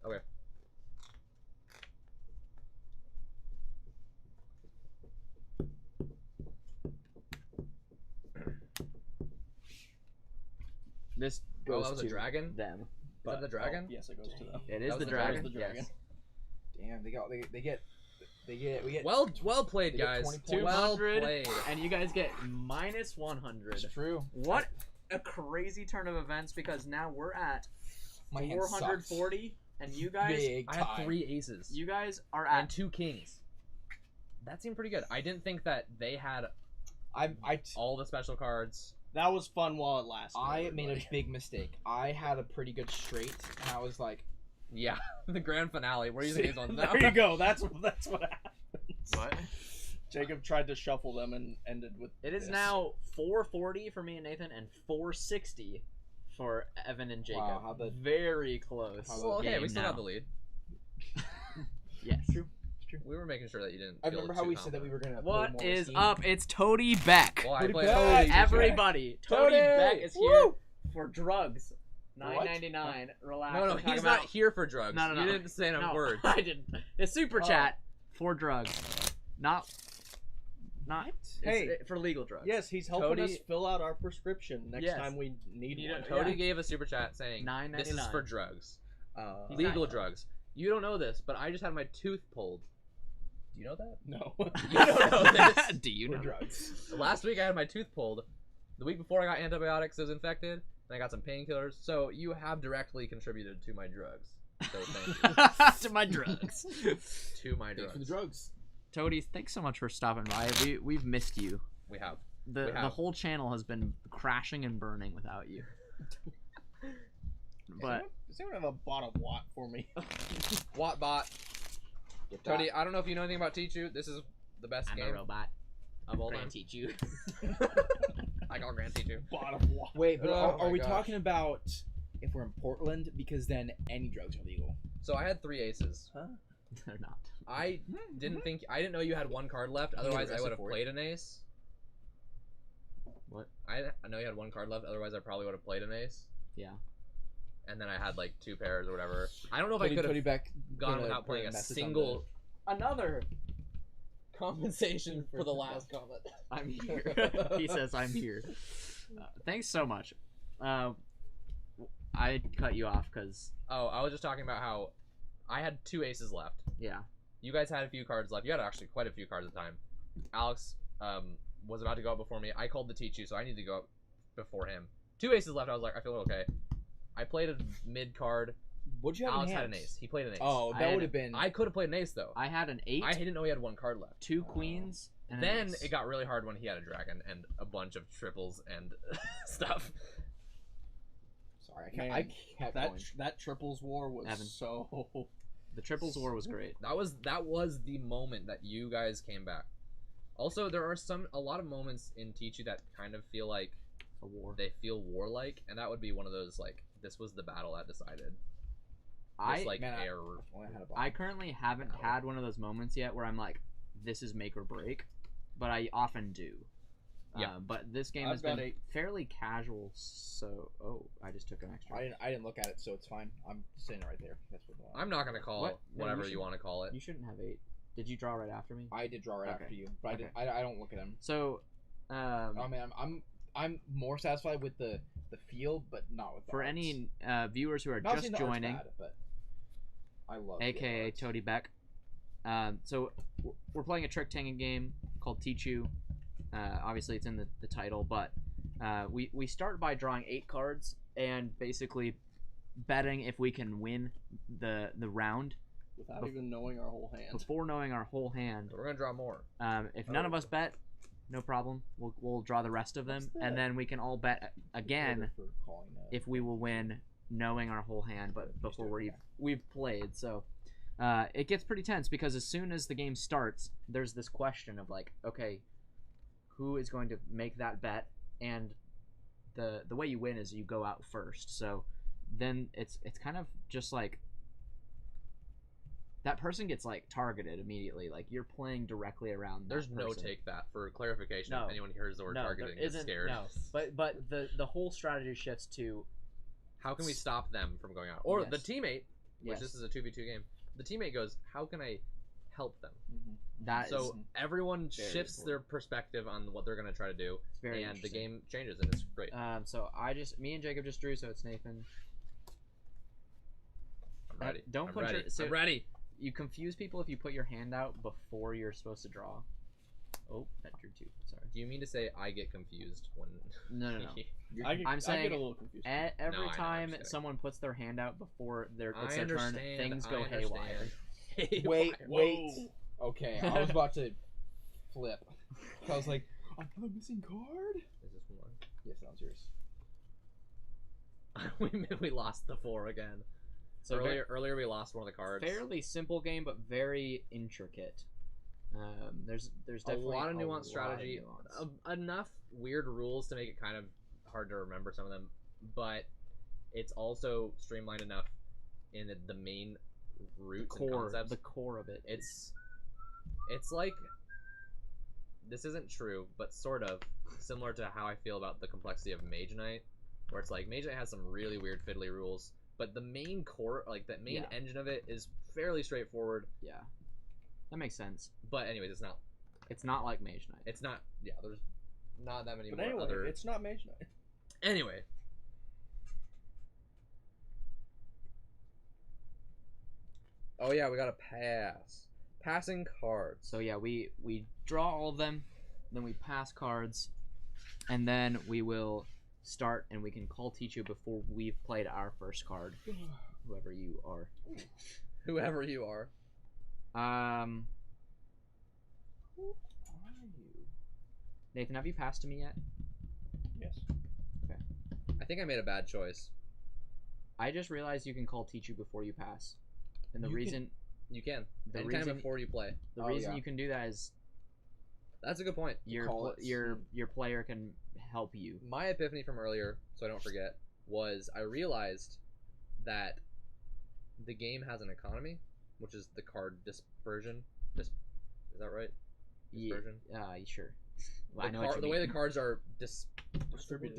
Okay. This Oh, goes that was to a dragon? them. Is that the dragon? Oh, yes, it goes to them. It That is was the the dragon. dragon. Yes. Damn, we get Well played, They get guys. 20 points. Well 200, played. and you guys get minus 100. It's true. What a crazy turn of events, because now we're at My hand 440, and you guys, Big I time. had 3 aces you guys are and at 2 kings. That seemed pretty good. I didn't think that they had I all the special cards. That was fun while it lasted. made a everybody. big mistake. I had a pretty good straight, and I was like, Yeah, the grand finale. We're using these ones now. There you go. That's what happens. what? Jacob tried to shuffle them and ended with. It is this. now 440 for me and Nathan, and 460 for Evan and Jacob. Wow, how the- Very close. how the Well, okay, we game still now. got the lead. Yes. True. We were making sure that you didn't. I feel remember how too we said that we confident. were gonna. What play more is Steam. up? It's Toady Beck. Well, I Toady played Beck. Toady. Everybody, Toady Toady! Beck is here Woo! for drugs. What? $9.99. Relax. No, I'm talking he's about- not here for drugs. No, no, You no. didn't say enough No, words. I didn't. It's super Oh. chat for drugs, not Hey. it's for legal drugs. Yes, he's helping Toady- us fill out our prescription next Yes. time we need You one. know, Cody Yeah. gave a super chat saying, "This is $9.99. for drugs, He's legal not- drugs." You don't know this, but I just had my tooth pulled. Do you know that? No. You don't know this. Do you For know? drugs? Last week I had my tooth pulled. The week before I got antibiotics, I was infected, and I got some painkillers. So you have directly contributed to my drugs. So thank you. To my drugs. To my Thanks for the drugs. drugs. Toady, thanks so much for stopping by. We've missed you. We have. The We have. whole channel has been crashing and burning without you. But Does anyone have a bottom watt for me? Wattbot. Get Cody, I don't know if you know anything about Tichu. This is the best I'm a game robot. of all time. Grand teach you. I call Grand Tichu. Bottom watt. Wait, but Oh are my we gosh. talking about if we're in Portland? Because then any drugs are legal. So I had 3 aces. They're not. I didn't know you had 1 card left. You get Otherwise, I arrested would have for it. played an ace. What? I know you had 1 card left. Otherwise, I probably would have played an ace. Yeah. And then I had like 2 pairs or whatever. I don't know if I Cody, could Cody have Beck gone put without playing a message on single. Another compensation for the last comment. I'm here. He says I'm here. Thanks so much. I cut you off because Oh, I was just talking about how I had 2 aces left. yeah. You guys had a few cards left. You had actually quite a few cards at the time. Alex was about to go up before me. I called the Tichu, so I need to go up before him. 2 aces left. I was like, I feel okay. I played a mid card. What'd you have Alex in had an hand? ace. He played an ace. Oh, I that had- would have been. I could have played an ace though. I had an 8, I didn't know he had 1 card left. 2 queens, and an Then ace. it got really hard when he had a dragon and a bunch of triples and stuff. Sorry, Man, I kept That going. that triples war was Evan. so. The triples war was great. That was the moment that you guys came back. Also, there are a lot of moments in Tichu that kind of feel like A war. they feel warlike, and that would be one of those like this was the battle that decided. I This like man, air. Only had a I currently haven't had one of those moments yet where I'm like, this is make or break, but I often do. Yeah. But this game I've has got been 8. fairly casual, so I just took an extra. I didn't look at it, so it's fine. I'm saying it right there. That's what I'm not gonna call What? it No, whatever you you want to call it. You shouldn't have 8. Did you draw right after me? I did draw right Okay. after you, but Okay. I don't look at them. So, I mean, I'm more satisfied with the feel, but not with the for arts. any viewers who are Not just saying the art's joining, bad, but I love the aka arts. Toady Beck. So we're playing a trick taking game called Tichu. Obviously, it's in the title, but we start by drawing 8 cards and basically betting if we can win the round Without even knowing our whole hand. before knowing our whole hand. We're gonna draw more. If none of us bet, no problem. We'll draw the rest of them, What's that? and then we can all bet again For calling that. if we will win knowing our whole hand, but before we've played. So it gets pretty tense because as soon as the game starts, there's this question of like, okay, who is going to make that bet? And the way you win is you go out first. So then it's kind of just like that person gets like targeted immediately. Like you're playing directly around. There's that no person. take that for clarification. No. If anyone hears the word No, targeting, there gets isn't. scared. No, but the whole strategy shifts to How can we stop them from going out? Or Yes. the teammate, which Yes. this is a 2v2 game. The teammate goes, how can I help them? that. So Is everyone very shifts their perspective on what they're going to try to do, very and the interesting. game changes, and it's great. So me and Jacob just drew, so it's Nathan. I'm ready. don't I'm put ready. your- so- I'm ready. You confuse people if you put your hand out before you're supposed to draw. Oh, that drew two. Sorry. Do you mean to say I get confused when? No. I I'm saying get a little confused. Every No, I know, time I'm just kidding. someone puts their hand out before it's I their turn, understand. things I go haywire. understand. Wait. Whoa. Okay, I was about to flip. I was like, I'm not missing card. Is this one Yes, that was yours. mine? we lost the 4 again. So Earlier we lost one of the cards. fairly simple game, but very intricate. There's A definitely lot of a nuanced lot of strategy, nuance. enough weird rules to make it kind of hard to remember some of them, but it's also streamlined enough in the main roots and concepts. The core of it. It's like, this isn't true, but sort of similar to how I feel about the complexity of Mage Knight, where it's like Mage Knight has some really weird fiddly rules, but the main core, like that main engine of it, is fairly straightforward. Yeah, that makes sense. But anyways, it's not. It's not like Mage Knight. It's not. Yeah, there's not that many But more anyway, other. it's not Mage Knight. Anyway. Oh yeah, we gotta pass. Passing cards. So yeah, we draw all of them, then we pass cards, and then we will start, and we can call Tichu before we've played our first card, whoever you are. Whoever you are. Who are you? Nathan, have you passed to me yet? Yes. I think I made a bad choice. I just realized you can call Tichu before you pass, and the You reason You can. the Anytime reason before you play. the Oh, reason yeah. you can do that is That's a good point. call it. your player can help you. My epiphany from earlier, so I don't forget, was I realized that the game has an economy, which is the card dispersion. Is that right? Dispersion? Sure. The, I know what you the way mean. the cards are Distributed.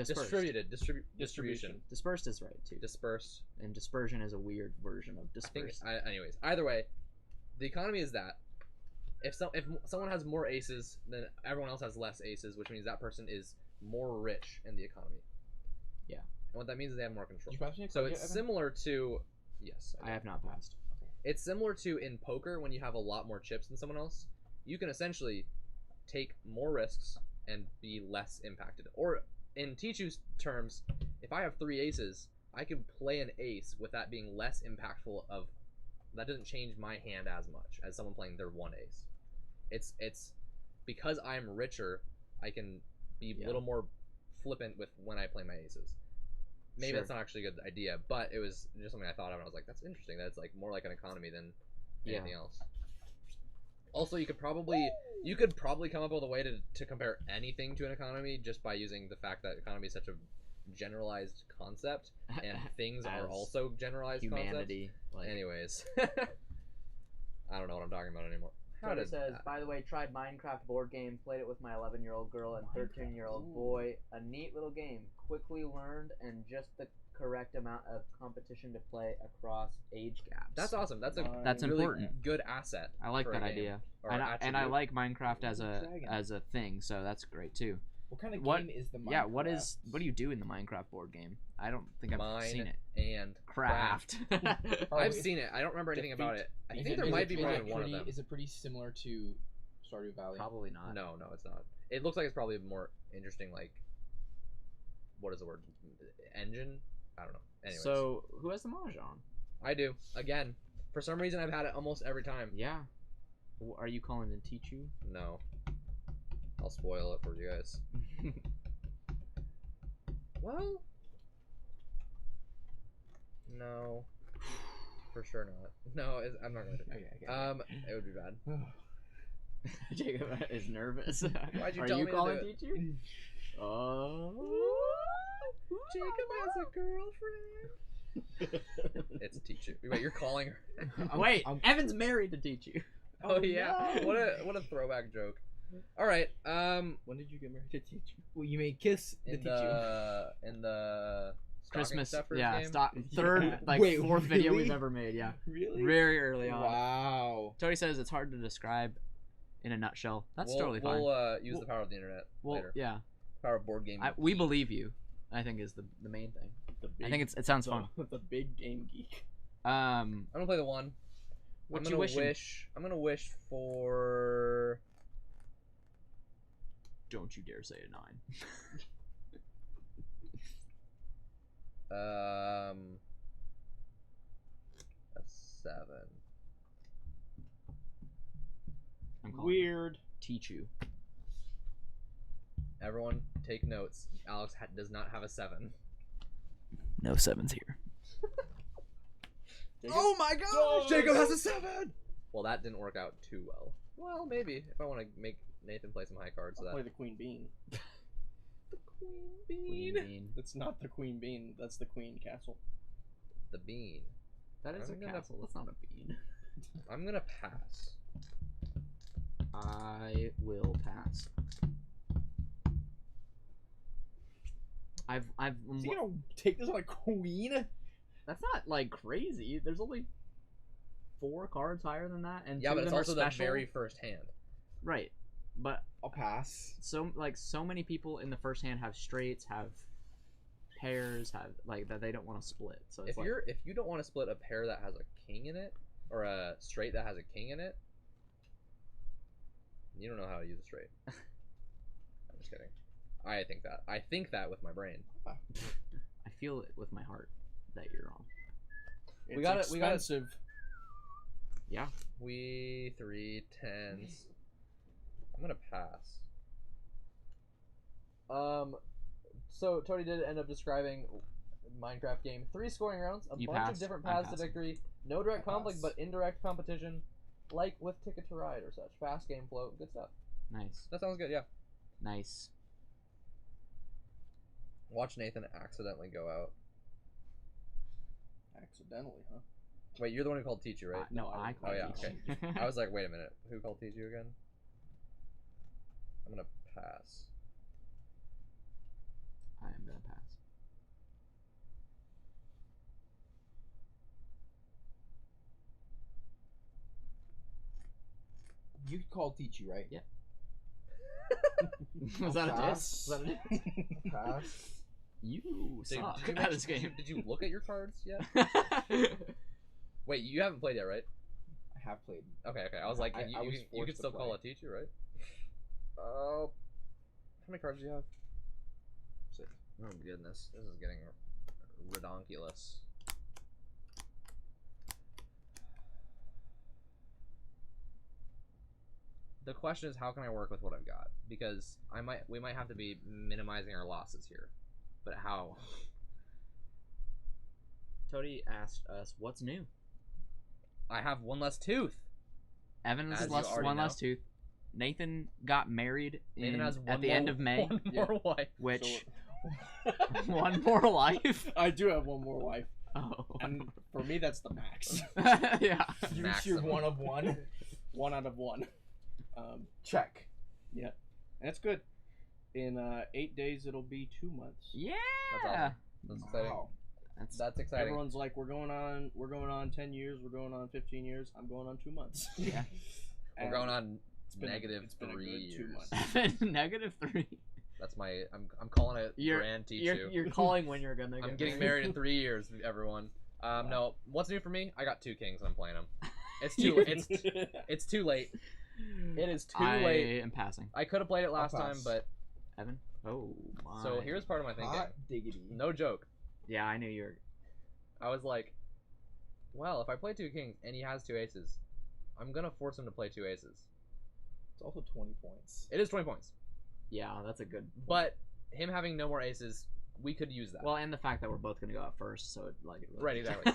distribution. Dispersed is right too. Dispersed. And dispersion is a weird version of I think. dispersed. Anyways, either way, the economy is that if someone has more aces, then everyone else has less aces, which means that person is more rich in the economy. Yeah. And what that means is they have more control. Did you pass me a So card it's yet, Evan? similar to. Yes. I have not passed. It's similar to in poker when you have a lot more chips than someone else. You can essentially take more risks and be less impacted. Or in Tichu's terms, if I have 3 aces, I can play an ace with that being less impactful of. That doesn't change my hand as much as someone playing their 1 ace. It's because I'm richer, I can be a little more flippant with when I play my aces. Maybe Sure. that's not actually a good idea, but it was just something I thought of, and I was like, that's interesting. That's like more like an economy than anything else. Also, you could probably come up with a way to compare anything to an economy just by using the fact that economy is such a generalized concept, and things are As also generalized humanity. concepts. Anyways, I don't know what I'm talking about anymore. How Trevor did says, that? by the way, tried Minecraft board game, played it with my 11-year-old girl and 13-year-old boy. A neat little game. Quickly learned and just the correct amount of competition to play across age gaps. That's awesome. That's a That's really important. good asset. I like for a that game, idea. or And I attribute. like Minecraft as Dragon. a thing, so that's great too. What kind of What- game is the Minecraft? Yeah, what do you do in the Minecraft board game? I don't think I've Mine seen it. and Craft. I've seen it. I don't remember anything about it. I Is think it- there is might it be more pretty- than one of them. Is it pretty similar to Stardew Valley? Probably not. No, it's not. It looks like it's probably more interesting. Like, what is the word? Engine? I don't know. Anyways, So who has the Mahjong? I do. Again, for some reason, I've had it almost every time. Yeah. Are you calling in Tichu? No, I'll spoil it for you guys. Well, no. for sure not. No, I'm not going to. Okay. It would be bad. Jacob is nervous. Why'd you Are tell you me to calling do it? Tichu? Oh. Jacob has a girlfriend. It's Tichu. Wait, you're calling her? Wait, Evan's married to Tichu. Oh yeah. no. What a throwback joke. All right. When did you get married to Tichu? Well, you may kiss the In Tichu. the Christmas, stuffers yeah, game? third, Yeah. like Wait, fourth video really? we've ever made. Yeah, Really? very early on. Wow. Tony says it's hard to describe in a nutshell. That's totally fine. We'll use We'll- the power of the internet Well, later. yeah, Power of board game. we believe you. I think is the main thing. The big, I think it sounds fun. The big game geek. I'm gonna play the one. What I'm you gonna wishing? wish. I'm gonna wish for. Don't you dare say a 9. A 7. I'm calling Weird. Tichu. Everyone, take notes. Alex does not have a 7. No 7s here. Oh my Jacob has a 7. Well, that didn't work out too well. Well, maybe if I want to make Nathan play some high cards. So I'll that play the Queen Bean. Queen bean. That's not the Queen Bean. That's the Queen Castle. the bean. That is I'm a gonna- castle. That's not a bean. I'm gonna pass. I will pass. Is he gonna take this on a queen? That's not like crazy. There's only 4 cards higher than that, and Yeah, two but of it's them are also the special. very first hand. Right, but I'll pass. so many people in the first hand have straights, have pairs, have like that they don't want to split. So it's If you don't want to split a pair that has a king in it, or a straight that has a king in it, you don't know how to use a straight. I'm just kidding. I think that with my brain. I feel it with my heart that you're wrong. It's got it. expensive. Yeah. We 3 10s. I'm gonna pass. So Tony did end up describing Minecraft game: 3 scoring rounds, a You bunch of passed. different I'm paths to passing. victory, no direct I conflict, pass. but indirect competition, like with Ticket to Ride or such. Fast game flow, good stuff. Nice. That sounds good. Yeah. Nice. Watch Nathan accidentally go out. Accidentally, huh? Wait, you're the one who called Tichu, right? No, No, I I- call oh, yeah, Tichu. I was like, wait a minute, who called Tichu again? I'm gonna pass. I am gonna pass. You called Tichu, right? Yeah. Was that a diss? Pass. Was that a diss? Pass. You Did, suck did you at this game. Did you look at your cards yet? Wait, you haven't played yet, right? I have played. Okay. I was like, I you was can forced to still call play. it Tichu, right? How many cards do you have? 6. Oh goodness, this is getting redonkulous. The question is, how can I work with what I've got? Because we might have to be minimizing our losses here, but how? Tony asked us, "What's new?" I have one less tooth. Evan As has you lost already one know. less tooth. Nathan got married Nathan has at the end of May, one more wife. which So- one more life. I do have one more wife, Oh, and for me, that's the max. yeah. You're Maximum. one of one. 1 out of 1. Check. And it's good. In 8 days, it'll be 2 months. Yeah. That's awesome. That's exciting. Wow. That's exciting. Everyone's like, we're going on 10 years, we're going on 15 years. I'm going on 2 months. Yeah. We're And going on been a- negative it's been a 3 good 2 years. months. Evan, -3. That's my. I'm calling it You're- Grand Tichu. You're calling when you're gonna. I'm get getting married in 3 years, everyone. No, what's new for me? I got 2 kings and I'm playing them. It's too. It's too late. It is too I late. am passing. I could have played it last I'll time, pass. but Evan. Oh my. so here's part of my thinking. Hot diggity. No joke. Yeah, I knew you were. I was like, well, if I play 2 kings and he has 2 aces, I'm gonna force him to play 2 aces. It's also 20 points. It is 20 points, Yeah, that's a good. but him having no more aces we could use that. Well, and the fact that we're both gonna go out first, so it, like it really Right, exactly.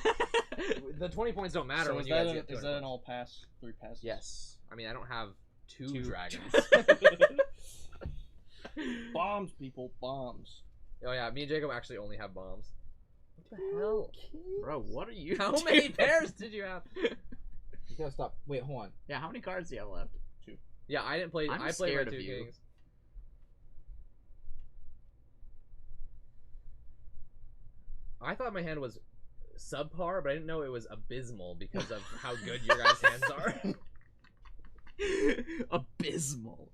The 20 points don't matter So when is you that guys get 200 is that an points. all pass 3 passes? Yes. I mean, I don't have two Two. dragons. Bombs, people, bombs. Oh yeah, me and Jacob actually only have bombs. What the hell? Bro, what are you? How doing? many pairs did you have? You gotta stop. Wait, hold on. Yeah, how many cards do you have left? Yeah, I didn't play. I'm I played my scared of 2 you. kings. I thought my hand was subpar, but I didn't know it was abysmal because of how good your guys' hands are. Abysmal,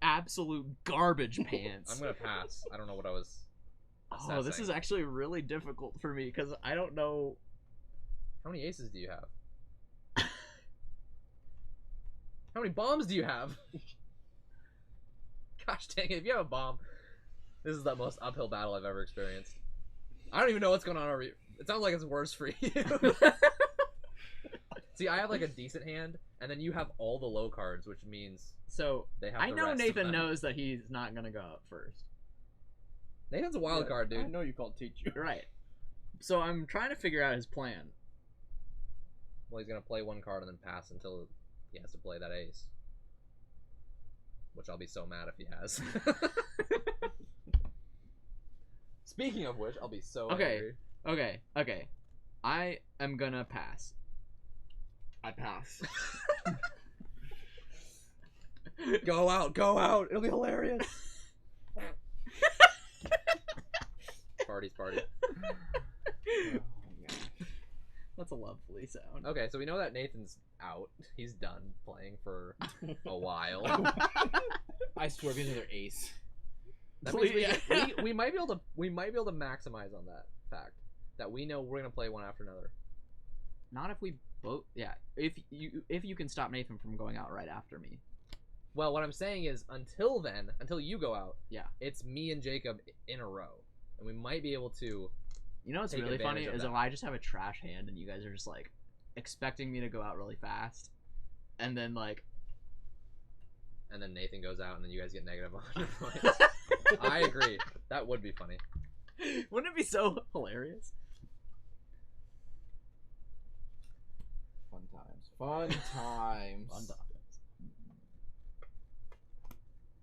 absolute garbage pants. I'm gonna pass. I don't know what I was. Oh, this is actually really difficult for me because I don't know. How many aces do you have? How many bombs do you have? Gosh dang it, if you have a bomb, this is the most uphill battle I've ever experienced. I don't even know what's going on over here. It sounds like it's worse for you. See, I have like a decent hand, and then you have all the low cards, which means So they have I the know rest of Nathan them. knows that he's not gonna go out first. Nathan's a wild card, I dude. know you called Tichu. Right. So I'm trying to figure out his plan. Well, he's gonna play one card and then pass until he has to play that ace. Which I'll be so mad if he has. Speaking of which, I'll be so Okay. angry. Okay. I am gonna pass. I pass. Go out, go out. It'll be hilarious. Party's party. That's a lovely sound. Okay, so we know that Nathan's out. He's done playing for a while. I swear, because of their ace. That means Yeah. we might be able to maximize on that fact that we know we're gonna play one after another. Not if we both. Yeah. If you can stop Nathan from going out right after me. Well, what I'm saying is, until then, until you go out, Yeah. it's me and Jacob in a row, and we might be able to. You know what's Take really funny advantage of is that. if I just have a trash hand and you guys are just like expecting me to go out really fast, and then like And then Nathan goes out, and then you guys get negative 100 points. I agree. That would be funny. wouldn't it be so hilarious? Fun times. Fun times. Fun times.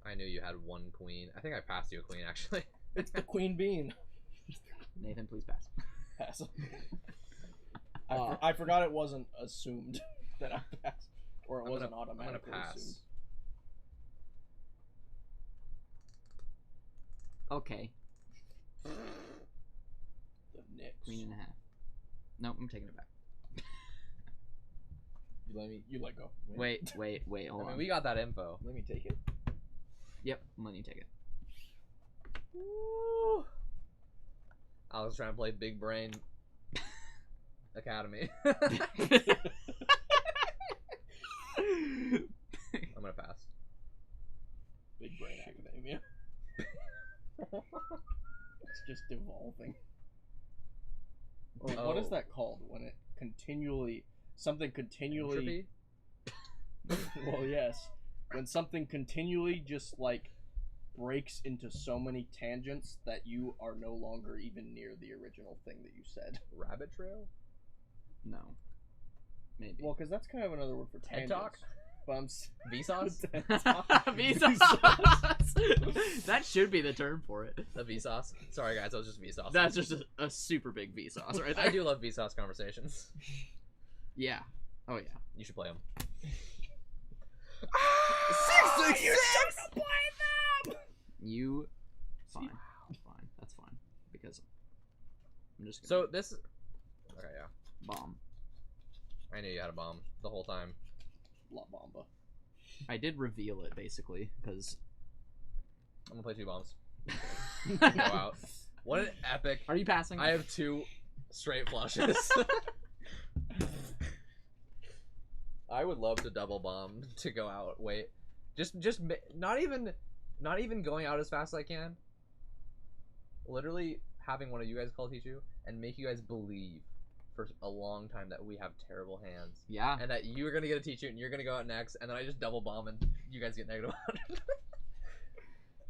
I knew you had one queen. I think I passed you a queen, actually. It's the queen bean. Nathan, please pass. Pass. I forgot it wasn't assumed that I passed, or it wasn't I'm gonna automatically pass. assumed. Okay. The Knicks. Queen and a half. Nope, I'm taking it back. You let go. Wait, hold I mean, on. we got that info. Let me take it. Yep, I'm letting you take it. Woo. I was trying to play Big Brain Academy. I'm gonna pass. Big Brain Academia. It's just devolving. Or what is Oh. that called when it continually Entropy? well, yes, when something continually just like breaks into so many tangents that you are no longer even near the original thing that you said. Rabbit Trail? No. Maybe. Well, because that's kind of another word for TED tangents. Talk? But I'm Vsauce? Vsauce. That should be the term for it. The Vsauce? Sorry guys, that was just Vsauce. That's just a super big Vsauce right there. I do love Vsauce conversations. Yeah. Oh yeah. You should play them. 666. You. Fine. Fine. That's fine. Because I'm just gonna So this. Okay, yeah. bomb. I knew you had a bomb the whole time. La Bamba. I did reveal it basically because. I'm gonna play 2 bombs. Go out. What an epic. Are you passing? I have 2 straight flushes. I would love to double bomb to go out. Wait, just not even going out as fast as I can. Literally having one of you guys call Tichu and make you guys believe for a long time that we have terrible hands Yeah. and that you're gonna get a Tichu and you're gonna go out next, and then I just double bomb and you guys get negative 100.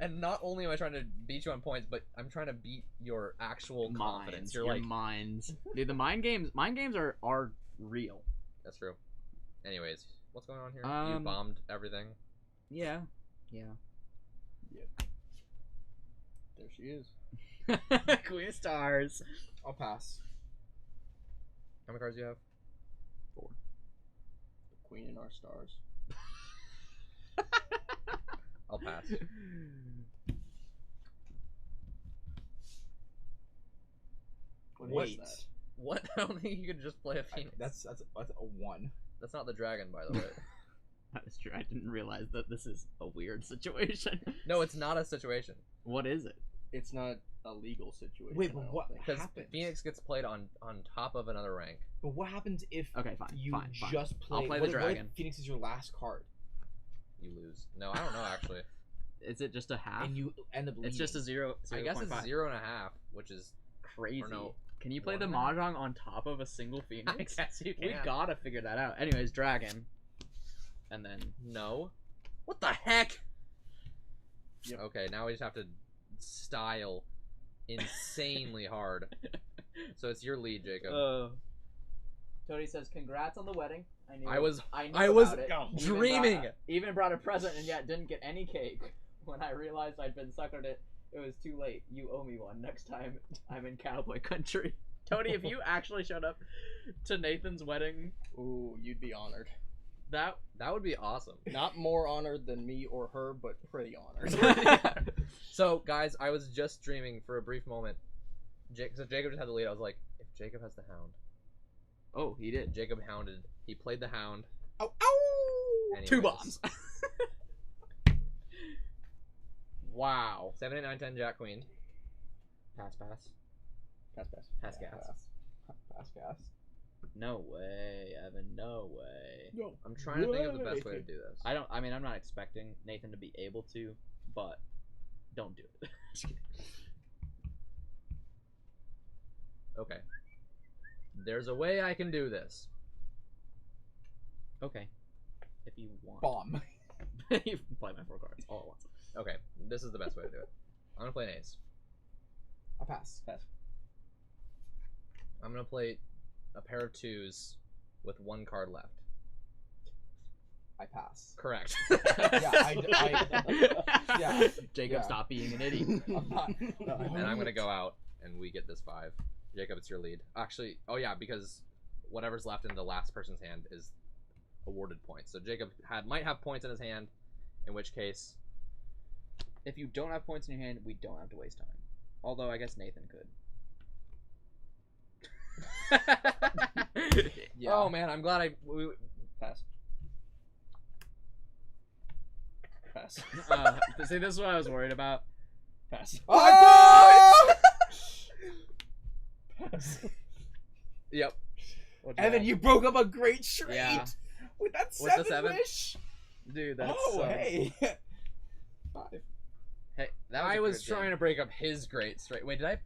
And not only am I trying to beat you on points, but I'm trying to beat your actual confidence. Minds. You're Your like, minds. Dude, the mind games are real. that's true. Anyways, what's going on here? You Um, bombed everything. Yeah. There she is. Queen of Stars. I'll pass. How many cards do you have? The queen in our stars. I'll pass. What is Wait. that? What? I don't think you could just play a phoenix. That's a 1. That's not the dragon, by the way. That is true. I didn't realize that this is a weird situation. No, it's not a situation. What is it? It's not a legal situation. Wait, I but don't what think. Because happens? Phoenix gets played on top of another rank. But what happens if Okay, fine. you fine. just play? I'll play what the if- what if dragon. Phoenix is your last card, You lose. No, I don't know actually. Is it just a half? and you end up. It's just a leading. 0. I guess it's 0.5. 0.5, which is Crazy. or no, Can you play the 1.5? Mahjong on top of a single Phoenix? I guess you We can. gotta figure that out. Anyways, dragon. And then No. What the heck? Yep. Okay, now we just have to style insanely hard. So it's your lead, Jacob. Tony says, "Congrats on the wedding." I knew. I was I was about it. Go. Even dreaming. even brought a present and yet didn't get any cake. When I realized I'd been suckered, it was too late. You owe me one next time I'm in cowboy country. Tony, if you actually showed up to Nathan's wedding, Ooh, you'd be honored. that That would be awesome. Not more honored than me or her, but pretty honored. So, guys, I was just dreaming for a brief moment. So Jacob just had the lead. I was like, if Jacob has the hound. oh, he did. Jacob hounded. He played the hound. Ow! Ow! Anyways. 2 bombs. Wow. 7, 8, 9, 10, Jack, Queen. Pass. Pass, pass. Pass gas. Pass gas. No way, Evan. No way. No. I'm trying to think of the best way to do this. I mean, I'm not expecting Nathan to be able to, but don't do it. Just kidding. Okay. There's a way I can do this. Okay. If you want. Bomb. You can play my 4 cards all at once. Okay, this is the best way to do it. I'm gonna play an ace. I'll pass. Pass. I'm gonna play a pair of 2s with 1 card left. I pass. Correct. Yeah, Jacob, yeah. stop being an idiot. I'm not. And I'm gonna go out, and we get this 5. Jacob, it's your lead. Actually, oh yeah, because whatever's left in the last person's hand is awarded points. So Jacob might have points in his hand, in which case, If you don't have points in your hand, we don't have to waste time. Although I guess Nathan could. Yeah. oh man, I'm glad Pass. Pass. See, this is what I was worried about. Pass. Oh! Pass. Yep. Evan, you broke up a great streak Yeah. with that With the 7 7? wish. Dude, that's Oh, hey. 5. Hey, that I was a good trying game. to break up his great straight. Wait, did I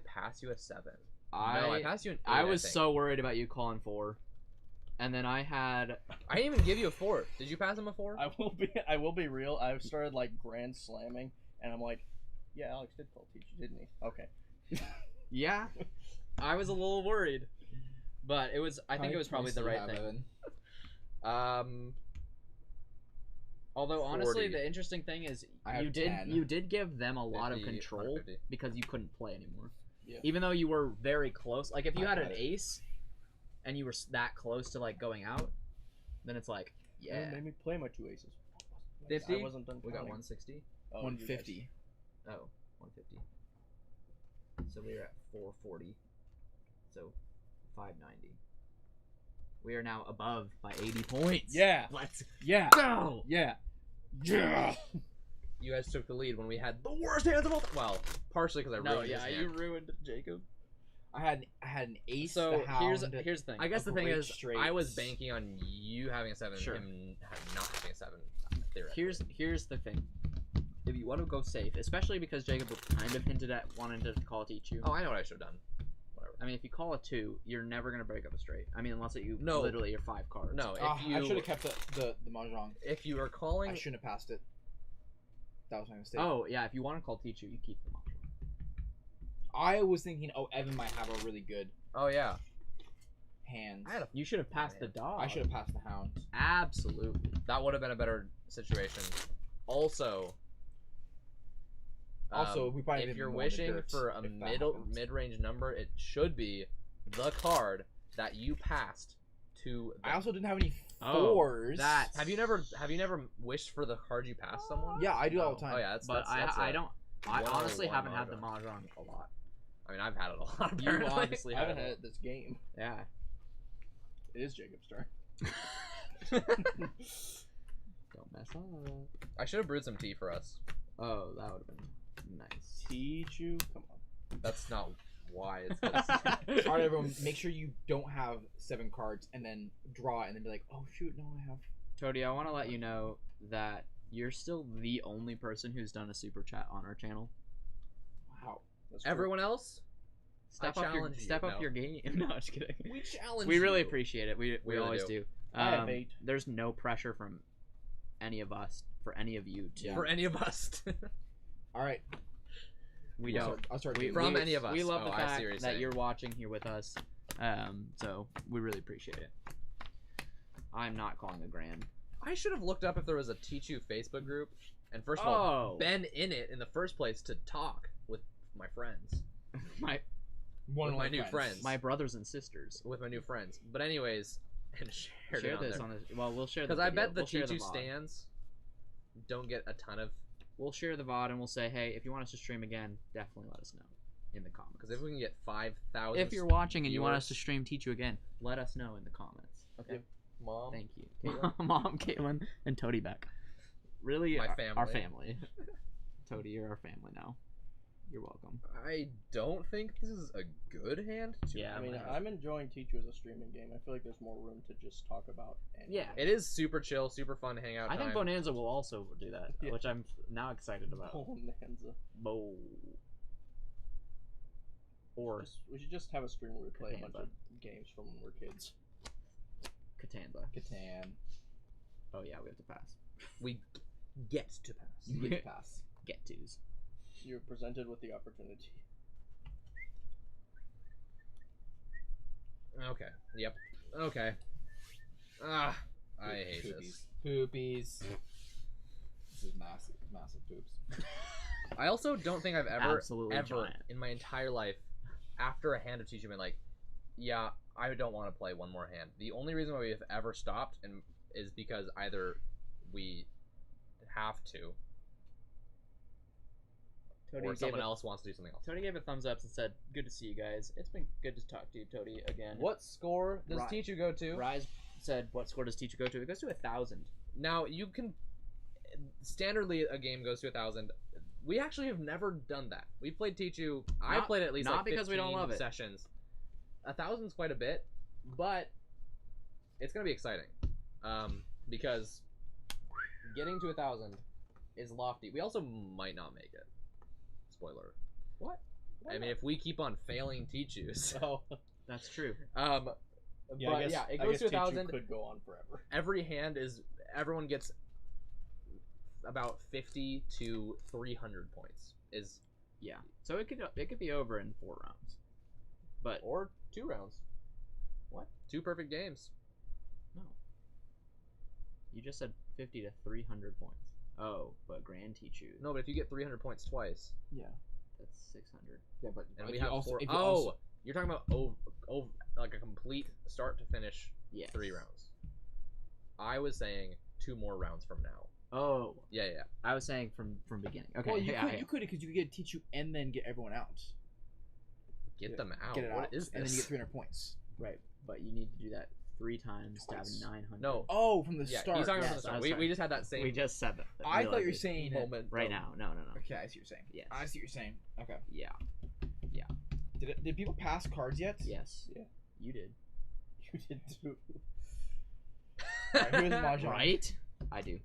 pass you a 7? No, I passed you an 8. I was think. so worried about you calling 4. And then I had I didn't even give you a 4. Did you pass him a 4? I will be real. I've started like grand slamming, and I'm like, yeah, Alex did call Tichu, didn't he? Okay. yeah. I was a little worried. But it was I think it was probably the right thing. Although honestly 40. the interesting thing is I have 10. you did give them a lot of 50, control 150. because you couldn't play anymore. Yeah. Even though you were very close. Like if you I had got an it. ace and you were that close to like going out, then it's like Yeah. yeah. Made me play my 2 aces. 50? I wasn't done We got counting. 160. Oh, you 150. Oh, 150. So we are at 440. So 590. We are now above by 80 points. Yeah. Let's Yeah. go. Yeah. Yeah. You guys took the lead when we had the worst hands of all. Well, partially because I No, ruined his yeah, hand. you ruined Jacob. I had an ace. So the hound, here's the thing. I guess a the thing great is, straight. I was banking on you having a 7 Sure. and him not having a 7. Theoretically. Here's the thing. If you want to go safe, especially because Jacob kind of hinted at wanting to call Tichu. Oh, I know what I should have done. Whatever. I mean, if you call a 2, you're never gonna break up a straight. I mean, unless you No. literally your 5 cards. No, if I should you have kept the mahjong. if you are I calling shouldn't have passed it. That was my mistake. Oh yeah, if you want to call Tichu, you keep the Mahjong. I was thinking, Evan might have a really good Oh yeah. hands. You should have passed the man. dog. I should have passed the hound. Absolutely. That would have been a better situation. Also, We probably if didn't you're want the wishing dirt for a if that happens. mid-range number, it should be the card that you passed to. The, I also didn't have any Oh, fours. have you never wished for the card you passed someone? Yeah, I do all the time. Oh yeah, that's But that's I don't. I 101 honestly haven't had the Mahjong. Mahjong a lot. I mean, I've had it a lot. You Apparently. obviously I haven't have had it. it this game. Yeah. It is Jacob's turn. Don't mess up. I should have brewed some tea for us. Oh, that would have been nice. Tichu, come on. That's not why it's. All right, everyone, make sure you don't have 7 cards and then draw it and then be like, oh shoot, no, I have. Tody, I want to let you know that you're still the only person who's done a super chat on our channel. Wow. That's true. Everyone else, Step I up your challenge you. step up No. your game. No, just kidding. we challenge. We really you. appreciate it. We really always do. do. I have 8. There's no pressure from any of us for any of you to. For any of us. All right. We I'll don't. start- I'll start. We, doing From we- any of us. We love Oh, the I see fact what you're that saying. you're watching here with us. So we really appreciate it. I'm not calling a grand. I should have looked up if there was a Tichu Facebook group, and first of all, Oh, been in it in the first place to talk with my friends, my One with of my new friends, my brothers and sisters. with my new friends. But anyways, and shared Share it on this there. on the. Well, we'll share the. Because I video. bet the We'll share Tichu VOD. stands don't get a ton of. We'll share the VOD and we'll say, hey, if you want us to stream again, definitely let us know in the comments. Because if we can get 5,000. If you're watching and you want us viewers- to stream Tichu again, let us know in the comments. Okay. Mom, Thank you. Caitlin? Mom, Caitlin, and Toady back. Really, My our family. family. Toady, you're our family now. You're welcome. I don't think this is a good hand. To Yeah, I mean, have. I'm enjoying Tichu as a streaming game. I feel like there's more room to just talk about. anything. Yeah. It is super chill, super fun hangout I time. think Bonanza will also do that, Yeah. which I'm now excited about. Bonanza. Bo. Or We should just have a stream where we play a bunch Catanza. of games from when we're kids. Catanza. Catan. Oh yeah, we have to pass. We get to pass. You get to pass. Get tos. You're presented with the opportunity. Okay. Yep. Okay. Ah, I hate this. Poopies. This is massive, massive poops. I also don't think I've ever, Absolutely ever giant. in my entire life, after a hand of Tichu, been like, yeah, I don't want to play one more hand. The only reason why we've ever stopped is because either we have to, or someone else wants to do something else. Tony gave a thumbs up and said, "Good to see you guys. It's been good to talk to you, Tony, again." What score does Right. Tichu go to? Rise said, "What score does Tichu go to?" It goes to 1,000. Now you can. Standardly, a game goes to 1,000. We actually have never done that. We've played Tichu. I Not- played at least not like because we don't 15 love it. sessions. 1,000's quite a bit, but it's gonna be exciting, because getting to 1,000 is lofty. We also might not make it. Spoiler. What? I mean, if we keep on failing Tichus, Oh, That's true. yeah, but I guess, yeah, it I goes guess to Tichu 1,000. could go on forever. Every hand is everyone gets about 50 to 300 points is Yeah. So it could be over in 4 rounds. But or 2 rounds. What? 2 perfect games. no. You just said 50 to 300 points. Oh, but Grand Tichu. No, but if you get 300 points twice, Yeah. That's 600. Yeah, but and if we you have also, 4. if you Oh, also- you're talking about like a complete start to finish Yes. 3 rounds. I was saying 2 more rounds from now. Oh, Yeah. I was saying from beginning. Okay. well, you yeah, could, yeah. you could, because you could get Tichu and then get everyone out. Get Yeah, them out. Get it What out, is and then you this? get 300 points. Right, but you need to do that 3 times Twice. to have 900. No. Oh, from the Yeah, start. he's talking Yes, about the start. I was We sorry. just had that same We just said that. I thought you were realized it. saying moment right of- now. No. Okay, I see what you're saying. Yes. I see what you're saying. Okay. Yeah. Did people pass cards yet? Yes. Yeah. You did. You did too. Alright, who's Mahjong? Right? I do.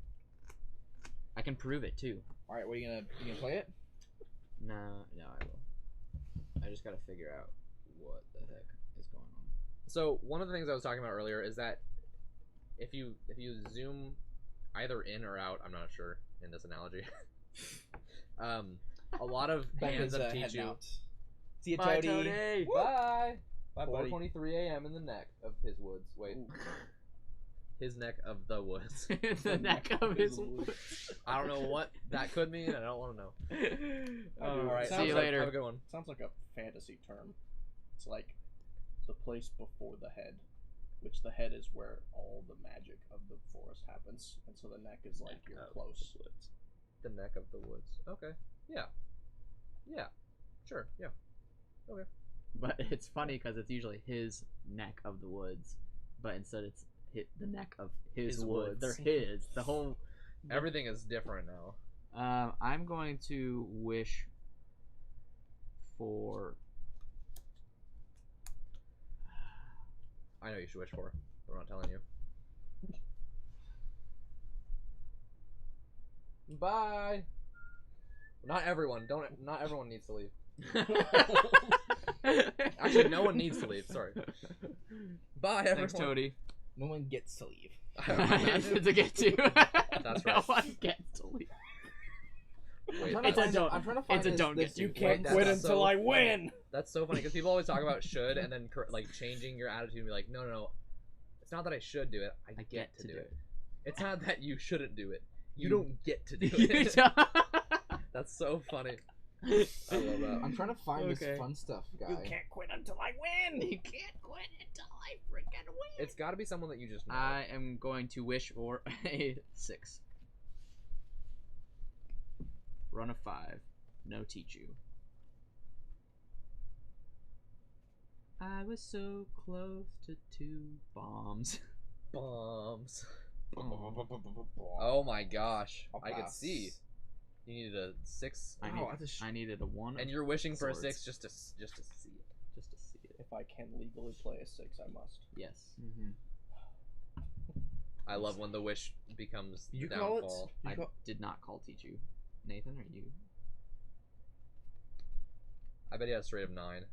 I can prove it too. All right, what are you gonna play it? No, I will. I just gotta figure out what the heck is going on. So one of the things I was talking about earlier is that if you zoom either in or out, I'm not sure in this analogy, A lot of hands of heading Tichu. out. See you, Bye, Toady. Toady. Bye. Bye, buddy. 4:23 a.m. in the neck of his woods. Wait. His neck of the woods. The neck of his woods. I don't know what that could mean. I don't want to know. All All right. Sounds See you like- later. Have a good one. Sounds like a fantasy term. It's like the place before the head, which the head is where all the magic of the forest happens, and so the neck is like Neck you're of close. the woods. The neck of the woods. Okay. Yeah. Yeah. Sure. Yeah. Okay. But it's funny because it's usually his neck of the woods, but instead it's the neck of his His woods. woods. They're his. The whole. Everything is different now. I'm going to wish for. I know you should wish for. But I'm not telling you. Bye. Not everyone. Not everyone needs to leave. Actually, no one needs to leave. Sorry. Bye, everyone. Thanks, Toady. No one gets to leave. I imagine- to get to. That's No right. one gets to leave. Wait, It's a don't. I'm trying to find It's a don't this, get to. You Wait, can't that's quit so until I funny. win. That's so funny because people always talk about should and then like changing your attitude and be like, no, no, no. It's not that I should do it. I get to do it. It's not that you shouldn't do it. You don't get to do You it. don't. That's so funny. I love that. I'm trying to find Okay. this fun stuff, guy. You can't quit until I win. You can't quit until I freaking win. It's got to be someone that you just know. I am going to wish for a 6. Run a 5. No Tichu. I was so close to 2 bombs. Bombs. Oh. Oh my gosh. I'll I could pass. see. You needed a 6. I needed a 1. And you're wishing for Swords. a 6 just to see it. just to see it. If I can legally play a 6, I must. Yes. Mm-hmm. I love when the wish becomes the You call it? downfall. I did not call Tichu. Nathan, are you? I bet he has a straight of 9.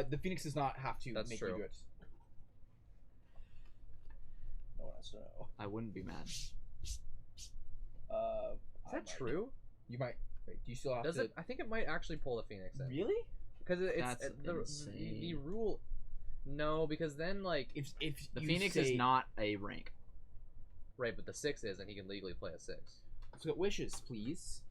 The Phoenix does not have to That's make true. you do it. No one has to know. I wouldn't be mad. Is I that might. true? You might. Wait, do you still have Does to? it? I think it might actually pull the Phoenix in. Really? Because it's That's the insane. rule. No, because then like If The you Phoenix say, is not a rank. right, but the 6 is, and he can legally play a 6. So wishes, please.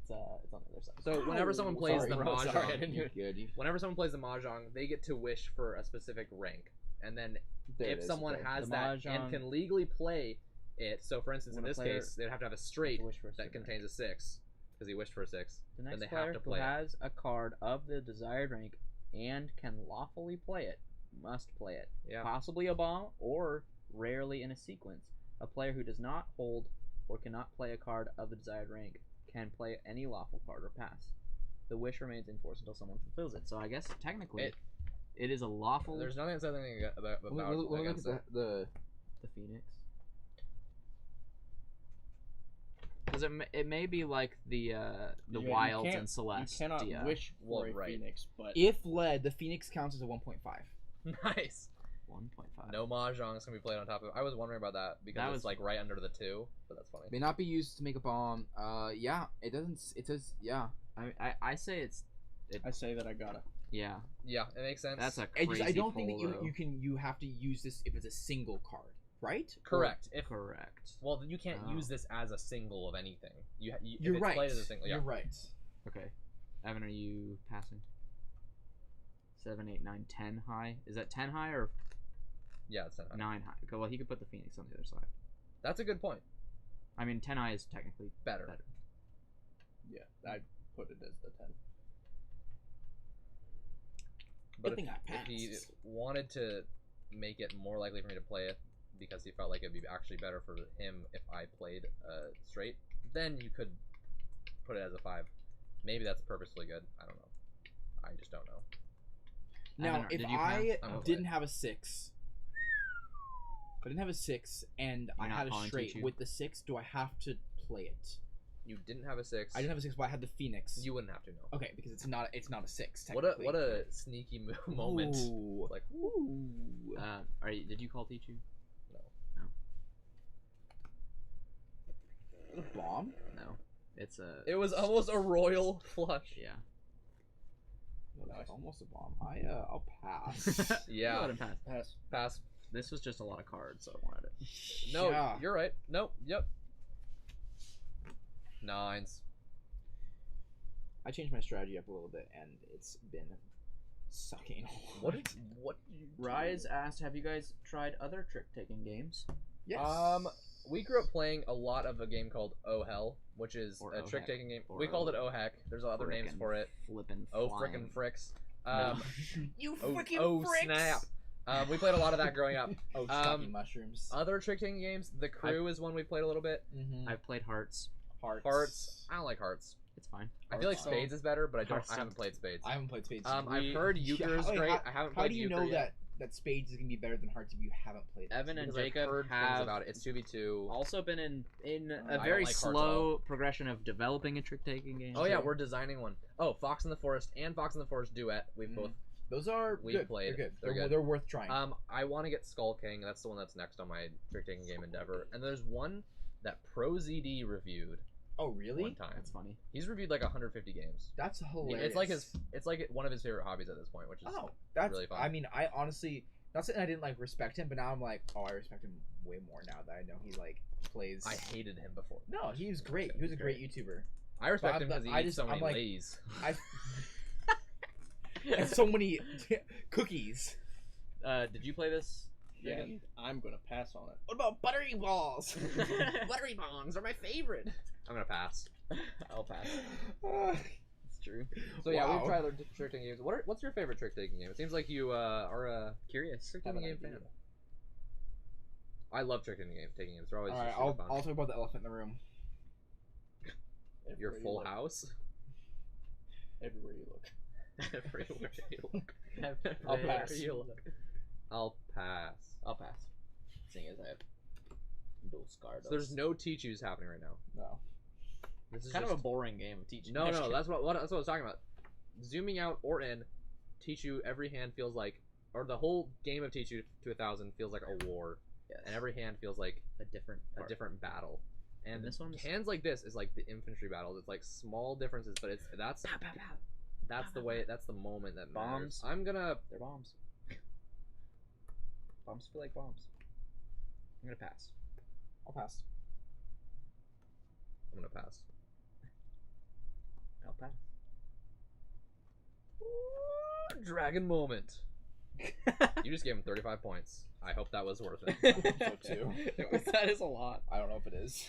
It's on the other side. So whenever someone plays sorry, the bro, sorry, I Mahjong, didn't hear you. whenever someone plays the Mahjong, they get to wish for a specific rank, and then There it if is, someone okay. has The that Mahjong- and can legally play it, so for instance in When a this player- case they'd have to have a straight To wish for a that certain contains a 6 because he wished for a 6. The then next they player have to who play it. has a card of the desired rank and can lawfully play it must play it. Yeah. Possibly a bomb or rarely in a sequence. A player who does not hold or cannot play a card of the desired rank can play any lawful card or pass. The wish remains in force until someone fulfills it. So I guess technically it is a lawful. There's nothing that says anything about Let me look against at it. the the Phoenix. Because it may be like the Yeah, you Wilds can't- and Celeste. You cannot wish for Well, a right. Phoenix, but If led, the Phoenix counts as a 1.5. Nice. 1.5. No Mahjong is gonna be played on top of it. I was wondering about that because That it's was- like right under the 2, but that's funny. May not be used to make a bomb. Yeah, it doesn't. It says yeah. I say it's I say that I gotta. yeah. Yeah, it makes sense. That's a I crazy. I don't think that pull, though. you have to use this if it's a single card, right? correct. If Correct. well, then you can't Oh. use this as a single of anything. If You're it's right. played as a single, yeah. You're right. Okay. Evan, are you passing? 7, 8, 9, 10 high. Is that 10 high or Yeah, it's 10 high. 9 high? Okay, well, he could put the Phoenix on the other side. That's a good point. I mean, 10 high is technically Better. better. Yeah, I put it as the 10. But Good thing I if he passed. wanted to make it more likely for me to play it because he felt like it'd be actually better for him if I played straight, then you could put it as a 5. Maybe that's purposefully good. I don't know. I just don't know. Now, Evan, if did you I pass? I'm didn't away. have a 6, if I didn't have a 6 and I You're not had a calling straight Tichu? with the 6, do I have to play it? You didn't have a 6. I didn't have a 6, but I had the Phoenix. You wouldn't have to know. Okay, because it's not a 6. What Technically. a sneaky moment. Ooh. Like Ooh. Did you call Tichu? no. Bomb? No, it's a. It was almost a royal flush. Yeah. Nice. Almost a bomb. I'll pass. Go Yeah. ahead and pass. Pass. This was just a lot of cards, so I wanted it. No, Yeah. you're right. Nope. Yep. 9s. I changed my strategy up a little bit, and it's been sucking. What did you do? Rise asked, "Have you guys tried other trick-taking games?" Yes. We grew up playing a lot of a game called Oh Hell, which is Or a Oh trick Heck. taking game. Or We called it Oh Oh Heck. There's other names Frickin' for it. Flippin' Oh flying. frickin' fricks. No. You Oh, freaking oh fricks! snap. We played a lot of that growing up. Oh, stocking mushrooms. Other trick taking games, The Crew is one we played a little bit. Mm-hmm. I've played Hearts. Hearts. I don't like Hearts. It's fine. I feel like Hearts. Spades is better, but I Hearts haven't played Spades. I haven't played Spades. I've heard Euchre is Wait, great. I haven't How played do you Euchre know yet. that Spades is gonna be better than Hearts if you haven't played it? Evan and Because I've Jacob heard things have about it. It's 2v2. also been in I a don't very like Hearts at slow progression of developing a trick-taking game. Oh yeah, we're designing one. Oh, Fox in the Forest and Fox in the Forest Duet. We've Mhm. both. Those are We've good. played. They're good. They're They're, good. they're worth trying. I want to get Skull King. That's the one that's next on my trick taking game endeavor. And there's one that Pro ZD reviewed oh really? one time. That's funny. He's reviewed like 150 games. That's hilarious. It's like one of his favorite hobbies at this point, which is Oh, that's really fun. I mean, I honestly, not saying I didn't like respect him, but now I'm like, oh, I respect him way more now that I know he like plays. I hated him before. No, he was great. He was a great YouTuber. I respect But him because he I eats just- so many I'm like- Lays. I and so many cookies. Did you play this? Yeah, Jacob? I'm gonna pass on it. What about buttery balls? Buttery bongs are my favorite. I'm gonna pass. I'll pass. It's true. So yeah, Wow. we've tried other trick taking games. What's your favorite trick taking game? It seems like you are a Curious. trick Have taking an game idea. fan. I love trick taking games. They're always All right, just super I'll fun. talk about the elephant in the room. Your Everywhere you full look. house. Everywhere you look. Everywhere you look. I'll Everywhere pass. you look. I'll pass. I'll pass. Seeing as I have dual scar. So there's no Tichus happening right now. No. This is kind just... of a boring game of teaching. No, that's what I was talking about. Zooming out or in, Tichu every hand feels like, or the whole game of Tichu to 1,000 feels like a war, Yes. and every hand feels like a different a different battle. And this one's- hands like this is like the infantry battles. It's like small differences, but that's Pow, pow, pow. that's the way. That's the moment that matters. Bombs. I'm gonna. They're bombs. Bombs feel like bombs. I'm gonna pass. I'll pass. I'm gonna pass. I'll pass. Dragon moment. You just gave him 35 points. I hope that was worth it. So too. That is a lot. I don't know if it is.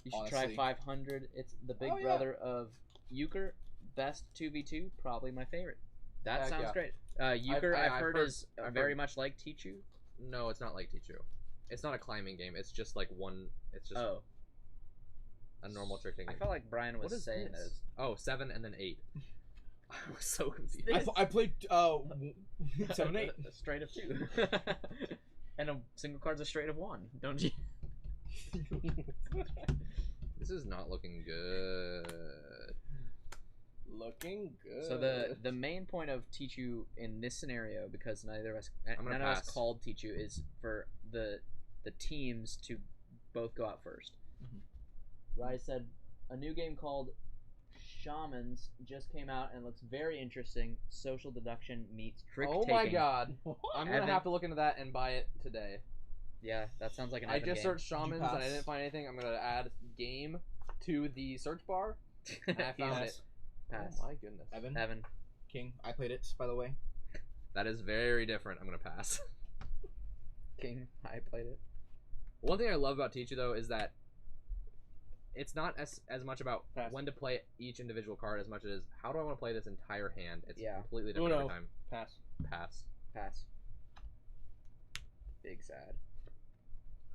You should Honestly. try 500. It's the big Oh, yeah. brother of Euchre. Best 2v2, probably my favorite. That Heck sounds yeah. great. Euchre, I've heard is I've very heard- much like Tichu. No, it's not like Tichu. It's not a climbing game. It's just like one. It's just Oh, a normal trick taking I game. felt like Brian was What is saying this? those. Oh, 7 and then 8. I was so confused. I played 7 8. A straight of 2. And a single card's a straight of 1, don't you? This is not looking good. Looking good. So the main point of Tichu in this scenario, because neither of us gonna none of us pass. called Tichu, is for the teams to both go out 1st. Rise said a new game called Shamans just came out and looks very interesting. Social deduction meets trick taking. Oh my god. I'm gonna Evan- have to look into that and buy it today. Yeah, that sounds like an I Evan just game. searched shamans and I pass? didn't find anything. I'm gonna add game to the search bar. And I found it. Pass. Oh my goodness. Evan. King. I played it, by the way. That is very different. I'm gonna pass. King. I played it. One thing I love about Tichu though is that it's not as much about Pass. when to play each individual card as much as how do I want to play this entire hand. It's Yeah. completely different Uno. every time. Pass. Pass. Pass. Big sad.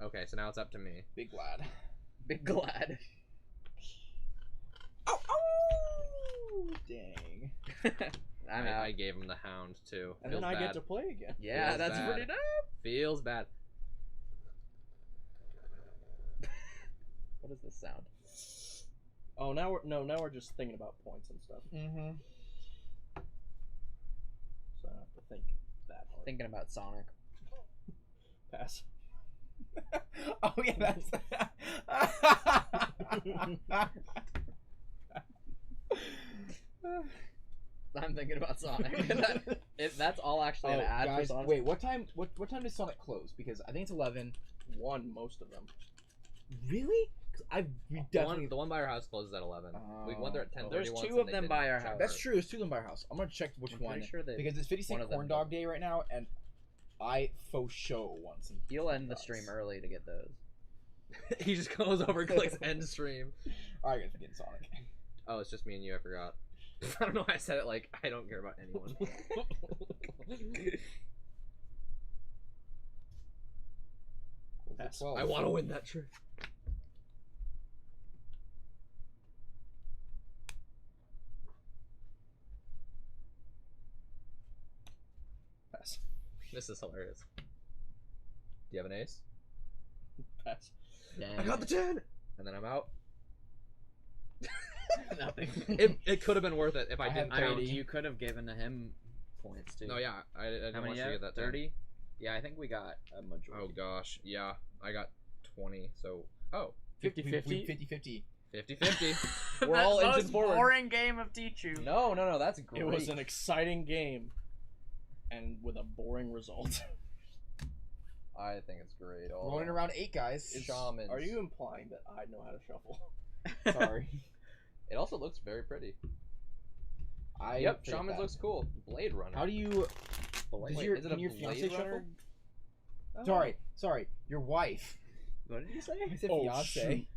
Okay, so now it's up to me. Big lad. Big glad. Oh, oh! Dang. I'm out. I gave him the hound too. And Feels then I bad. get to play again. Yeah, Feels that's bad. pretty dope. Feels bad. What is this sound? Oh, now we're just thinking about points and stuff. Mm-hmm. So I don't have to think that hard. Thinking about Sonic. Pass. Oh yeah, that's. I'm thinking about Sonic. That's all actually an ad guys, for Sonic. wait, what time does Sonic close? Because I think it's 11. Won most of them. Really? 'Cause we definitely. The one by our house closes at 11. We went there at 10:30. There's once two and of they them didn't by our check house. That's true. There's two of them by our house. I'm gonna check which I'm one pretty sure that because it's 50 one cent of them corn dog did. day right now, and I faux show want some. You'll end the dogs. stream early to get those. He just goes over and clicks end stream. All right, guys, we're getting Sonic. Oh, it's just me and you. I forgot. I don't know why I said it like I don't care about anyone. Pass. I want to win that trick. Pass. This is hilarious. Do you have an ace? Pass. Dang. I got the 10, and then I'm out. Nothing. It could have been worth it if I didn't I count. mean, you could have given him points too. No, yeah, I didn't How want many? you to get that 10. 30. Yeah, I think we got a Oh majority. gosh, yeah, I got 20. So 50-50? 50-50. 50-50. We're all engine forward. boring game of Tichu. No, that's great. It was an exciting game, and with a boring result. I think it's great. All Rolling around 8 guys. Shamans. Are you implying that I know how to shuffle? Sorry. It also looks very pretty. I Yep, forget Shamans that. looks cool. Blade Runner. How do you? Wait, Does your, is it can a your Blade fiance Runner? shuffle? Sorry, your wife. What did you say? I said Oh, fiance.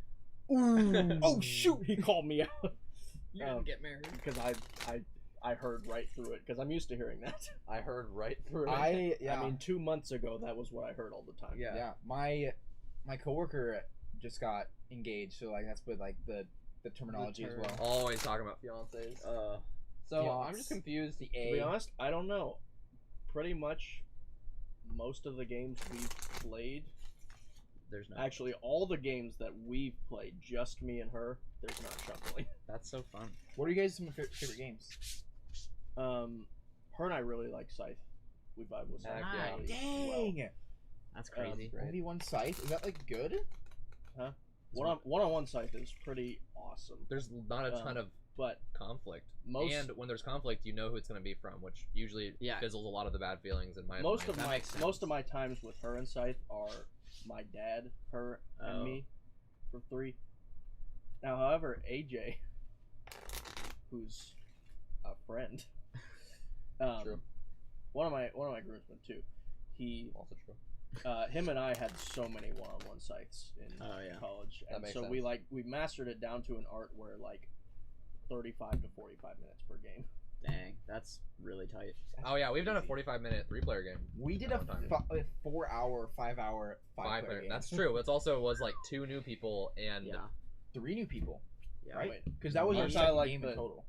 Ooh. Oh shoot! He called me out You Um, didn't get married. because I heard right through it because I'm used to hearing that. I heard right through it. Yeah. I mean, 2 months ago that was what I heard all the time. yeah. My coworker just got engaged, so like that's with like the terminology as well. Always talking about fiancés. So I'm just confused. The To be A. honest, I don't know. Pretty much most of the games we've played, There's no. actually all the games that we've played, just me and her, there's not shuffling. That's so fun. What are you guys' favorite games? Her and I really like Scythe. We vibe with Scythe. Heck yeah. really Dang! That's crazy. Great. Only one scythe. Is that like good? Well. One-on-one Scythe is pretty awesome, There's not a ton of but conflict. most And when there's conflict, you know who it's going to be from, which usually Yeah. fizzles a lot of the bad feelings in my most mind. of That my makes sense. most of my times with her and Scythe are my dad, her, and Oh. me for 3. Now, however, AJ, who's a friend, True. one of my groomsmen too. He, Also true. him and I had so many one-on-one Scythes in Oh, yeah. college, That and makes so sense. we mastered it down to an art where like 35 to 45 minutes per game. Dang, that's really tight. Oh yeah, we've done a Crazy. 45-minute 3-player game. We did a One time. 4-hour, 5-hour, 5-player game. That's true. It also was like 2 new people and Yeah. 3 new people, Yeah. right? Wait, Because that was our Aren't I second like game in the- total.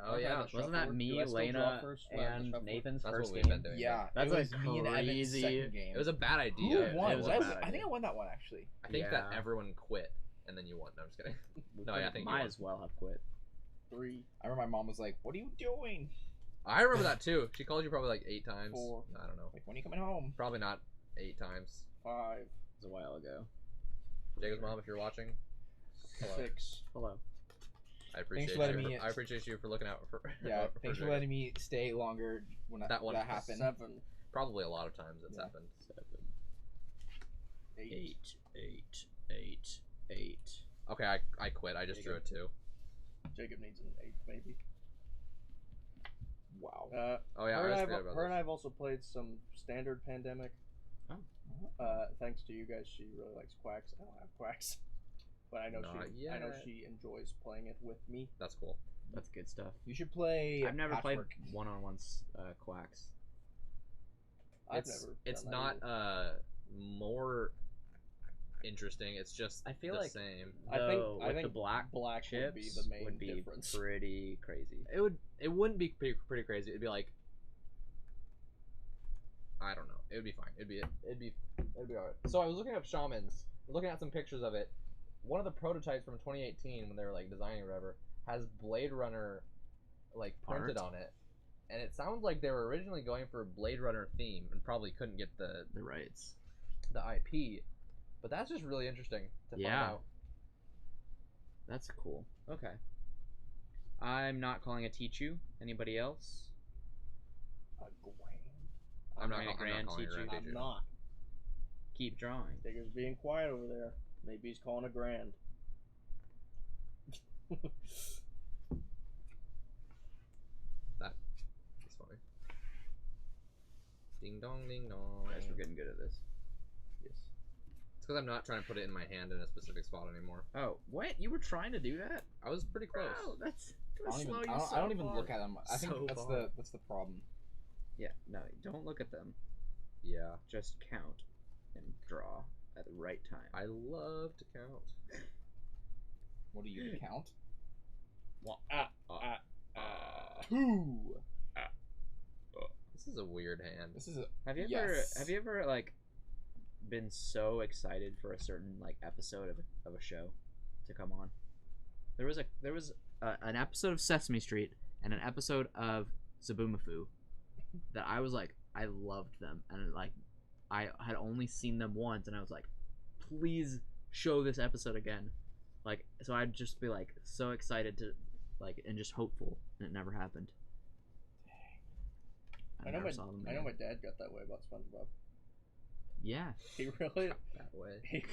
oh yeah, Wasn't that me, Do I still draw Lena, first? When I have the and shuffler? Nathan's That's first what we've game? been doing. Yeah, That's it was a me and Evan's crazy- second game. It was a bad Who idea. won? it was Was a I, bad I think idea. I won that one actually. I think that Yeah. everyone quit and then you won. No, I'm just kidding. We No, could- yeah, I think you might won. as well have quit. 3, I remember my mom was like, "What are you doing? I remember that too. She called you probably like 8 times. 4. I don't know. Like, when are you coming home?" Probably not 8 times. 5, It was a while ago. Jacob's mom, if you're watching, hello. 6. Hello. I appreciate for letting you. me- I appreciate you for looking out for. Yeah, for thanks for Jacob. letting me stay longer when That one- that happened. 7, Probably a lot of times it's Yeah. happened. 8. 8. Okay, I quit. I just drew a 2. Jacob needs an 8 maybe. Wow. Oh yeah, I always forget about her and this. I've also played some standard Pandemic. Oh. Thanks to you guys, she really likes Quacks. I don't have Quacks, but I know Not I know yet. she enjoys playing it with me. That's cool. That's good stuff. You should play. I've never played Patchwork. one-on-ones quacks. I've It's never. it's done not that either. more interesting. It's just I feel the like- same. I Though, think with the black black chips would be the main would be difference. pretty crazy. It wouldn't be pretty crazy. It'd be like I don't know. It would be fine. It'd be alright. So I was looking up shamans, looking at some pictures of it. One of the prototypes from 2018 when they were like designing or whatever has Blade Runner like printed Art? on it. And it sounds like they were originally going for a Blade Runner theme and probably couldn't get the rights. IP. But that's just really interesting to find Yeah. out. That's cool. Okay. I'm not calling a Tichu. Anybody else? A grand. I'm not Grand calling Tichu. a grand I'm Tichu. not. Keep drawing. Digger's being quiet over there. Maybe he's calling a grand. That's funny. Ding dong, ding dong. Guys, we're getting good at this. Yes. It's because I'm not trying to put it in my hand in a specific spot anymore. Oh, what? You were trying to do that? I was pretty close. Bro, that's I gonna slow you I don't even far. look at them. I think So that's far. the problem. Yeah, no, don't look at them. Yeah. Just count and draw at the right time. I love to count. What do you count? Two. This is a weird hand. This is a Have you ever like been so excited for a certain like episode of a show to come on? There was an episode of Sesame Street and an episode of Zaboomafoo that I was like, I loved them, and like I had only seen them once, and I was like, please show this episode again. Like, so I'd just be like so excited to like and just hopeful, and it never happened. I know never saw them my again. dad got that way about SpongeBob. Yeah. He really That way.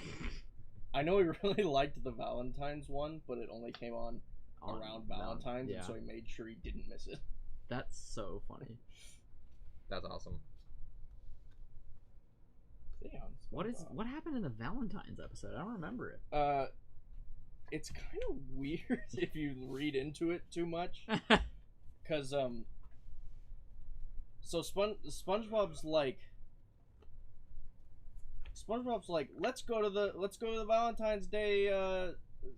I know he really liked the Valentine's one, but it only came on around Valentine's, yeah. and so he made sure he didn't miss it. That's so funny. That's awesome. Damn. What happened in the Valentine's episode? I don't remember it. It's kind of weird if you read into it too much, because so SpongeBob's like, let's go to the Valentine's Day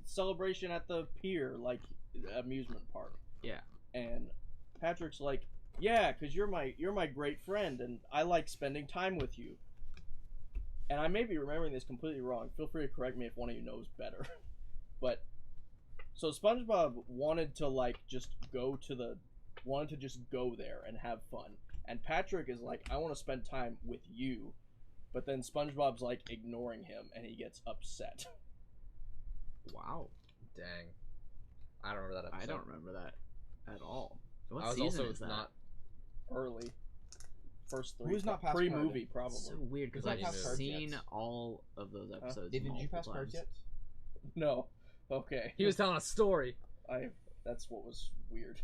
celebration at the pier, like amusement park. Yeah. And Patrick's like, yeah, because you're my great friend, and I like spending time with you. And I may be remembering this completely wrong. Feel free to correct me if one of you knows better. But so SpongeBob wanted to just go there and have fun. And Patrick is like, I want to spend time with you. But then SpongeBob's like ignoring him, and he gets upset. Wow. Dang. I don't remember that episode. I don't remember that at all. What I was season also is that? not. Early. First three. Who's not past pre-movie, card? probably. So weird because Who's I've not past cards seen yet? all of those episodes. David, did you pass multiple cards times. yet? No. Okay. He was telling a story. That's what was weird.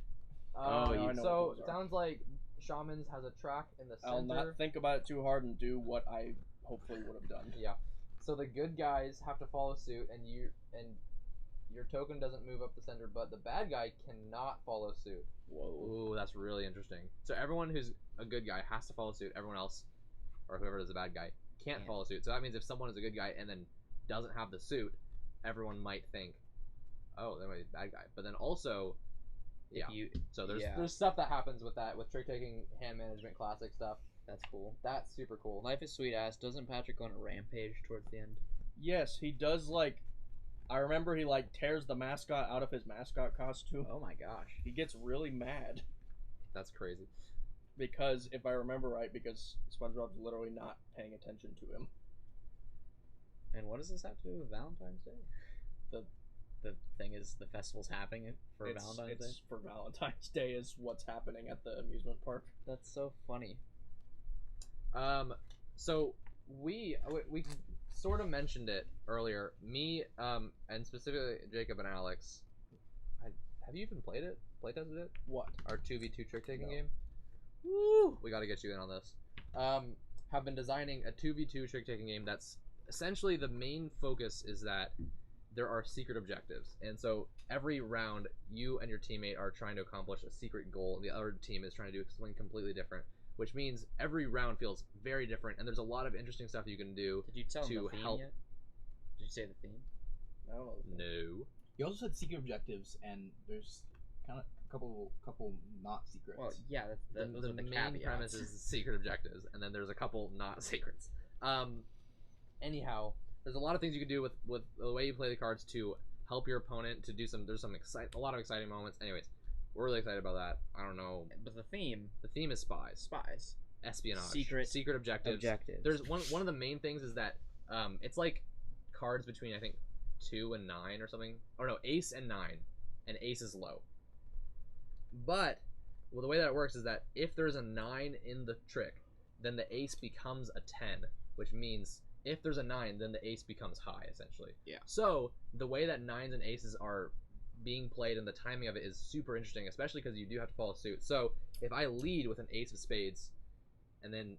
Oh, now I know so what those it are. sounds like Shaman's has a track in the center. I'll not think about it too hard and do what I hopefully would have done. Yeah. So the good guys have to follow suit, and your token doesn't move up the center, but the bad guy cannot follow suit. Whoa. Ooh, that's really interesting. So everyone who's a good guy has to follow suit. Everyone else, or whoever is a bad guy, can't follow suit. So that means if someone is a good guy and then doesn't have the suit, everyone might think, oh, they might be a bad guy. But then also, yeah. So there's stuff that happens with that, with trick taking, hand management, classic stuff. That's cool. That's super cool. Life is sweet ass. Doesn't Patrick go on a rampage towards the end? Yes, he does. I remember he tears the mascot out of his mascot costume. Oh my gosh. He gets really mad That's crazy. because, if I remember right, because SpongeBob's literally not paying attention to him. And what does this have to do with Valentine's Day? The thing is, the festival's happening for Valentine's Day. It's for Valentine's Day is what's happening at the amusement park. That's so funny. So we sort of mentioned it earlier. Me, and specifically Jacob and Alex. Have you even played it? Playtested it? What? Our 2v2 trick taking No. game. Woo! We got to get you in on this. Have been designing a 2v2 trick taking game that's essentially the main focus is that there are secret objectives, and so every round you and your teammate are trying to accomplish a secret goal, and the other team is trying to do something completely different. Which means every round feels very different, and there's a lot of interesting stuff you can do. Did you tell him to the theme help. yet? Did you say the theme? I don't know. No. You also said secret objectives, and there's kind of a couple not secrets. Well, yeah, those The are the main caveats. premise is secret objectives, and then there's a couple not secrets. Anyhow, there's a lot of things you can do with the way you play the cards to help your opponent to do some. There's a lot of exciting moments. Anyways, we're really excited about that. I don't know. But the theme, is spies, espionage, secret objectives. There's one of the main things is that it's like cards between, I think, 2 and 9 or something. Or no, ace and 9, and ace is low. But well, the way that it works is that if there's a 9 in the trick, then the ace becomes a 10, which means if there's a 9, then the ace becomes high, essentially. Yeah. So the way that 9s and aces are being played and the timing of it is super interesting, especially because you do have to follow suit. So if I lead with an ace of spades, and then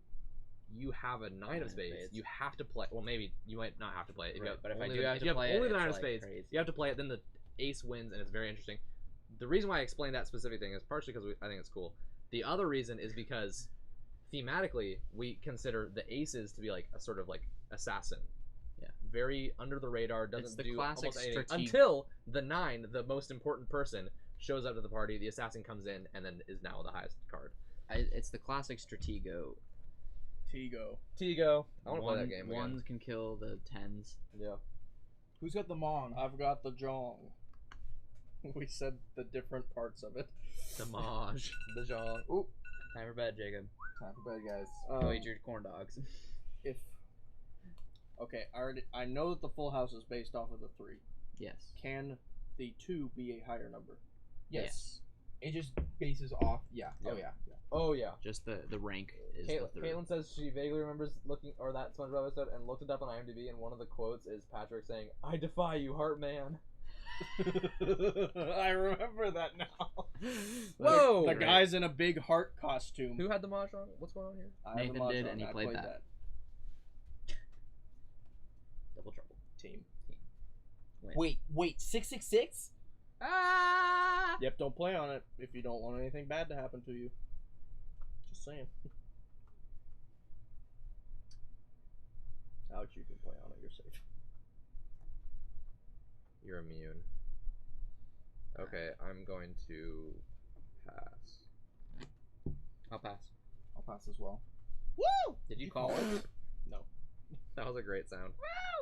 you have a 9 of spades, you have to play. Well, maybe you might not have to play it. Right, but if I only do have to you play only it, the 9 of it's, like, spades, crazy. you have to play it. Then the ace wins, and it's very interesting. The reason why I explained that specific thing is partially because I think it's cool. The other reason is because thematically we consider the aces to be like a sort of like assassin. Yeah. Very under the radar, doesn't It's the do classic almost anything strateg- until the 9, the most important person, shows up to the party. The assassin comes in and then is now the highest card. It's the classic Stratego. Tigo. Tigo. I want to play that game again. Ones can kill the 10s. Yeah. Who's got the Mong? I've got the Jong. We said the different parts of it. The Maj. The Jong. Ooh. Time for bed, Jacob. Time for bed, guys. Go eat your corn dogs. If I know that the full house is based off of the 3. Yes. Can the 2 be a higher number? Yes. It just bases off. Yeah. Yeah. Oh yeah. Oh yeah. Just the rank is the third. Caitlin says she vaguely remembers looking or that SpongeBob episode and looked it up on IMDb, and one of the quotes is Patrick saying, "I defy you, Heartman." I remember that now. Whoa! The guy's in a big heart costume. Who had the Mahjong? What's going on here? I have the Nathan did, Mahjong. and he I played that. Double trouble. Team. Win. Wait. 666? Ah! Yep, don't play on it if you don't want anything bad to happen to you. Just saying. Alex, you can play on it. You're safe. You're immune. Okay, I'm going to pass. I'll pass. I'll pass as well. Woo! Did you call it? No. That was a great sound.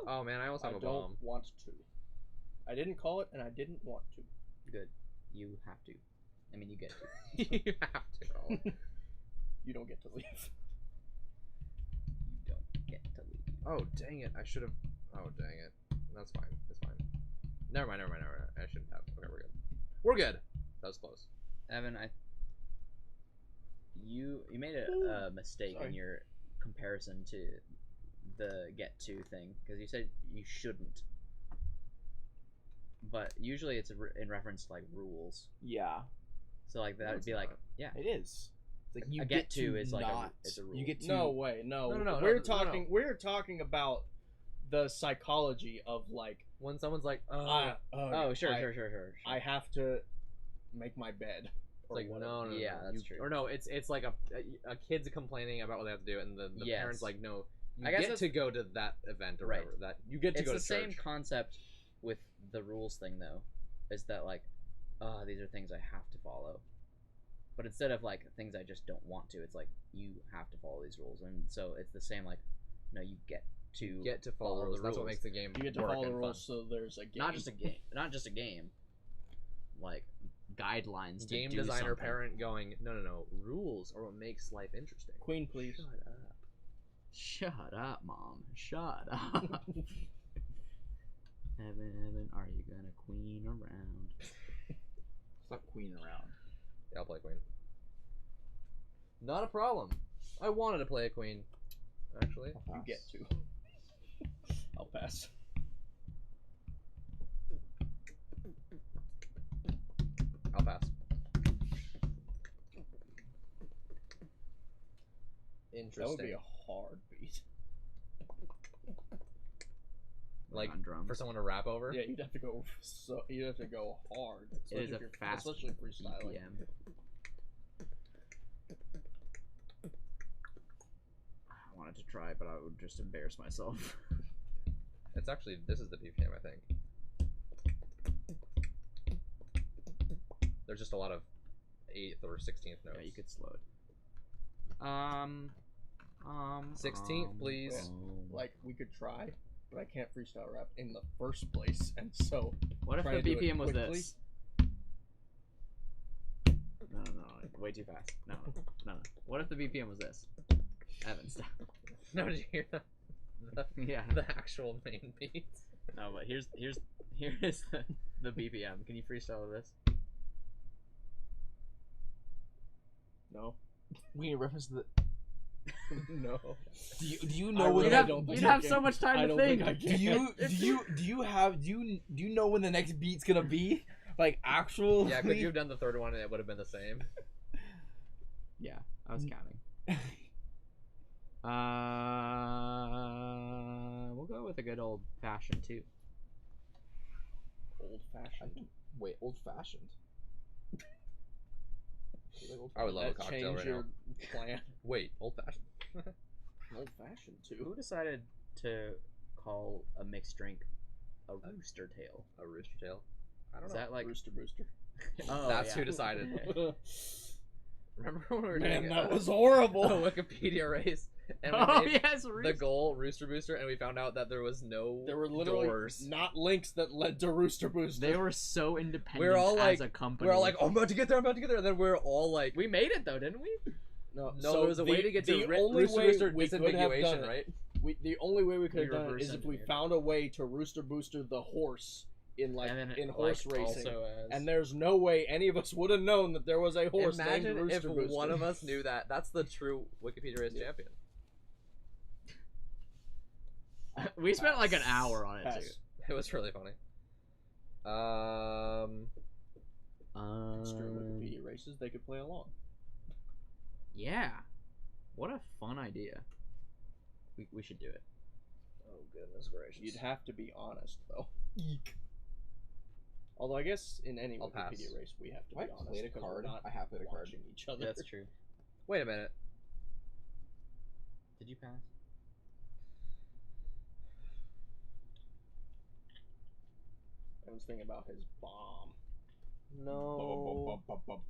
Oh man, I almost I have a don't bomb. want to. I didn't call it, and I didn't want to. Good. You have to. I mean, you get to. You have to call it. You don't get to leave. You don't get to leave. Oh dang it! I should have. Oh dang it! That's fine. It's fine. Never mind. I shouldn't have. Okay, we're good. We're good. That was close. Evan, you made a mistake Sorry. in your comparison to the get to thing because you said you shouldn't. But usually it's in reference to like rules. Yeah. So like that would it's be like not. yeah. It is. It's like you A get get to is like not. it's a rule. You get to. No way, no. No, We're no, talking. no. We're talking about the psychology of like. When someone's like, Oh sure. I have to make my bed. It's or like whatever. no, Yeah, that's true. Or no, it's like a kid's complaining about what they have to do, and the Yes. parents like, no, you I guess get that's- to go to that event or Right. whatever. That you get to It's go the to same church. concept with the rules thing though, is that like, these are things I have to follow. But instead of like things I just don't want to, it's like you have to follow these rules, and so it's the same like, no, you get to follow the rules. That's what makes the game You get to work follow the and rules, fun. so there's a game. not just a game, like guidelines. To Game do designer something. parent going, no, rules are what makes life interesting. Queen, please. Shut up. Shut up, mom. Shut up. Evan, are you gonna queen around? Stop queen around. Yeah, I'll play queen. Not a problem. I wanted to play a queen, actually. You get to. I'll pass. I'll pass. Interesting. That would be a hard beat. like on drums. for someone to rap over. Yeah, you'd have to go. You'd have to go hard. It is especially a if you're- fast especially freestyling. BPM. I wanted to try, but I would just embarrass myself. It's actually this is the BPM, I think. There's just a lot of 8th or 16th notes. Yeah, you could slow it. 16th, please. Like we could try, but I can't freestyle rap in the first place, and so What if try the to do it BPM was quickly. this? No, way too fast. No. What if the BPM was this? Evan, stop. No, did you hear the Yeah. the actual main beat? No, but here's the BPM. Can you freestyle this? No. We need a reference to the. No. Do you I know when really that? don't think You'd I have can. so much time I to don't think. think I Do you know when the next beat's gonna be? Like actual. Yeah, could you have done the third one and it would have been the same? Yeah, I was counting. We'll go with a good old fashioned too. Old fashioned. Wait, old fashioned. I would love a cocktail Change right your now. plan. Wait, old fashioned. Old fashioned Who too. decided to call a mixed drink a rooster tail? A rooster tail. I don't Is know. that like? Rooster Booster. Oh, That's yeah. who decided. Remember when we were Man, doing that was a horrible. Wikipedia race, and we Oh made yes, the rooster. goal Rooster Booster, and we found out that there was no There were literally doors. not links that led to Rooster Booster. They were so independent We're all like- as a company. We're all like, oh, I'm about to get there, I'm about to get there, and then we're all like, we made it though, didn't we? no, no, so there was a way to get to the Rooster only way Booster we could have disambiguation, done it, right? the only way we could We have done it reverse is if we engineered found a way to Rooster Booster the horse in like And then in like, horse racing. also as... And there's no way any of us would have known that there was a horse named Imagine if Rooster Booster. one of us knew that. That's the true Wikipedia race champion. we spent like an hour on it Pass. too. It was really funny. Screw Wikipedia races, they could play along. Yeah, what a fun idea. We should do it. Oh goodness gracious! You'd have to be honest though. Although I guess in any I'll Wikipedia pass. race we have to Have be I honest. played a 'cause card? We're not I have played a card. watching each other. That's true. Wait a minute. Did you pass? I was thinking about his bomb. No.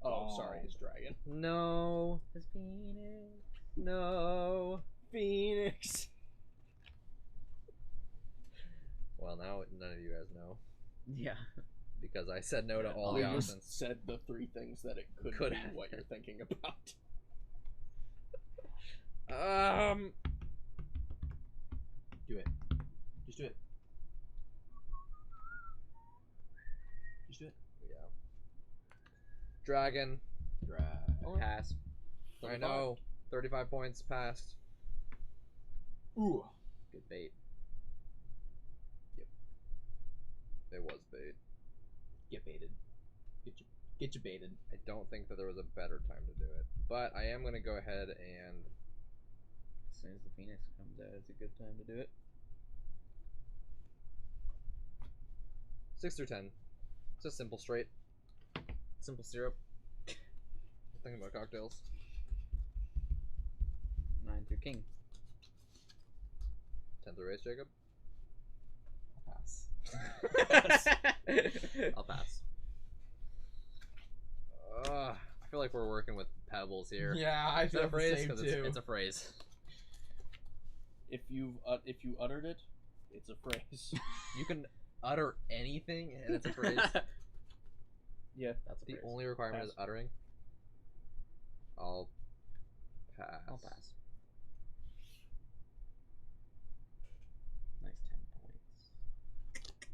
Oh, sorry, his dragon. No. His penis. No. Phoenix. Well, now none of you guys know Yeah. because I said no to all We the just options. said the three things that it could Could be have. what you're thinking about. Do it. Just do it. Just do it. Yeah. Dragon. Drag. Pass. I know. 35 points passed. Ooh. Good bait. Yep. It was bait. Get baited. Get you baited. I don't think that there was a better time to do it. But I am going to go ahead and... As soon as the Phoenix comes out, it's a good time to do it. 6 through 10. It's a simple straight. Simple syrup. Thinking about cocktails. 9 through king. 10 through race, Jacob. I'll pass. I'll pass. I feel like we're working with pebbles here. Yeah, I Is that feel a phrase? the same 'Cause too. it's a phrase. If you uttered it, it's a phrase. You can utter anything and it's a phrase. Yeah. That's a The phrase. only requirement is Pass. uttering. I'll pass. I'll pass. Nice 10 points.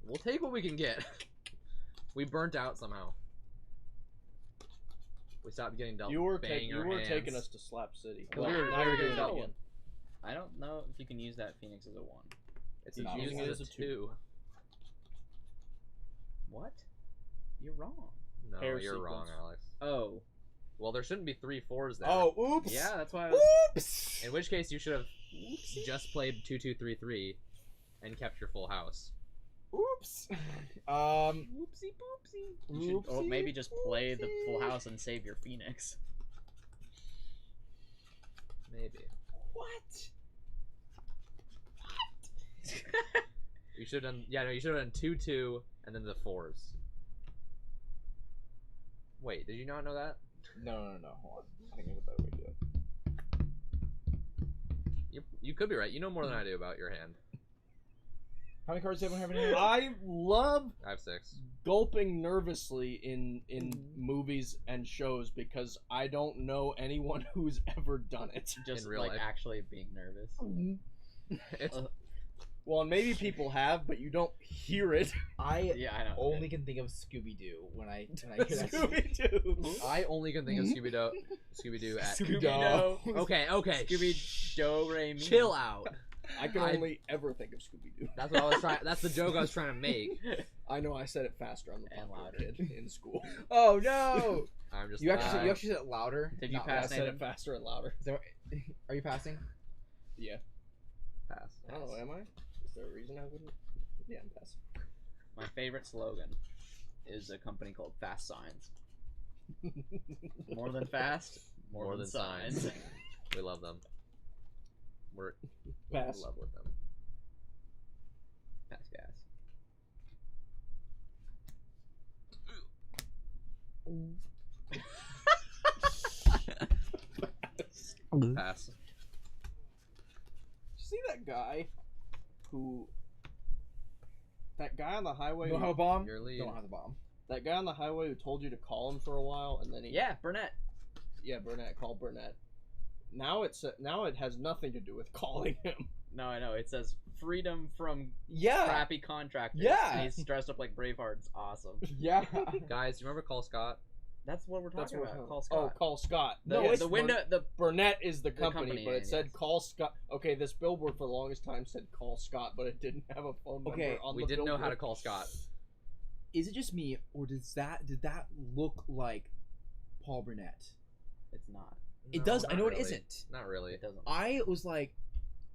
We'll take what we can get. We burnt out somehow. We stopped getting dealt. You were banging you our were hands. taking us to Slap City. Well, Well, we were- now we were you're getting doing dealt it one. again. I don't know if you can use that Phoenix as a 1. It's He's using it as a 2. What? You're wrong. No, Pair you're wrong, sequence. Alex. Oh. Well, there shouldn't be 3 4s there. Oh, oops. Yeah, that's why I was... Oops. In which case, you should have just played 2 2 3 3 and kept your full house. Oops. Whoopsie poopsie. You should, or Oopsie maybe just play the full poopsie. house and save your Phoenix. Maybe. What? You should have done. Yeah, no, you should have done 2 2 and then the 4s. Wait, did you not know that? No. Hold on. I think there's a better way to do it. You could be right. You know more than I do about your hand. How many cards do you have in here? I love I have 6. gulping nervously in movies and shows because I don't know anyone who's ever done it. Just In real like life. actually being nervous. It's Well, and maybe people have, but you don't hear it. I Yeah, I know. only can think of Scooby Doo when I hear that. Scooby-Doo. I only can think of Scooby-Doo at Scooby-Doo. Okay. Scooby-Doo, Ray, Chill out. I can I- only ever think of Scooby-Doo. That's what I was trying. That's the joke I was trying to make. I know I said it faster on the And podcast louder. kid in school. Oh no! I'm just. You actually said it louder. Did you Not pass I said Nathan? it faster and louder. Is that, are you passing? Yeah. pass. I don't know, am I? Is there a reason I wouldn't? Yeah, I'm passing. My favorite slogan is a company called Fast Signs. More than fast, more than signs. We love them. We're Pass. in love with them. Pass gas. Pass. See that guy that guy on the highway Don't have a bomb. Your lead. Don't have a bomb. that guy on the highway who told you to call him for a while and then he Yeah, Burnett. Burnett, call Burnett. Now it has nothing to do with calling him. No, I know. It says freedom from Yeah. crappy contractors. Yeah. And he's dressed up like Braveheart. It's awesome. Yeah. Guys, you remember Call Scott? That's what we're That's talking what about. we're Call Oh, Scott. call Scott. The, No, it's the window. The Burnett is the company, company, but it said yes. call Scott. Okay, this billboard for the longest time said call Scott, but it didn't have a phone number Okay, on We the didn't know how to billboard. call Scott. Is it just me, or did that look like Paul Burnett? it's not. It No, does. I not know really. it isn't. Not really. It doesn't. I was like,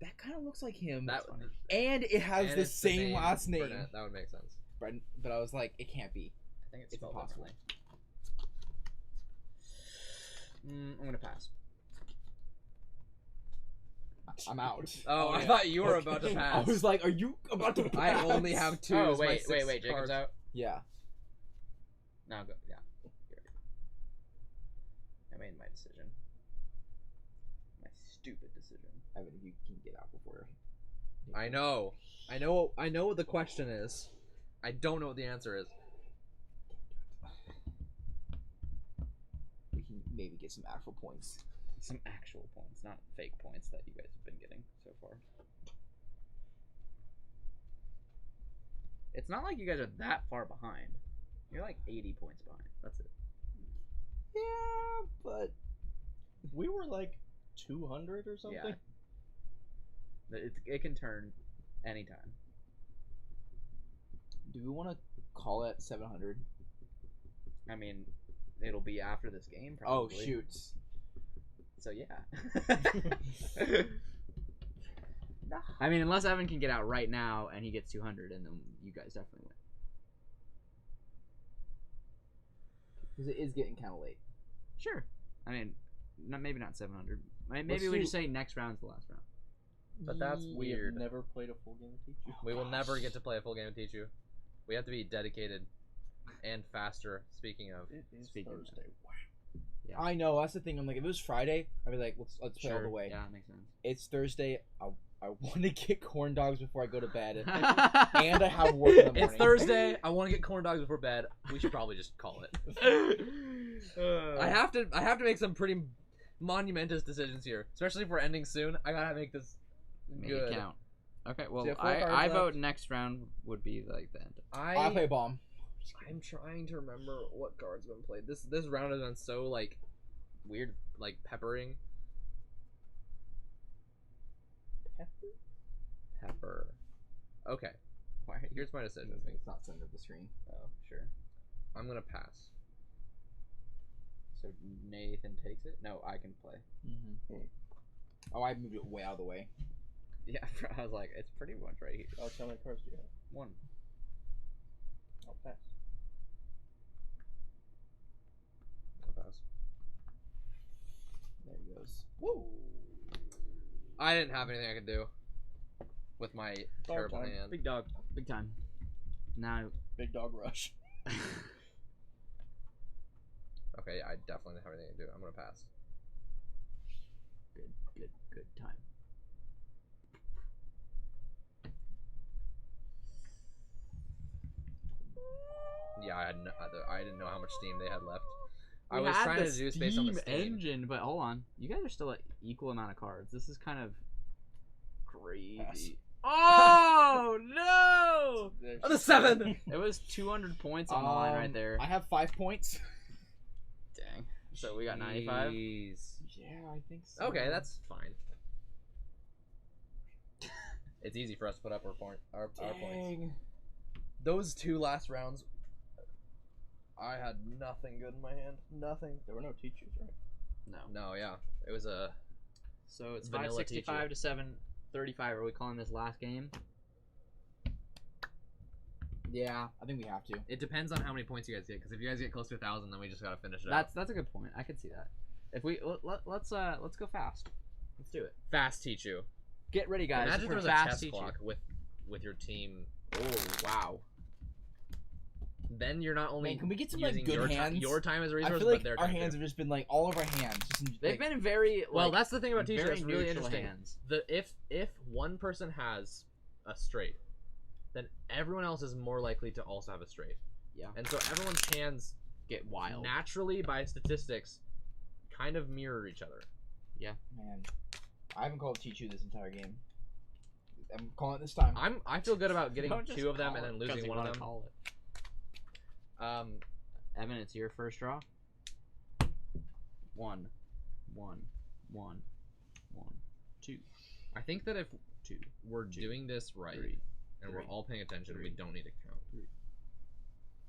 that kind of looks like him. That funny. And it has and the it's same name, last name. Burnett. That would make sense. But I was like, it can't be. I think it's It's spelled impossible. differently. I'm gonna pass. I'm out. Oh, Oh, I yeah. thought you were about to Okay. pass. I was like, are you about to pass? I only have two. Oh as my wait, six Jacob's cards. out. Yeah. No, go. Yeah. You're right. I made my decision. My stupid decision. Evan, if you can get out before. I know what the question is. I don't know what the answer is. We can maybe get some actual points. Some actual points, not fake points that you guys have been getting so far. It's not like you guys are that far behind. You're like 80 points behind. That's it. Yeah, but We were like 200 or something. Yeah. It can turn anytime. do we want to call it 700? I mean, it'll be after this game, Oh probably. shoot! So yeah. I mean, unless Evan can get out right now and he gets 200, and then you guys definitely win. Because it is getting kind of late. Sure. I mean, maybe not 700. Maybe Let's we do- just say next round's the last round. But that's We have weird. never played a full game of Tichu. We will never get to play a full game of Tichu. We have to be dedicated and faster. Speaking of, It is Speaking of Thursday. Wow. Yeah. I know, that's the thing. I'm like, if it was Friday, I'd be like, let's play all the way. Yeah, makes sense. It's Thursday. I want to get corn dogs before I go to bed, and I have work in the morning. it's Thursday. I want to get corn dogs before bed. We should probably just call it. I have to make some pretty monumentous decisions here, especially if we're ending soon. I gotta make this Make good. it count. Okay, well, you have 4 I cards vote left? next round would be like the end. I play bomb. I'm trying to remember what cards have been played. This round has been so like weird, like peppering. Pepper. Okay. Here's my decision. It's not center of the screen. Oh, sure. I'm gonna pass. So Nathan takes it? No, I can play. Mm-hmm. Oh, I moved it way out of the way. Yeah, I was like, it's pretty much right here. Oh, how many cards do you have? One. I'll pass. I'll pass. There he goes. Whoa. I didn't have anything I could do with my terrible time. hand. Big dog. Big time. Now. Big dog rush. Okay, I definitely didn't have anything to do. I'm gonna pass. Good time. Yeah, I didn't know how much steam they had left. I We was had trying the to deduce based on the Steam steam. engine, but hold on. You guys are still at equal amount of cards. This is kind of crazy. Oh no! There's- Oh, the 7. It was 200 points on the line right there. I have 5 points. Dang. So we got 95. Jeez. Yeah, I think so. Okay, that's fine. It's easy for us to put up our points. Dang. Those 2 last rounds, I had nothing good in my hand. Nothing. There were no Tichus, right? No. No, yeah, it was a. So it's Vanilla 565 to 735. Are we calling this last game? Yeah, I think we have to. It depends on how many points you guys get. Because if you guys get close to 1,000, then we just gotta finish it out. That's a good point. I could see that. If we let's go fast. Let's do it. Fast Tichu. Get ready, guys. Imagine for there was a fast chess Tichu. clock with your team. Oh wow. Then you're not only Man, can we get some using like good hands? your time as a I resource, feel like but their our time hands too. have just been like all over our hands. Just, They've like, been very Well, like, that's the thing about Tichu. very It's really neutral interesting. hands. If one person has a straight, then everyone else is more likely to also have a straight. Yeah. And so everyone's hands Get wild. naturally, by statistics, kind of mirror each other. man, I haven't called Tichu this entire game. I'm calling it this time. I feel good about getting Don't just 2 of them call and then it 'cause losing you one of wanna them. call it. Evan, it's your first draw. 1, 1, 1, 1, 2, I think that if 2. we're Two, doing this right 3. and we're three, all paying attention, we three, don't need to count. 3.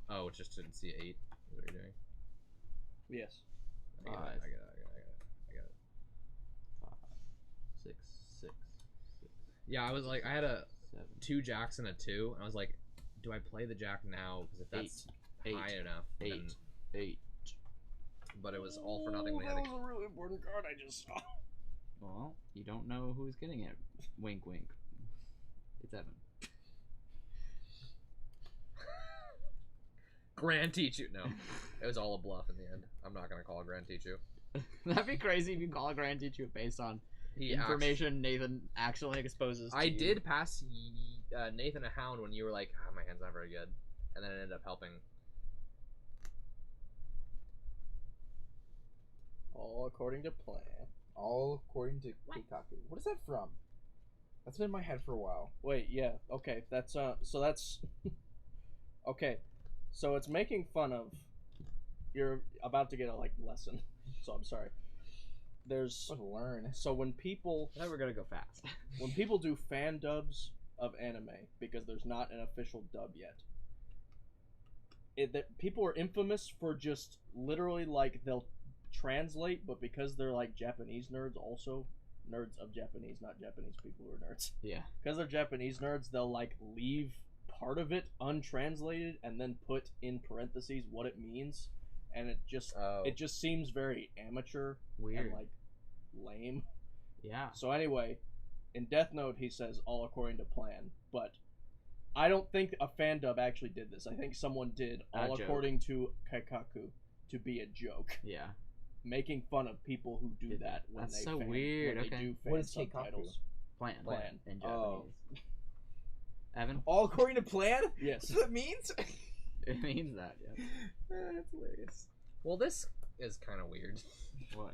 Oh, it's just to see 8 is what you're doing. Yes. I got it. I got it. 5, 6, 6, 6, Yeah, I was like, I had 7, 2 jacks and a 2, and I was like, do I play the jack now? Because if that's 8, high enough, 8, then, 8. but it was all for nothing when I That had was a really important card I just saw. Well, you don't know who's getting it. Wink, wink. It's Evan. Grand Tichu. No, it was all a bluff in the end. I'm not gonna call it Grand Tichu. That'd be crazy if you call a Grand Teacher based on He information Nathan actually exposes to I you. did pass Nathan a hound when you were like, oh, my hand's not very good, and then it ended up helping. All according to plan. All according to Keikaku. What is that from? That's been in my head for a while. Wait, yeah, okay, that's so that's okay. So it's making fun of. You're about to get a lesson, so I'm sorry. There's What to learn? so when people I thought we were gonna go fast. when people do fan dubs of anime because there's not an official dub yet. People are infamous for just literally they'll translate, but because they're Japanese nerds, also nerds of Japanese, not Japanese people who are nerds. Yeah. Because they're Japanese nerds, they'll leave part of it untranslated and then put in parentheses what it means, and it just seems very amateur Weird. and lame. Yeah. So anyway, in Death Note he says all according to plan, but I don't think a fan dub actually did this. I think someone did A all joke. according to Keikaku to be a joke, Yeah. making fun of people who do Did that that. when That's they so weird, when they okay. do fan What is subtitles. Plan. Plan. In Japanese. Oh. Evan? All according to plan? Yes. That's what it means? It means that, yeah. That's hilarious. Well, this is kind of weird. What?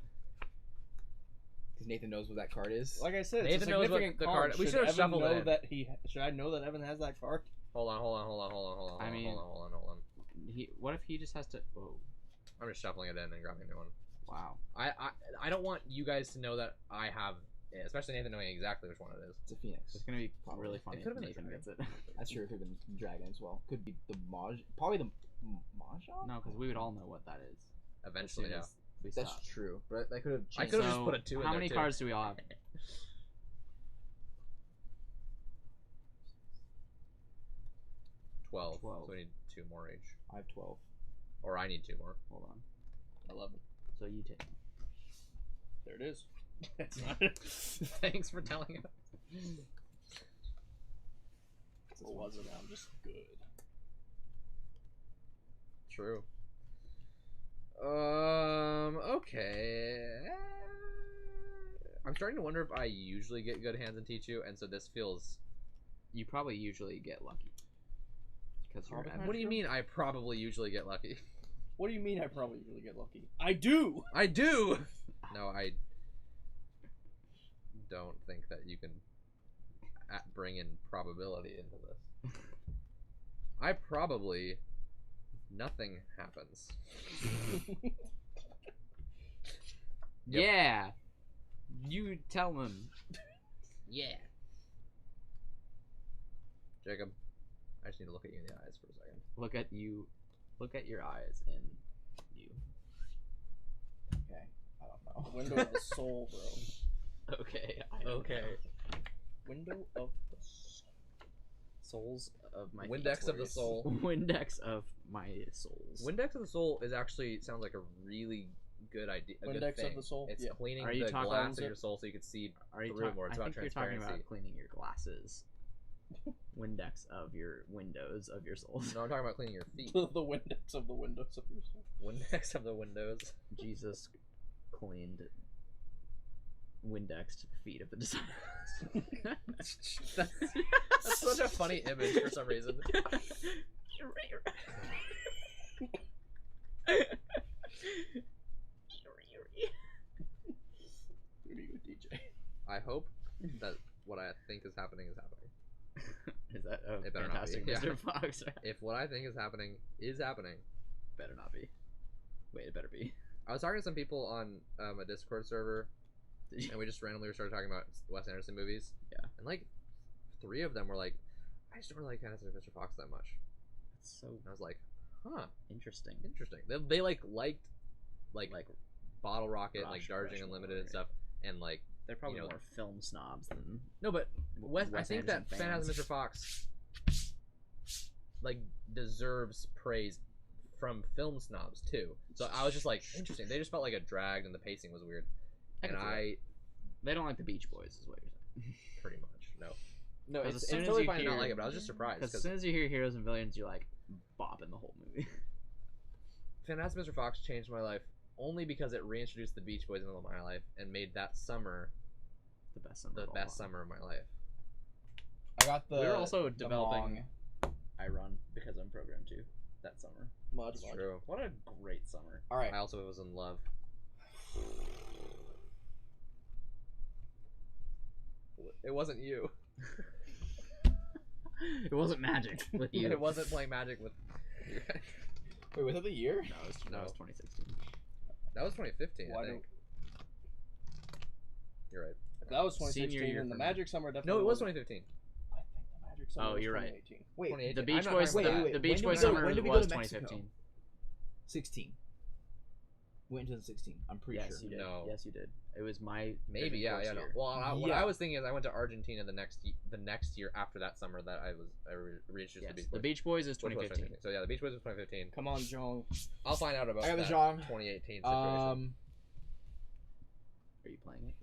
Because Nathan knows what that card is. Like I said, it's Nathan a knows what significant the card. card- we Should should've Evan shuffled it know in. that should I know that Evan has that card? Hold on. I mean- hold on. What if he just has to? Oh, I'm just shuffling it in and grabbing a new one. wow. I don't want you guys to know that I have it, especially Nathan knowing exactly which one it is. It's a phoenix. It's gonna be Probably. really funny It if could've been Nathan the gets it. That's true. It could have been dragon as well. Could be the Probably the Mahjong? No, because we would all know what that is. Eventually, as soon yeah. as we That's stop. true. But that could have I changed. could've just put a 2 in How there, many too. cards do we all have? 12. 12. So we need 2 more each, I have 12. or I need 2 more. Hold on. 11. So you take. There it is. It's not. Thanks for telling us. Or was it? I'm just good. True. Okay. I'm starting to wonder if I usually get good hands in Tichu, and so this feels. You probably usually get lucky. Because you're Probably. Evan. What do you mean? I probably usually get lucky. What do you mean? I probably usually get lucky. I do. I do. No, I don't think that you can bring in probability into this. I probably nothing happens. Yep. Yeah. You tell him. Yeah. Jacob, I just need to look at you in the eyes for a second. Look at you. Look at your eyes in you. Okay. I don't know. Window of the soul, bro. Okay. Okay. Window of the soul. Souls of my Windex of the soul. Windex of my souls. Windex of the soul is actually sounds like a really good idea. A good Windex thing. of the soul? It's Yeah. cleaning Are you the talking- glass of your soul so you can see Are you through it more. It's I about think you're talking transparency. about cleaning your glasses. Windex of your windows of your souls. No, I'm talking about cleaning your feet. The Windex of the windows of your soul. Windex of the windows. Jesus cleaned Windexed feet of the disciples. That's such a funny image for some reason. Who do you, DJ? I hope that what I think is happening is happening. Is that a It better not be, fantastic yeah. Mr. Fox? If what I think is happening is happening, Better not be. Wait, it better be. I was talking to some people on a Discord server, and we just randomly started talking about Wes Anderson movies. Yeah. And like, 3 of them were like, "I just don't really like Mr. Fox that much." That's so And I was like, "Huh, interesting. interesting." They liked like Bottle Rocket, like Rush, Darjeeling Rushmore, Unlimited and right. stuff, and like They're probably you know- more film snobs than no, but Wes, I Wes think that Anderson Phantasm fans. Mr. Fox like deserves praise from film snobs too. So I was just like, interesting. They just felt like it dragged and the pacing was weird. I can And see that. I They don't like the Beach Boys, is what you're saying. pretty much no, 'Cause it's as soon as totally you fine to not hear- like it, but I was just surprised Because as because soon as you hear Heroes and Villains, you're like bopping the whole movie. Phantasm Mr. Fox changed my life only because it reintroduced the Beach Boys into my life and made that summer The best summer. the of all best time. summer of my life. I got the. We were also the developing Mahjong. I Run because I'm programmed too that summer. Mud, It's mud. true. What a great summer. All right. I also was in love. It wasn't you. It wasn't magic with you. It wasn't playing Magic with. Wait, was that the year? No, it was, No. that was 2016. That was 2015, Why I think. You're right. That was Senior 2016, year and the for me. Magic Summer definitely. No, it was wasn't. 2015. I think the Magic Summer Oh, was you're right. 2018. Wait, 2018. The I'm Beach not Boys. talking about wait, The that. Beach when did Boys we go- summer when did we go to was Mexico? 2015. 16. Went into the 16. I'm pretty Yes, sure. you did. No. Yes, you did. It was my Maybe, vision yeah, course yeah. No. year. Well, what Yeah. I was thinking is I went to Argentina the next year after that summer that I reintroduced Yes, the Beach the Boys. Beach Boys is Which was 2015. So yeah, the Beach Boys was 2015. Come on, Jong. I'll find out about I got the that Mahjong. 2018 situation. Are you playing it?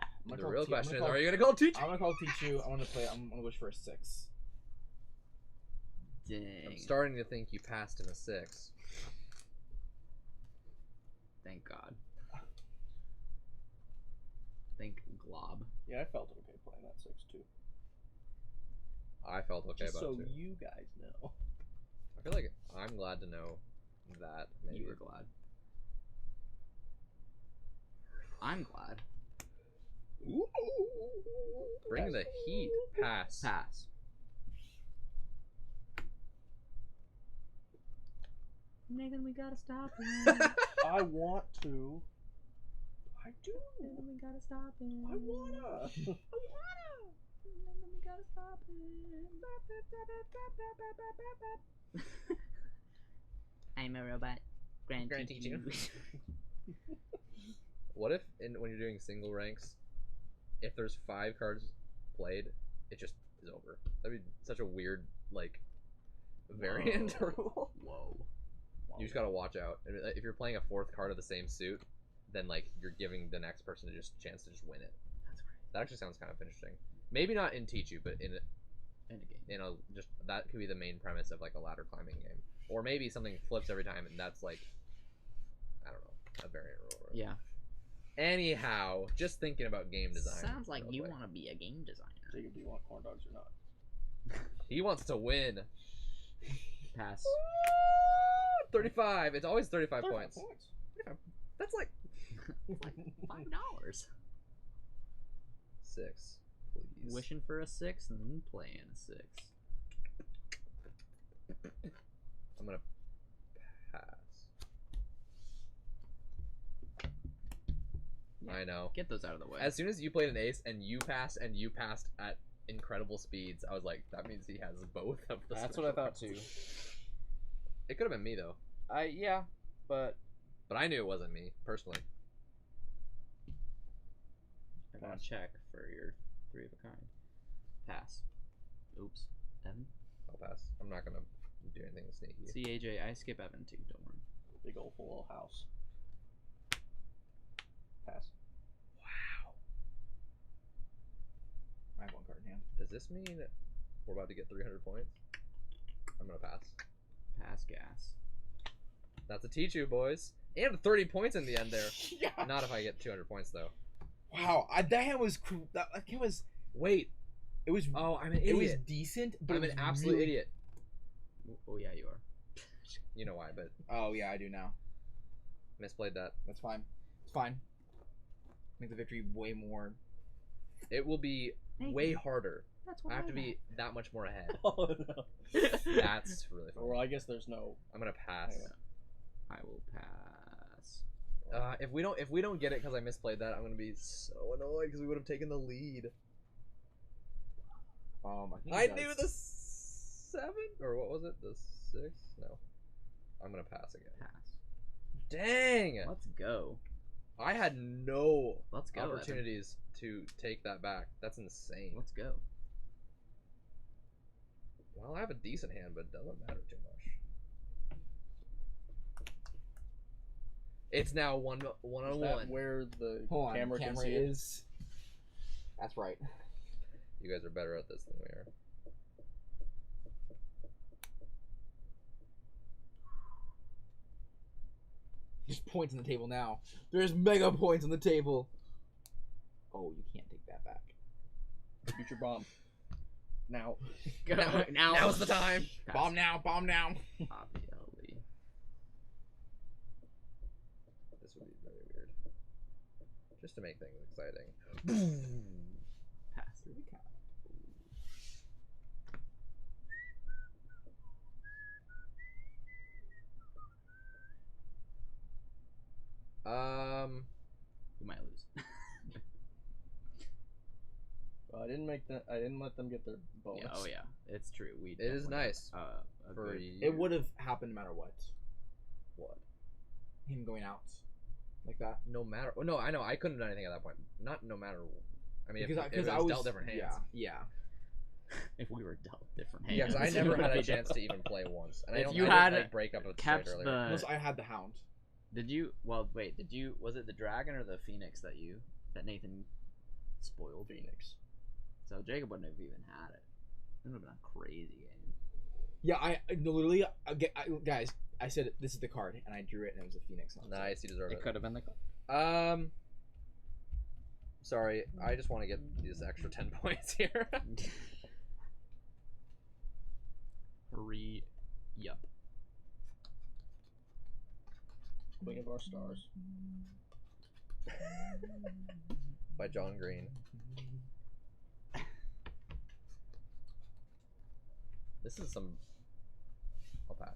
I'm gonna The call real T- I'm question is, gonna are you gonna call Tichu? I'm gonna call Tichu. I'm gonna play. I'm gonna wish for a 6. Dang. I'm starting to think you passed in a 6. Thank God. Thank Glob. Yeah, I felt okay playing that 6 too. I felt okay Just about so it too. you guys know. I feel like I'm glad to know that. Maybe. You were glad. I'm glad. Bring the heat. Pass. Pass. Nathan, we gotta stop him. I want to. I do. Nathan, we gotta stop him. I wanna. Nathan, we gotta stop him. I'm a robot. Grand Tichu. What if when you're doing single ranks, if there's 5 cards played, it just is over? That'd be such a weird variant rule. Whoa. You just gotta watch out. If you're playing a 4th card of the same suit, then you're giving the next person a chance to just win it. That's great. That actually sounds kind of interesting. Maybe not in Tichu, but in In a game. just that could be the main premise of a ladder climbing game, or maybe something flips every time, and that's I don't know, a variant rule. Yeah. Anyhow, just thinking about game design. Sounds like real you quick. want to be a game designer. Jacob, do you want corn dogs or not? He wants to win. Pass. 35. It's always 35 points. 35. That's $5. 6, please. Wishing for a 6 and then playing a 6. I'm gonna pass. Yeah, I know. Get those out of the way. As soon as you played an ace and you passed at incredible speeds, I was like, that means he has both of the. That's what I thought too. It could have been me though, Yeah, but but I knew it wasn't me personally. I want to check for your 3 of a kind. Pass. Oops. Evan. I'll pass. I'm not gonna do anything sneaky. See AJ, I skip Evan too. Don't worry. big old full house. Pass. Wow. I have 1 card in hand. Does this mean we're about to get 300 points? I'm gonna pass. Pass gas. That's a Tichu, boys. And 30 points in the end there. Yeah. Not if I get 200 points though. Wow, that hand was that hand was. Wait. It was. Oh, I'm an It was idiot. decent, but I'm it an was absolute really- idiot. Oh yeah, you are. You know why, but Oh yeah, I do now. misplayed that. That's fine. It's fine. Make the victory way more. It will be Thank way you. harder. That's I have to be that much more ahead. Oh no. That's really funny. Well, I guess there's no. I'm gonna pass. Anyway. I will pass. If we don't get it because I misplayed that, I'm gonna be so annoyed because we would have taken the lead. I I knew the 7 or what was it? The 6? No. I'm gonna pass again. Pass. Dang! Let's go. I had no Let's go. Evan. opportunities to take that back. That's insane. Let's go. Well, I have a decent hand, but it doesn't matter too much. It's now one on Is that one. where the Hold on, camera can see it? is. That's right. You guys are better at this than we are. There's points on the table now. There's mega points on the table. Oh, you can't take that back. Future bomb. Now. Now's the time. Pass. Bomb now, bomb now. Obviously. This would be very weird. Just to make things exciting. Pass through the count. We might lose. Well, I didn't let them get their bonus. Yeah, oh yeah, it's true. We. It is definitely- nice A for good- you. It would have happened no matter what. What? Him going out like that. No matter. Oh, no, I know. I couldn't have done anything at that point. Not no matter. I mean, if it was I was dealt different hands. Yeah. If we were dealt different hands. Yeah, because I it never would had a be chance to different. even play once. And If I don't, you I had didn't, like, break up with kept earlier. the- Unless I had the hound. Did you? Well, wait. Did you? Was it the dragon or the phoenix that Nathan spoiled? Phoenix. So Jacob wouldn't have even had it. It would have been a crazy game. Yeah, literally, guys, I said this is the card, and I drew it, and it was a phoenix. And I was Nice, you deserve it. It could have been the. Sorry, I just want to get these extra 10 points here. Hurry. Yup. Queen of our stars. By John Green. This is some. I'll pass.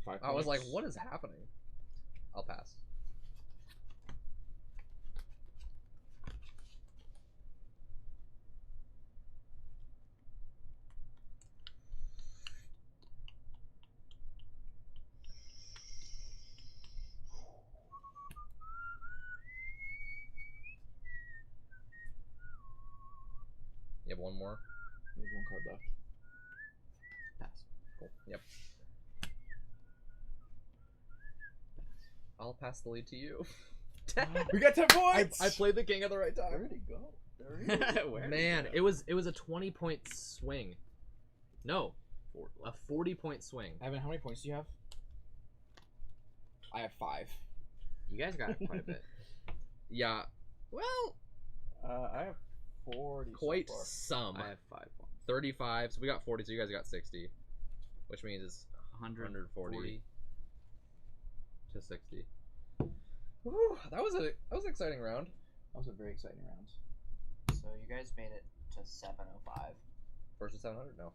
like, I was like, what is happening? I'll pass. You have one more? There's 1 card left. Pass. Cool. Yep. I'll pass the lead to you. We got 10 points. I played the king at the right time. Where'd it go? There he is. Where Man, did it was a 20-point swing. No, a 40-point swing. Evan, how many points do you have? I have 5. You guys got quite a bit. Yeah. Well, I have 40. quite so far. some. I have 5 points. 35. So we got 40. So you guys got 60, which means it's 140 to 60. Whew, that was an exciting round. That was a very exciting round. So you guys made it to 705. Versus 700? No.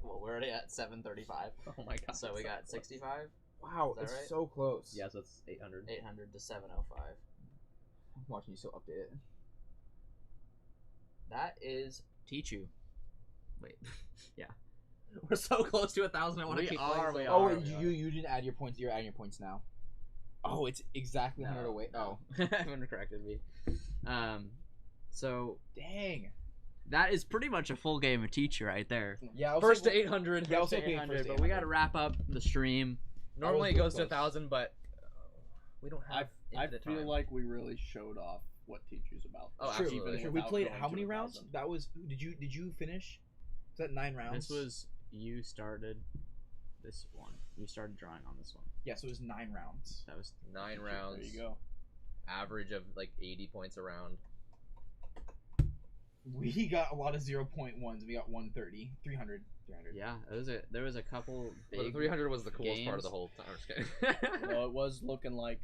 Well, we're already at 735. Oh my god. So we got 65. Wow, Is that it's right? so close. Yeah, so that's 800. 800 to 705. I'm watching you still update it. That is Tichu. Wait. Yeah. We're so close to 1,000. I want to We keep are, playing. we Oh are. wait, you didn't add your points. You're adding your points now. Oh, it's exactly 100 away. Oh, Haven't corrected me. So dang. that is pretty much a full game of Tichu right there. Yeah, First to 800. Yeah, I was First to hoping 800, first to but we got to 800. wrap up the stream. Normally it That goes was to close. 1,000, but we don't have. I infinite feel time. like we really showed off what Tichu's about. Oh, True. absolutely. Sure. We Without played going how to many 1,000. rounds? That was. Did you finish? Was that 9 rounds? This was you started this one. You started drawing on this one. Yeah, so it was 9 rounds. That was 9 rounds. There you go. Average of like 80 points a round. We got a lot of 0.1s. We got 130, 300. yeah. There was a couple But the big 300 was the coolest part of games. the whole time. I'm just kidding. Well, it was looking like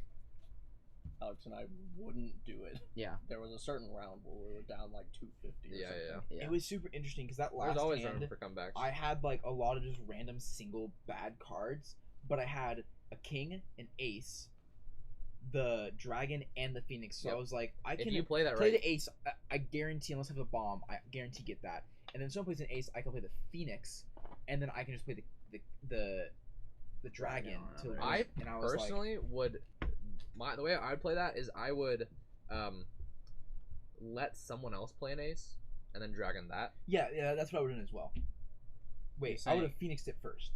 Alex and I wouldn't do it. Yeah. There was a certain round where we were down like 250 or Yeah, something. yeah. Yeah. It was super interesting because that There's last always hand, room for comebacks. I had like a lot of just random single bad cards, but I had a king, an ace, the dragon, and the phoenix. So Yep. I was like, I If can you play that play right, the ace. I guarantee, unless I have a bomb, I guarantee get that. And then someone plays an ace, I can play the phoenix, and then I can just play the dragon. Dragon, To I and I was like, personally would. The way I would play that is I would let someone else play an ace and then dragon that. yeah, that's what I would have done as well. Wait, You're I would have saying- phoenixed it first,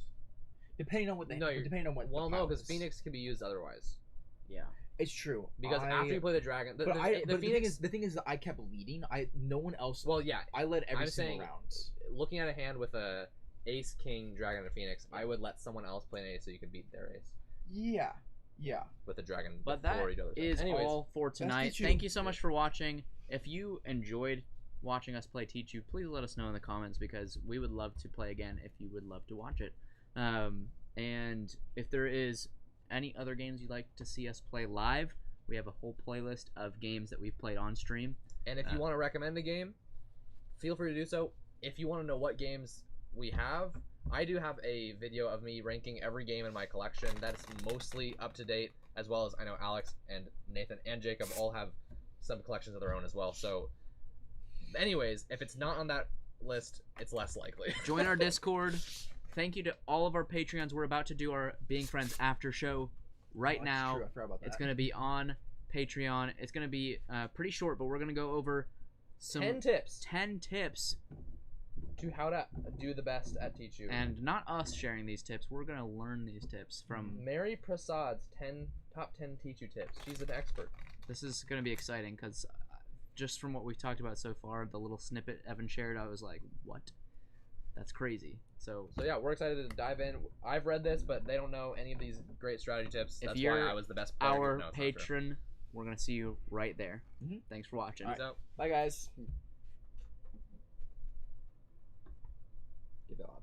depending on what the No, you're- depending on what. Well, the no, pile because is. Phoenix can be used otherwise. Yeah. It's true Because after you play the dragon, the but the Phoenix. thing is that I kept leading. No one else. Well, yeah. I led every I'm single saying- round. Looking at a hand with a ace, king, dragon, and phoenix, I would let someone else play an ace so you can beat their ace Yeah. with the dragon. But before that you do the is Anyways, all for tonight. Tichu. Thank you so much for watching. If you enjoyed watching us play Tichu, please let us know in the comments because we would love to play again if you would love to watch it. And if there is any other games you'd like to see us play live, we have a whole playlist of games that we've played on stream. And if you want to recommend a game, feel free to do so. If you want to know what games we have, I do have a video of me ranking every game in my collection. That's mostly up to date, as well as I know Alex and Nathan and Jacob all have some collections of their own as well. So, anyways, if it's not on that list, it's less likely. Join our Discord. Thank you to all of our Patreons. We're about to do our Being Friends after show right Oh, that's now. true. I forgot about that. It's going to be on Patreon. It's going to be pretty short, but we're going to go over some 10 tips 10 tips. to how to do the best at Tichu. And not us sharing these tips. We're going to learn these tips from... Mary Prasad's top 10 Tichu tips. She's an expert. This is going to be exciting because just from what we've talked about so far, the little snippet Evan shared, I was like, what? That's crazy. So yeah, we're excited to dive in. I've read this, but they don't know any of these great strategy tips. If That's you're why I was the best player. our No, it's not true. patron, we're going to see you right there. Mhm. Thanks for watching. Peace out. Bye, guys.